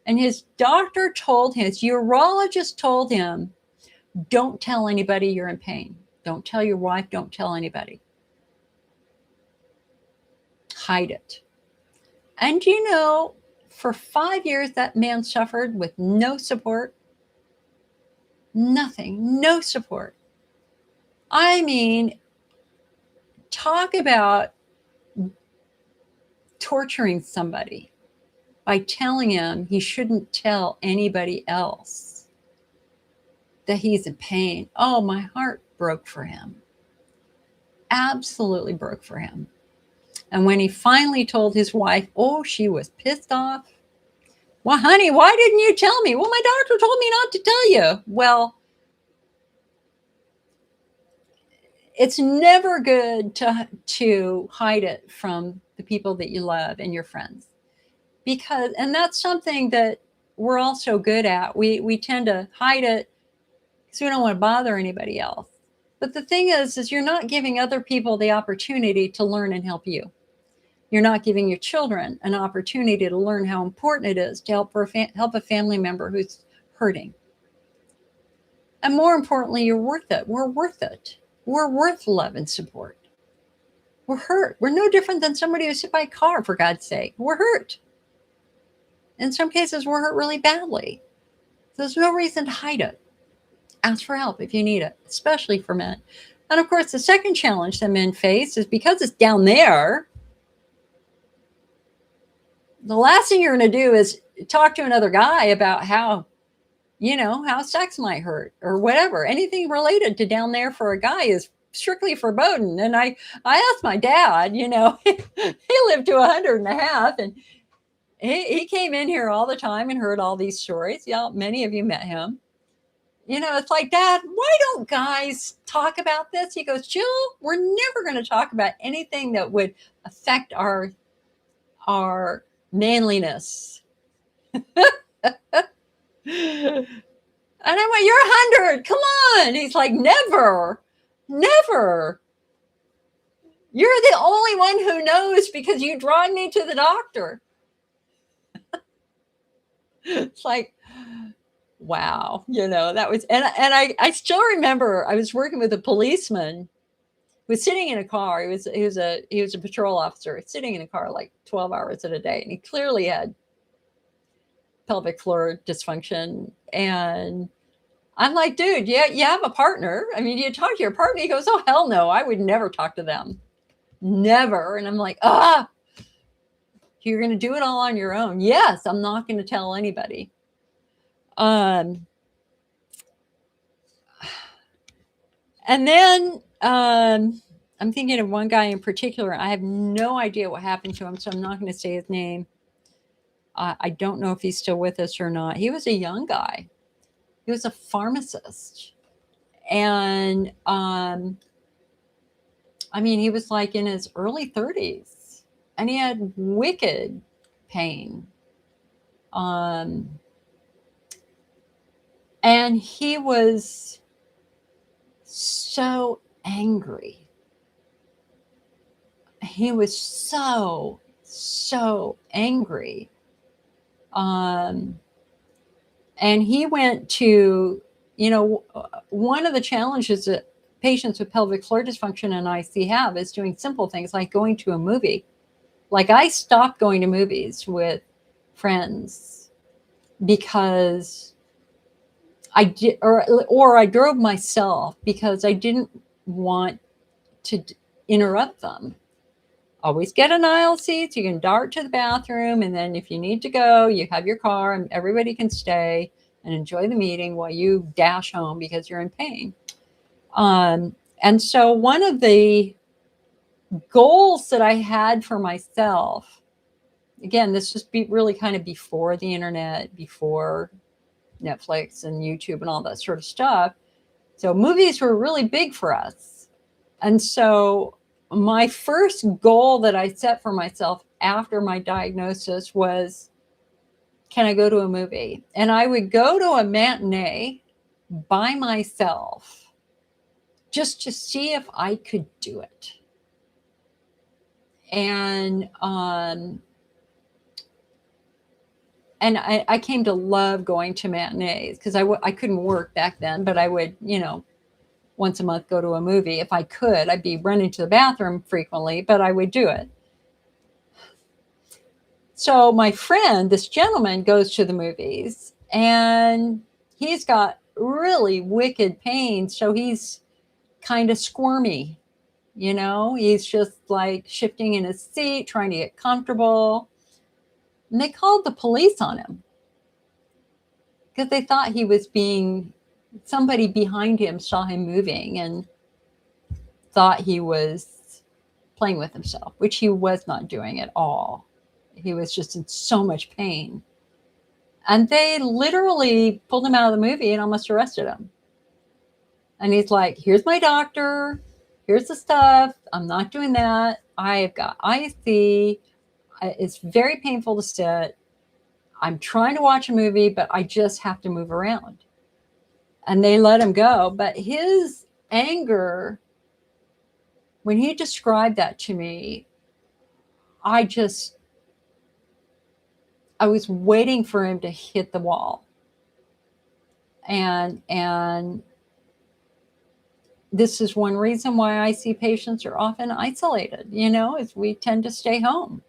and his doctor told him, his urologist told him, don't tell anybody you're in pain. Don't tell your wife, don't tell anybody. Hide it. And you know, for 5 years, that man suffered with no support. Nothing, no support. I mean, talk about torturing somebody by telling him he shouldn't tell anybody else that he's in pain. Oh, my heart broke for him. Absolutely broke for him. And when he finally told his wife, oh, she was pissed off. Well, honey, why didn't you tell me? Well, my doctor told me not to tell you. Well, it's never good to hide it from the people that you love and your friends. Because, and that's something that we're all so good at. We tend to hide it because we don't want to bother anybody else. But the thing is you're not giving other people the opportunity to learn and help you. You're not giving your children an opportunity to learn how important it is to help a family member who's hurting. And more importantly, you're worth it. We're worth it. We're worth love and support. We're hurt. We're no different than somebody who's hit by a car, for God's sake. We're hurt. In some cases, we're hurt really badly. So there's no reason to hide it. Ask for help if you need it, especially for men. And of course, the second challenge that men face is because it's down there, the last thing you're going to do is talk to another guy about how sex might hurt or whatever. Anything related to down there for a guy is strictly forbidden. And I asked my dad, he lived to 100.5, and he came in here all the time and heard all these stories. Yeah, many of you met him. It's like, Dad, why don't guys talk about this? He goes, Jill, we're never going to talk about anything that would affect our manliness. And I went, you're 100. Come on. He's like, never. You're the only one who knows because you dragged me to the doctor. It's like, wow. That was, and I still remember I was working with a policeman who was sitting in a car. He was a patrol officer sitting in a car like 12 hours a day. And he clearly had pelvic floor dysfunction. And I'm like, dude, yeah, you have a partner. I mean, you talk to your partner. He goes, oh, hell no. I would never talk to them. Never. And I'm like, you're going to do it all on your own. Yes, I'm not going to tell anybody. And then I'm thinking of one guy in particular. I have no idea what happened to him, so I'm not going to say his name. I don't know if he's still with us or not. He was a young guy. He was a pharmacist. And he was like in his early 30s, and he had wicked pain. And he was so angry. He was so angry. And he went to, one of the challenges that patients with pelvic floor dysfunction and IC have is doing simple things like going to a movie. Like I stopped going to movies with friends because I did, or I drove myself because I didn't want to interrupt them. Always get an aisle seat. You can dart to the bathroom, and then if you need to go, you have your car, and everybody can stay and enjoy the meeting while you dash home because you're in pain. And so one of the goals that I had for myself again, this was really kind of before the internet, before Netflix and YouTube and all that sort of stuff. So movies were really big for us. And so my first goal that I set for myself after my diagnosis was, can I go to a movie? And I would go to a matinee by myself just to see if I could do it. And I came to love going to matinees because I couldn't work back then, but I would, once a month go to a movie. If I could, I'd be running to the bathroom frequently, but I would do it. So my friend, this gentleman, goes to the movies and he's got really wicked pain. So he's kind of squirmy, he's just like shifting in his seat, trying to get comfortable. And they called the police on him because they thought he was somebody behind him saw him moving and thought he was playing with himself, which he was not doing at all. He was just in so much pain. And they literally pulled him out of the movie and almost arrested him. And he's like, here's my doctor. Here's the stuff. I'm not doing that. I've got IC. It's very painful to sit. I'm trying to watch a movie, but I just have to move around. And they let him go. But his anger, when he described that to me, I was waiting for him to hit the wall. And this is one reason why I see patients are often isolated, is we tend to stay home.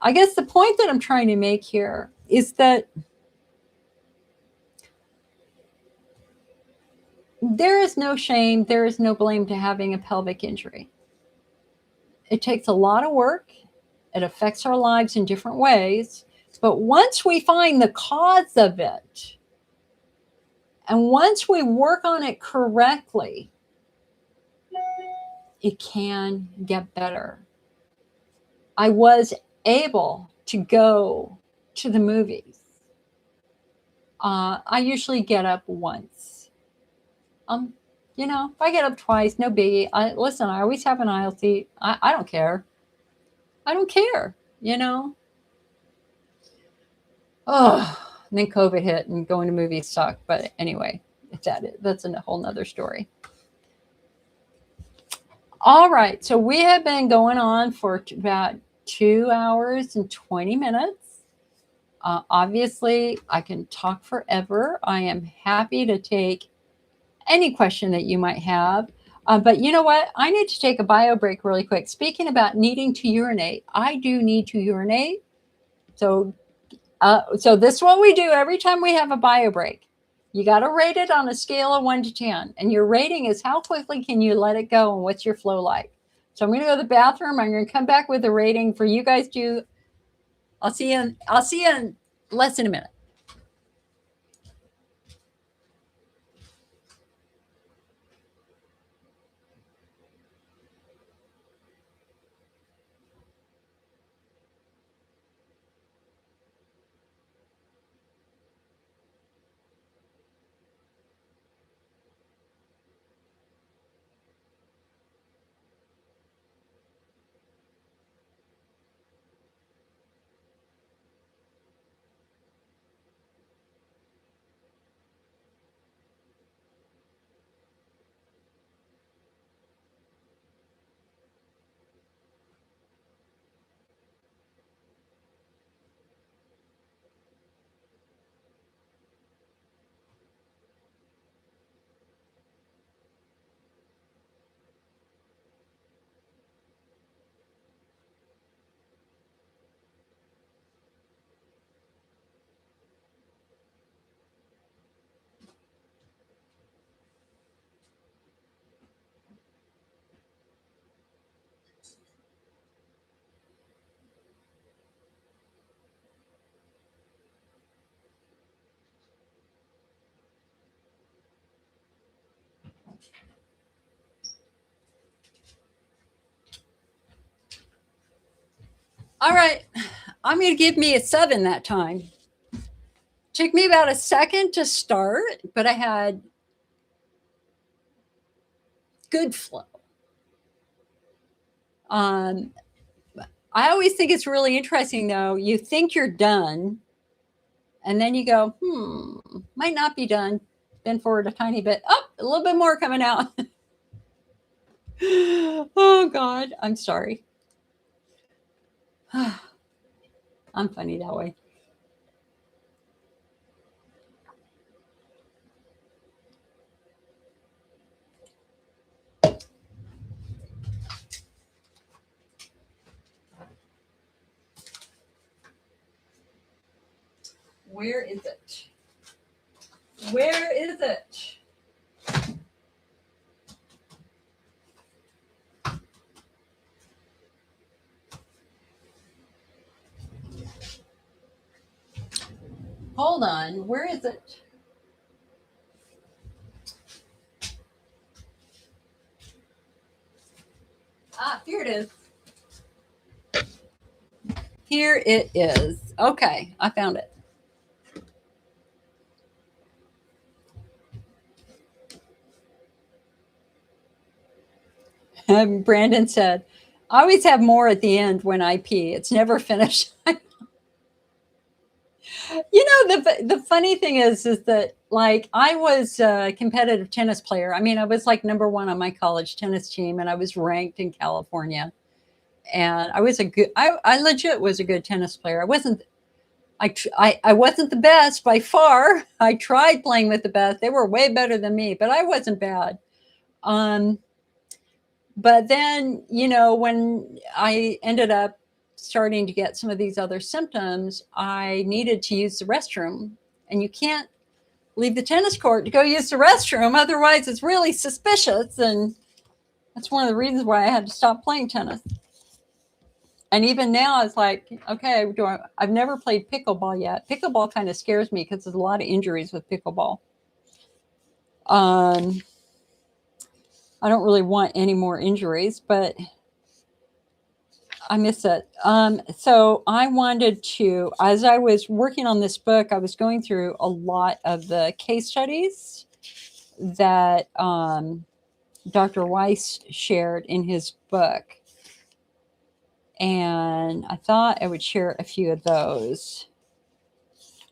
I guess the point that I'm trying to make here is that there is no shame, there is no blame to having a pelvic injury. It takes a lot of work. It affects our lives in different ways. But once we find the cause of it, and once we work on it correctly, it can get better. I was able to go to the movies. I usually get up once. If I get up twice, no biggie. I always have an aisle seat. I don't care. I don't care, Oh, and then COVID hit and going to movies sucked. But anyway, that's a whole nother story. All right. So we have been going on for about 2 hours and 20 minutes. Obviously, I can talk forever. I am happy to take any question that you might have. But you know what? I need to take a bio break really quick. Speaking about needing to urinate, I do need to urinate. So this is what we do every time we have a bio break. You got to rate it on a scale of 1 to 10. And your rating is how quickly can you let it go and what's your flow like. So I'm going to go to the bathroom. I'm going to come back with a rating for you guys to. I'll see you in less than a minute. All right. I'm going to give me a 7 that time. Took me about a second to start, but I had good flow. I always think it's really interesting, though. You think you're done, and then you go, might not be done. Bend forward a tiny bit. Oh, a little bit more coming out. Oh, God. I'm sorry. I'm funny that way. Where is it? Where is it? Hold on. Where is it? Ah, here it is. Here it is. Okay, I found it. Brandon said, I always have more at the end when I pee. It's never finished. The funny thing is that like I was a competitive tennis player. I mean, I was like number one on my college tennis team, and I was ranked in California. And I was I legit was a good tennis player. I wasn't the best by far. I tried playing with the best. They were way better than me, but I wasn't bad. But then, when I ended up starting to get some of these other symptoms, I needed to use the restroom. And you can't leave the tennis court to go use the restroom. Otherwise, it's really suspicious. And that's one of the reasons why I had to stop playing tennis. And even now, it's like, okay, I've never played pickleball yet. Pickleball kind of scares me because there's a lot of injuries with pickleball. I don't really want any more injuries, but I miss it. So I wanted to, as I was working on this book, I was going through a lot of the case studies that Dr. Weiss shared in his book. And I thought I would share a few of those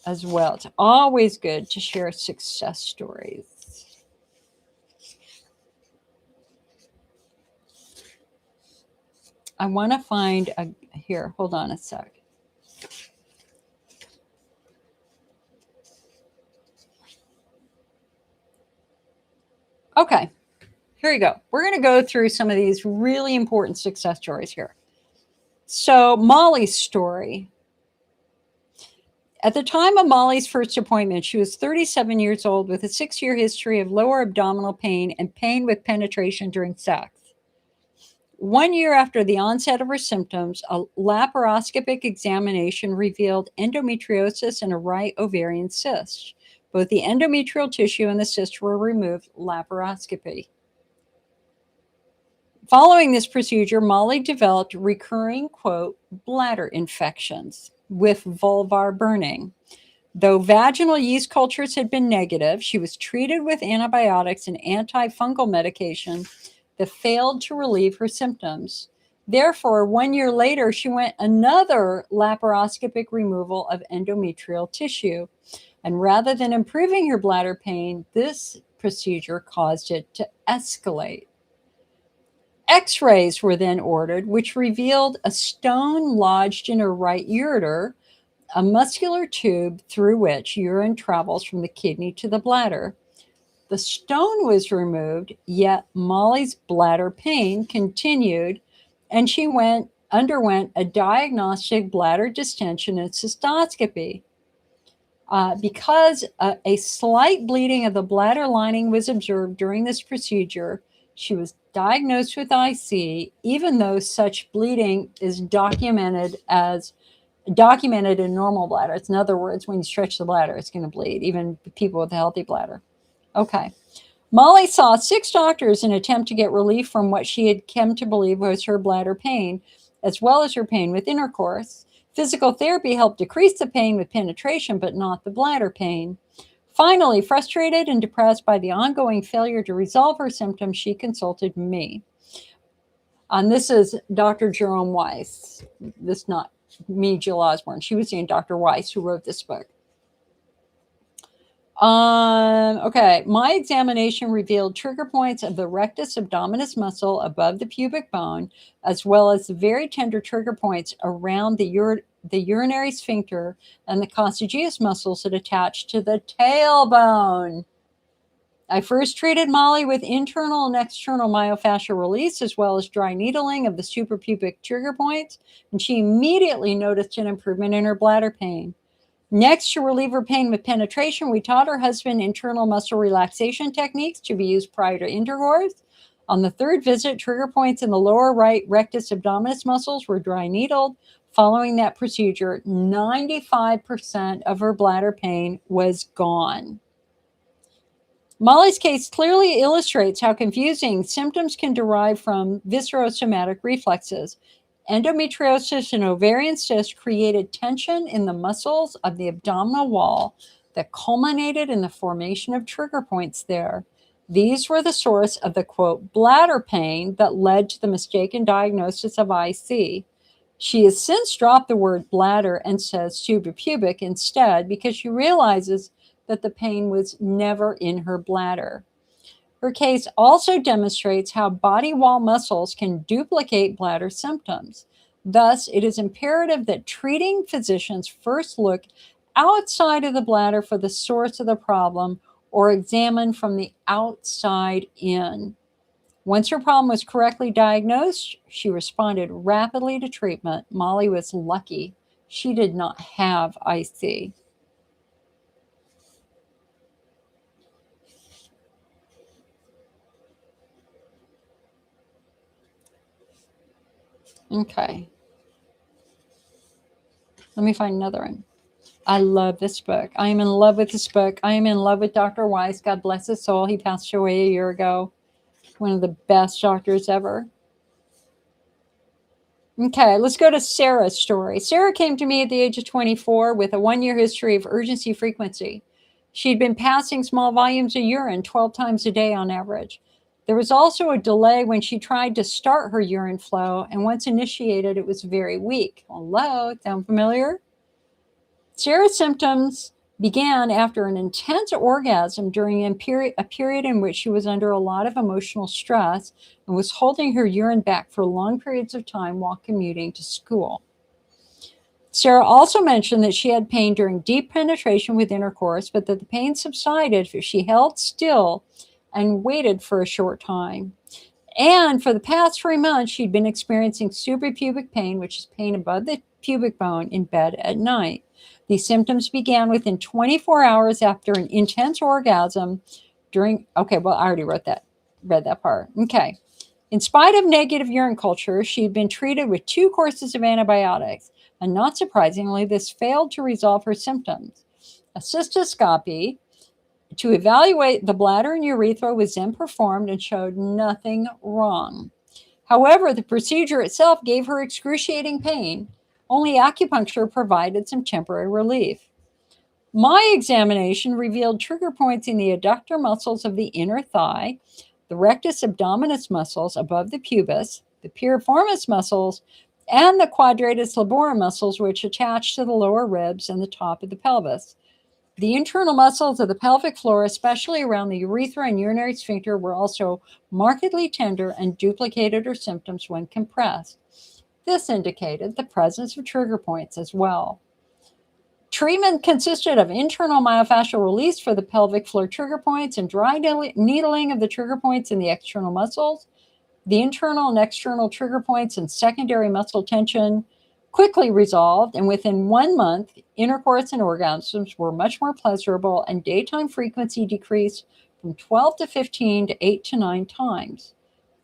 as well. It's always good to share success stories. I want to find here, hold on a sec. Okay, here you go. We're going to go through some of these really important success stories here. So Molly's story. At the time of Molly's first appointment, she was 37 years old with a 6-year history of lower abdominal pain and pain with penetration during sex. 1 year after the onset of her symptoms, a laparoscopic examination revealed endometriosis and a right ovarian cyst. Both the endometrial tissue and the cyst were removed laparoscopy. Following this procedure, Molly developed recurring, quote, bladder infections with vulvar burning. Though vaginal yeast cultures had been negative, she was treated with antibiotics and antifungal medication that failed to relieve her symptoms. Therefore, 1 year later, she went another laparoscopic removal of endometrial tissue. And rather than improving her bladder pain, this procedure caused it to escalate. X-rays were then ordered, which revealed a stone lodged in her right ureter, a muscular tube through which urine travels from the kidney to the bladder. The stone was removed, yet Molly's bladder pain continued, and she underwent a diagnostic bladder distension and cystoscopy. Because a slight bleeding of the bladder lining was observed during this procedure, she was diagnosed with IC, even though such bleeding is documented in normal bladders. In other words, when you stretch the bladder, it's going to bleed, even people with a healthy bladder. Okay. Molly saw 6 doctors in an attempt to get relief from what she had come to believe was her bladder pain. as well as her pain with intercourse. Physical therapy helped decrease the pain with penetration, but not the bladder pain. Finally, frustrated and depressed by the ongoing failure to resolve her symptoms, she consulted me. And this is Dr. Jerome Weiss. This is not me, Jill Osborne. She was seeing Dr. Weiss, who wrote this book. Okay, my examination revealed trigger points of the rectus abdominis muscle above the pubic bone, as well as the very tender trigger points around the urinary sphincter and the coccygeus muscles that attach to the tailbone. I first treated Molly with internal and external myofascial release, as well as dry needling of the suprapubic trigger points, and she immediately noticed an improvement in her bladder pain. Next, to relieve her pain with penetration, we taught her husband internal muscle relaxation techniques to be used prior to intercourse. On the third visit, trigger points in the lower right rectus abdominis muscles were dry needled. Following that procedure, 95% of her bladder pain was gone. Molly's case clearly illustrates how confusing symptoms can derive from viscerosomatic reflexes. Endometriosis and ovarian cysts created tension in the muscles of the abdominal wall that culminated in the formation of trigger points there. These were the source of the, quote, bladder pain that led to the mistaken diagnosis of IC. She has since dropped the word bladder and says suprapubic instead because she realizes that the pain was never in her bladder. Her case also demonstrates how body wall muscles can duplicate bladder symptoms. Thus, it is imperative that treating physicians first look outside of the bladder for the source of the problem or examine from the outside in. Once her problem was correctly diagnosed, she responded rapidly to treatment. Molly was lucky. She did not have IC. Okay. Let me find another one. I love this book. I am in love with this book. I am in love with Dr. Weiss. God bless his soul. He passed away a year ago. One of the best doctors ever. Okay, let's go to Sarah's story. Sarah came to me at the age of 24 with a 1-year history of urgency frequency. She'd been passing small volumes of urine 12 times a day on average. There was also a delay when she tried to start her urine flow, and once initiated, it was very weak. Hello, sound familiar? Sarah's symptoms began after an intense orgasm during a period in which she was under a lot of emotional stress and was holding her urine back for long periods of time while commuting to school. Sarah also mentioned that she had pain during deep penetration with intercourse, but that the pain subsided if she held still and waited for a short time. And for the past 3 months, she'd been experiencing suprapubic pain, which is pain above the pubic bone, in bed at night. These symptoms began within 24 hours after an intense orgasm read that part. Okay. In spite of negative urine culture, she'd been treated with 2 courses of antibiotics, and not surprisingly, this failed to resolve her symptoms. A cystoscopy to evaluate the bladder and urethra was then performed and showed nothing wrong. However, the procedure itself gave her excruciating pain. Only acupuncture provided some temporary relief. My examination revealed trigger points in the adductor muscles of the inner thigh, the rectus abdominis muscles above the pubis, the piriformis muscles, and the quadratus laborum muscles, which attach to the lower ribs and the top of the pelvis. The internal muscles of the pelvic floor, especially around the urethra and urinary sphincter, were also markedly tender and duplicated her symptoms when compressed. This indicated the presence of trigger points as well. Treatment consisted of internal myofascial release for the pelvic floor trigger points and dry needling of the trigger points in the external muscles. The internal and external trigger points and secondary muscle tension quickly resolved, and within 1 month, intercourse and orgasms were much more pleasurable, and daytime frequency decreased from 12 to 15 to 8 to 9 times.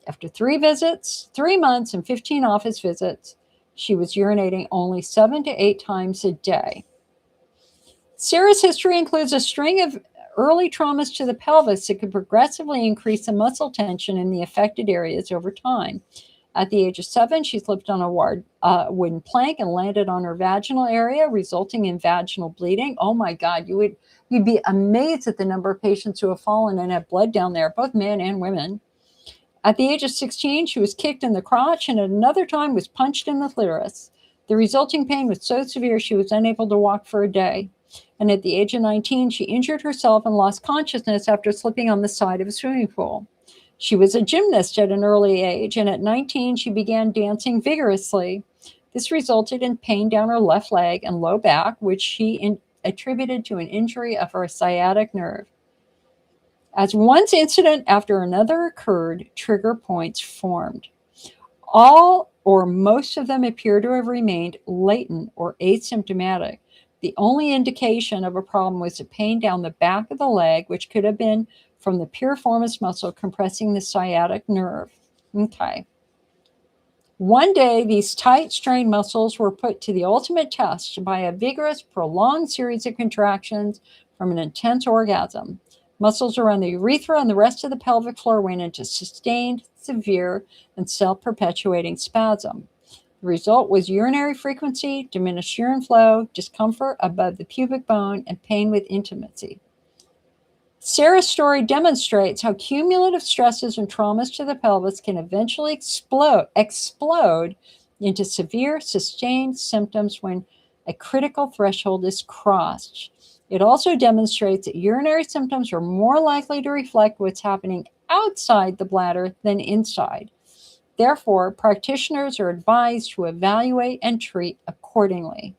After 3 visits, 3 months, and 15 office visits, she was urinating only 7 to 8 times a day. Sarah's history includes a string of early traumas to the pelvis that could progressively increase the muscle tension in the affected areas over time. At the age of 7, she slipped on a wooden plank and landed on her vaginal area, resulting in vaginal bleeding. Oh my God, you'd be amazed at the number of patients who have fallen and have blood down there, both men and women. At the age of 16, she was kicked in the crotch and at another time was punched in the clitoris. The resulting pain was so severe she was unable to walk for a day. And at the age of 19, she injured herself and lost consciousness after slipping on the side of a swimming pool. She was a gymnast at an early age, and at 19, she began dancing vigorously. This resulted in pain down her left leg and low back, which she attributed to an injury of her sciatic nerve. As one incident after another occurred, trigger points formed. All or most of them appear to have remained latent or asymptomatic. The only indication of a problem was the pain down the back of the leg, which could have been from the piriformis muscle compressing the sciatic nerve. Okay. One day, these tight, strained muscles were put to the ultimate test by a vigorous, prolonged series of contractions from an intense orgasm. Muscles around the urethra and the rest of the pelvic floor went into sustained, severe, and self-perpetuating spasm. The result was urinary frequency, diminished urine flow, discomfort above the pubic bone, and pain with intimacy. Sarah's story demonstrates how cumulative stresses and traumas to the pelvis can eventually explode into severe, sustained symptoms when a critical threshold is crossed. It also demonstrates that urinary symptoms are more likely to reflect what's happening outside the bladder than inside. Therefore, practitioners are advised to evaluate and treat accordingly.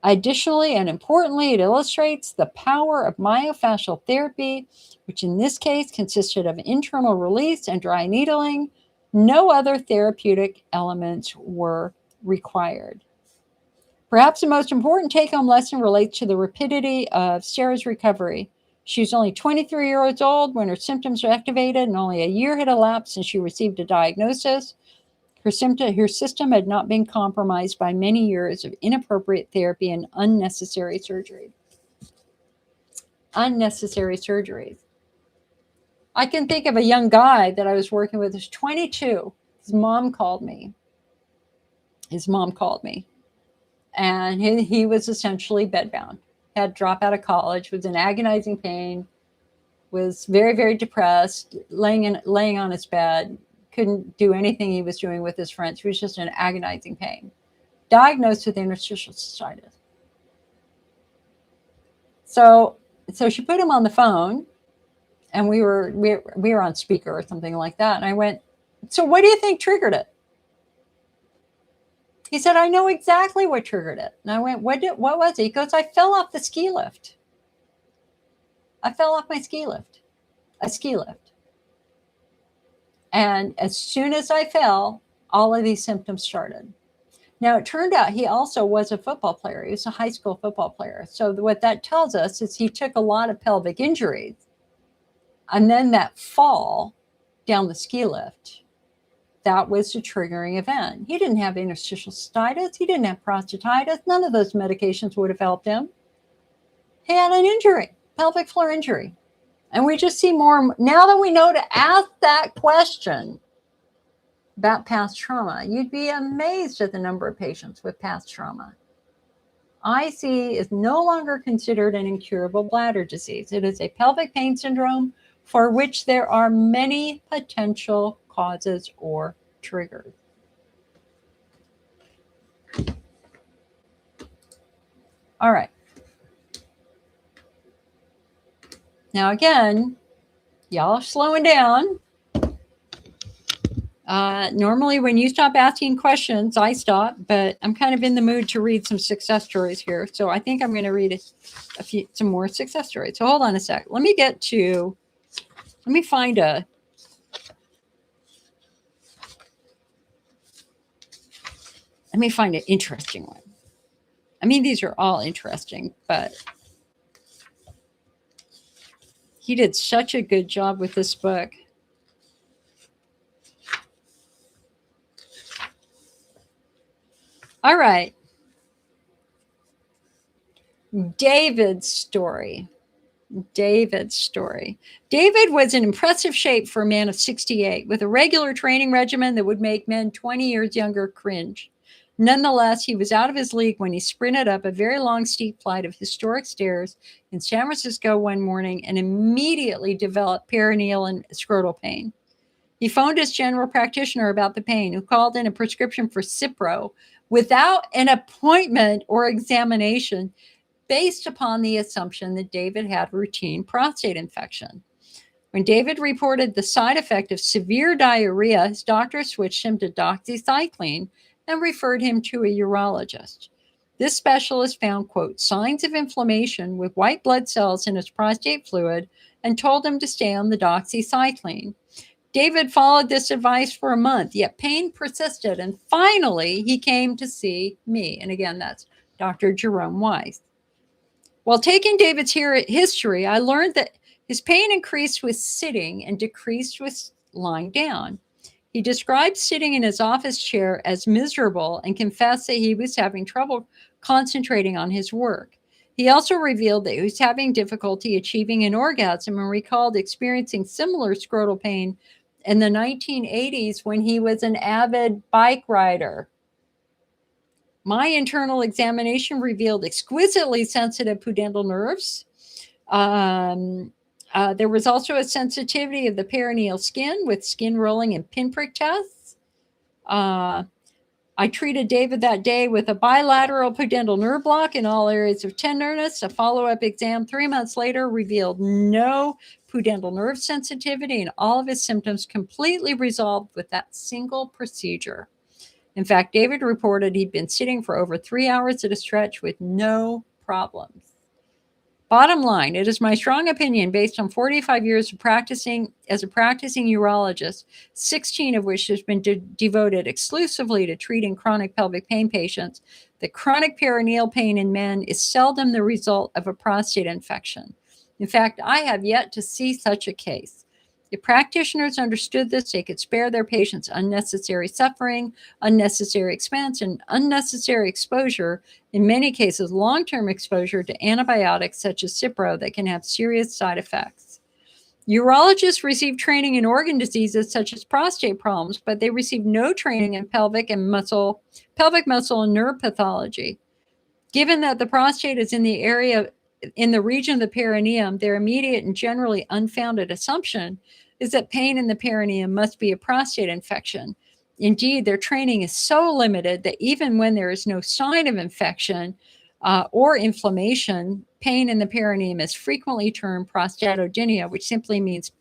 Additionally, and importantly, it illustrates the power of myofascial therapy, which in this case consisted of internal release and dry needling. No other therapeutic elements were required. Perhaps the most important take-home lesson relates to the rapidity of Sarah's recovery. She was only 23 years old when her symptoms were activated, and only a year had elapsed since she received a diagnosis. Her system had not been compromised by many years of inappropriate therapy and unnecessary surgery. Unnecessary surgeries. I can think of a young guy that I was working with who's 22. His mom called me. And he was essentially bedbound. Had dropped out of college, was in agonizing pain, was very, very depressed, laying on his bed, couldn't do anything he was doing with his friends. He was just in agonizing pain. Diagnosed with interstitial cystitis. So she put him on the phone, and we were on speaker or something like that. And I went, "So what do you think triggered it?" He said, "I know exactly what triggered it." And I went, what was it? He goes, "I fell off the ski lift. I fell off my ski lift. A ski lift. And as soon as I fell, all of these symptoms started." Now, it turned out he also was a football player. He was a high school football player. So what that tells us is he took a lot of pelvic injuries. And then that fall down the ski lift, that was the triggering event. He didn't have interstitial cystitis. He didn't have prostatitis. None of those medications would have helped him. He had an injury, pelvic floor injury. And we just see more, now that we know to ask that question about past trauma, you'd be amazed at the number of patients with past trauma. IC is no longer considered an incurable bladder disease. It is a pelvic pain syndrome for which there are many potential causes or triggers. All right. Now, again, y'all are slowing down. Normally, when you stop asking questions, I stop, but I'm kind of in the mood to read some success stories here. So I think I'm going to read some more success stories. So hold on a sec. Let me find an interesting one. I mean, these are all interesting, but he did such a good job with this book. All right. David's story. David's story. David was in impressive shape for a man of 68, with a regular training regimen that would make men 20 years younger cringe. Nonetheless, he was out of his league when he sprinted up a very long, steep flight of historic stairs in San Francisco one morning and immediately developed perineal and scrotal pain. He phoned his general practitioner about the pain, who called in a prescription for Cipro without an appointment or examination, based upon the assumption that David had routine prostate infection. When David reported the side effect of severe diarrhea, his doctor switched him to doxycycline and referred him to a urologist. This specialist found, quote, signs of inflammation with white blood cells in his prostate fluid and told him to stay on the doxycycline. David followed this advice for a month, yet pain persisted, and finally he came to see me. And again, that's Dr. Jerome Weiss. While taking David's history, I learned that his pain increased with sitting and decreased with lying down. He described sitting in his office chair as miserable and confessed that he was having trouble concentrating on his work. He also revealed that he was having difficulty achieving an orgasm and recalled experiencing similar scrotal pain in the 1980s when he was an avid bike rider. My internal examination revealed exquisitely sensitive pudendal nerves. There was also a sensitivity of the perineal skin with skin rolling and pinprick tests. I treated David that day with a bilateral pudendal nerve block in all areas of tenderness. A follow-up exam 3 months later revealed no pudendal nerve sensitivity, and all of his symptoms completely resolved with that single procedure. In fact, David reported he'd been sitting for over 3 hours at a stretch with no problems. Bottom line, it is my strong opinion, based on 45 years of practicing as a practicing urologist, 16 of which has been devoted exclusively to treating chronic pelvic pain patients, that chronic perineal pain in men is seldom the result of a prostate infection. In fact, I have yet to see such a case. If practitioners understood this, they could spare their patients unnecessary suffering, unnecessary expense, and unnecessary exposure, in many cases long-term exposure to antibiotics such as Cipro that can have serious side effects. Urologists receive training in organ diseases such as prostate problems, but they receive no training in pelvic muscle and nerve pathology. Given that the prostate is in the region of the perineum, their immediate and generally unfounded assumption is that pain in the perineum must be a prostate infection. Indeed, their training is so limited that even when there is no sign of infection or inflammation, pain in the perineum is frequently termed prostatodynia, which simply means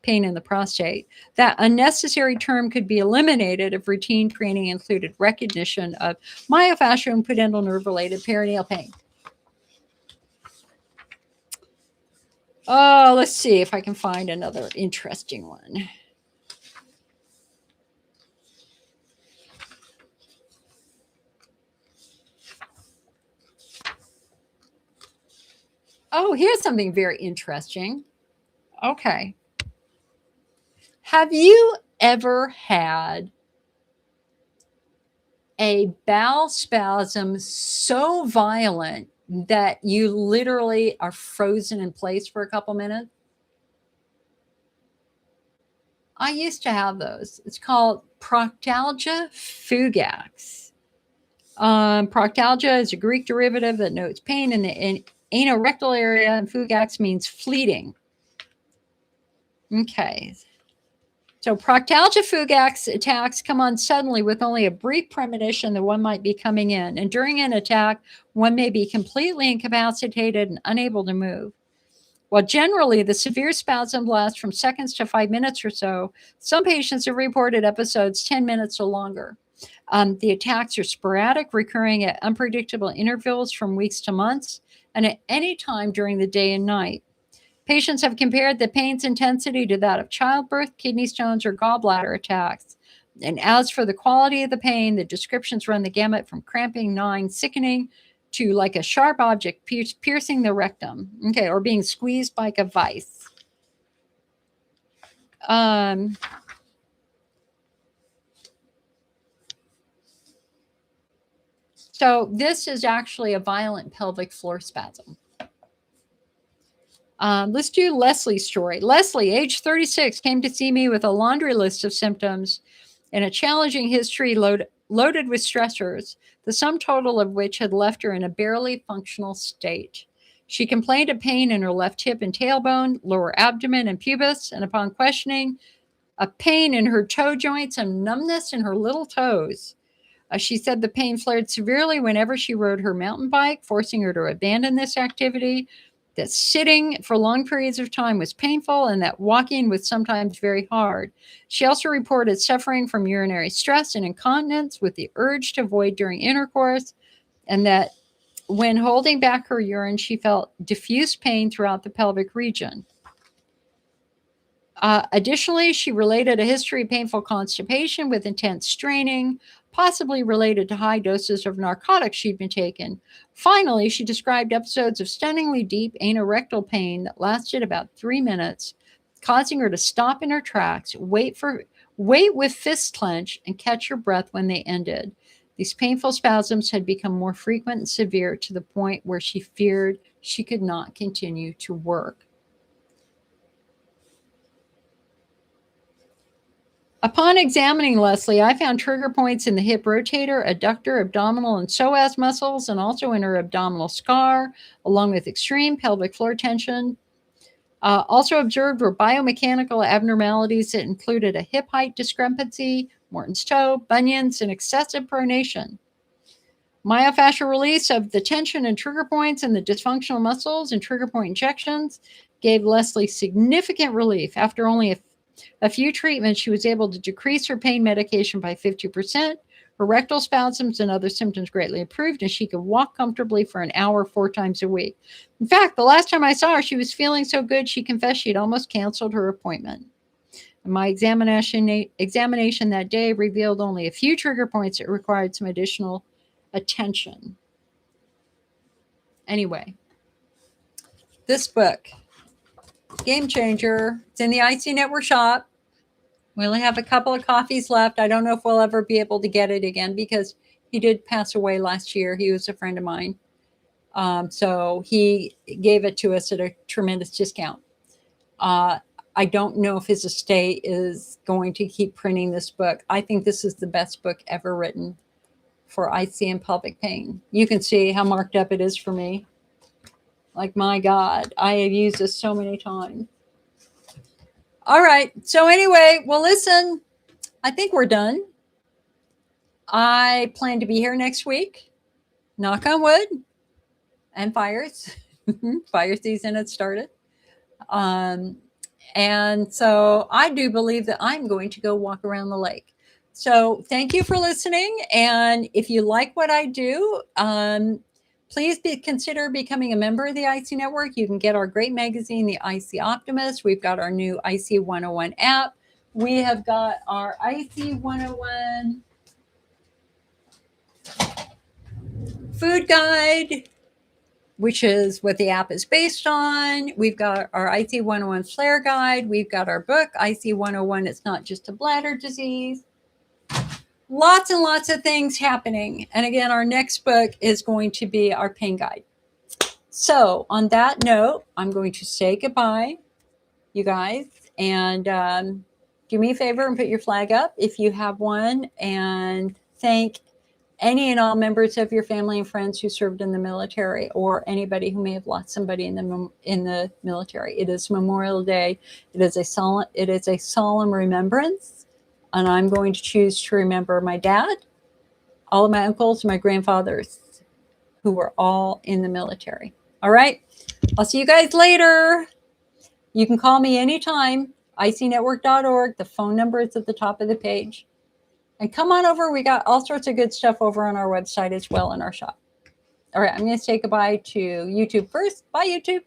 pain in the prostate. That unnecessary term could be eliminated if routine training included recognition of myofascial and pudendal nerve-related perineal pain. Oh, let's see if I can find another interesting one. Oh, here's something very interesting. Okay. Have you ever had a bowel spasm so violent that you literally are frozen in place for a couple minutes? I used to have those. It's called proctalgia fugax. Proctalgia is a Greek derivative that notes pain in the anorectal area, and fugax means fleeting. Okay. So proctalgia fugax attacks come on suddenly with only a brief premonition that one might be coming in. And during an attack, one may be completely incapacitated and unable to move. While generally the severe spasm lasts from seconds to 5 minutes or so, some patients have reported episodes 10 minutes or longer. The attacks are sporadic, recurring at unpredictable intervals from weeks to months, and at any time during the day and night. Patients have compared the pain's intensity to that of childbirth, kidney stones, or gallbladder attacks. And as for the quality of the pain, the descriptions run the gamut from cramping, gnawing, sickening, to like a sharp object piercing the rectum, okay, or being squeezed like a vice. So this is actually a violent pelvic floor spasm. Let's do Leslie's story. Leslie, age 36, came to see me with a laundry list of symptoms and a challenging history loaded with stressors, the sum total of which had left her in a barely functional state. She complained of pain in her left hip and tailbone, lower abdomen, and pubis, and upon questioning, a pain in her toe joints and numbness in her little toes. She said the pain flared severely whenever she rode her mountain bike, forcing her to abandon this activity, that sitting for long periods of time was painful, and that walking was sometimes very hard. She also reported suffering from urinary stress and incontinence with the urge to void during intercourse, and that when holding back her urine, she felt diffuse pain throughout the pelvic region. Additionally, she related a history of painful constipation with intense straining, possibly related to high doses of narcotics she'd been taking. Finally, she described episodes of stunningly deep anorectal pain that lasted about 3 minutes, causing her to stop in her tracks, wait with fists clenched, and catch her breath when they ended. These painful spasms had become more frequent and severe to the point where she feared she could not continue to work. Upon examining Leslie, I found trigger points in the hip rotator, adductor, abdominal, and psoas muscles, and also in her abdominal scar, along with extreme pelvic floor tension. Also observed were biomechanical abnormalities that included a hip height discrepancy, Morton's toe, bunions, and excessive pronation. Myofascial release of the tension and trigger points in the dysfunctional muscles and trigger point injections gave Leslie significant relief. After only a few treatments, she was able to decrease her pain medication by 50%. Her rectal spasms and other symptoms greatly improved, and she could walk comfortably for an hour 4 times a week. In fact, the last time I saw her, she was feeling so good, she confessed she'd almost canceled her appointment. And my examination that day revealed only a few trigger points that required some additional attention. Anyway, this book, Game Changer. It's in the ICN Network shop. We only have a couple of copies left. I don't know if we'll ever be able to get it again because he did pass away last year. He was a friend of mine. So he gave it to us at a tremendous discount. I don't know if his estate is going to keep printing this book. I think this is the best book ever written for ICN pelvic pain. You can see how marked up it is for me. Like, my God, I have used this so many times. All right. So anyway, well, listen, I think we're done. I plan to be here next week. Knock on wood. And fires. Fire season had started. And so I do believe that I'm going to go walk around the lake. So thank you for listening. And if you like what I do, please consider becoming a member of the IC Network. You can get our great magazine, the IC Optimist. We've got our new IC 101 app. We have got our IC 101 food guide, which is what the app is based on. We've got our IC 101 flare guide. We've got our book, IC 101, It's Not Just a Bladder Disease. Lots and lots of things happening. And again, our next book is going to be our pain guide. So on that note, I'm going to say goodbye, you guys. And do me a favor and put your flag up if you have one. And thank any and all members of your family and friends who served in the military, or anybody who may have lost somebody in the military. It is Memorial Day. It is a solemn remembrance. And I'm going to choose to remember my dad, all of my uncles, my grandfathers, who were all in the military. All right. I'll see you guys later. You can call me anytime, icnetwork.org. The phone number is at the top of the page. And come on over. We got all sorts of good stuff over on our website as well in our shop. All right. I'm going to say goodbye to YouTube first. Bye, YouTube.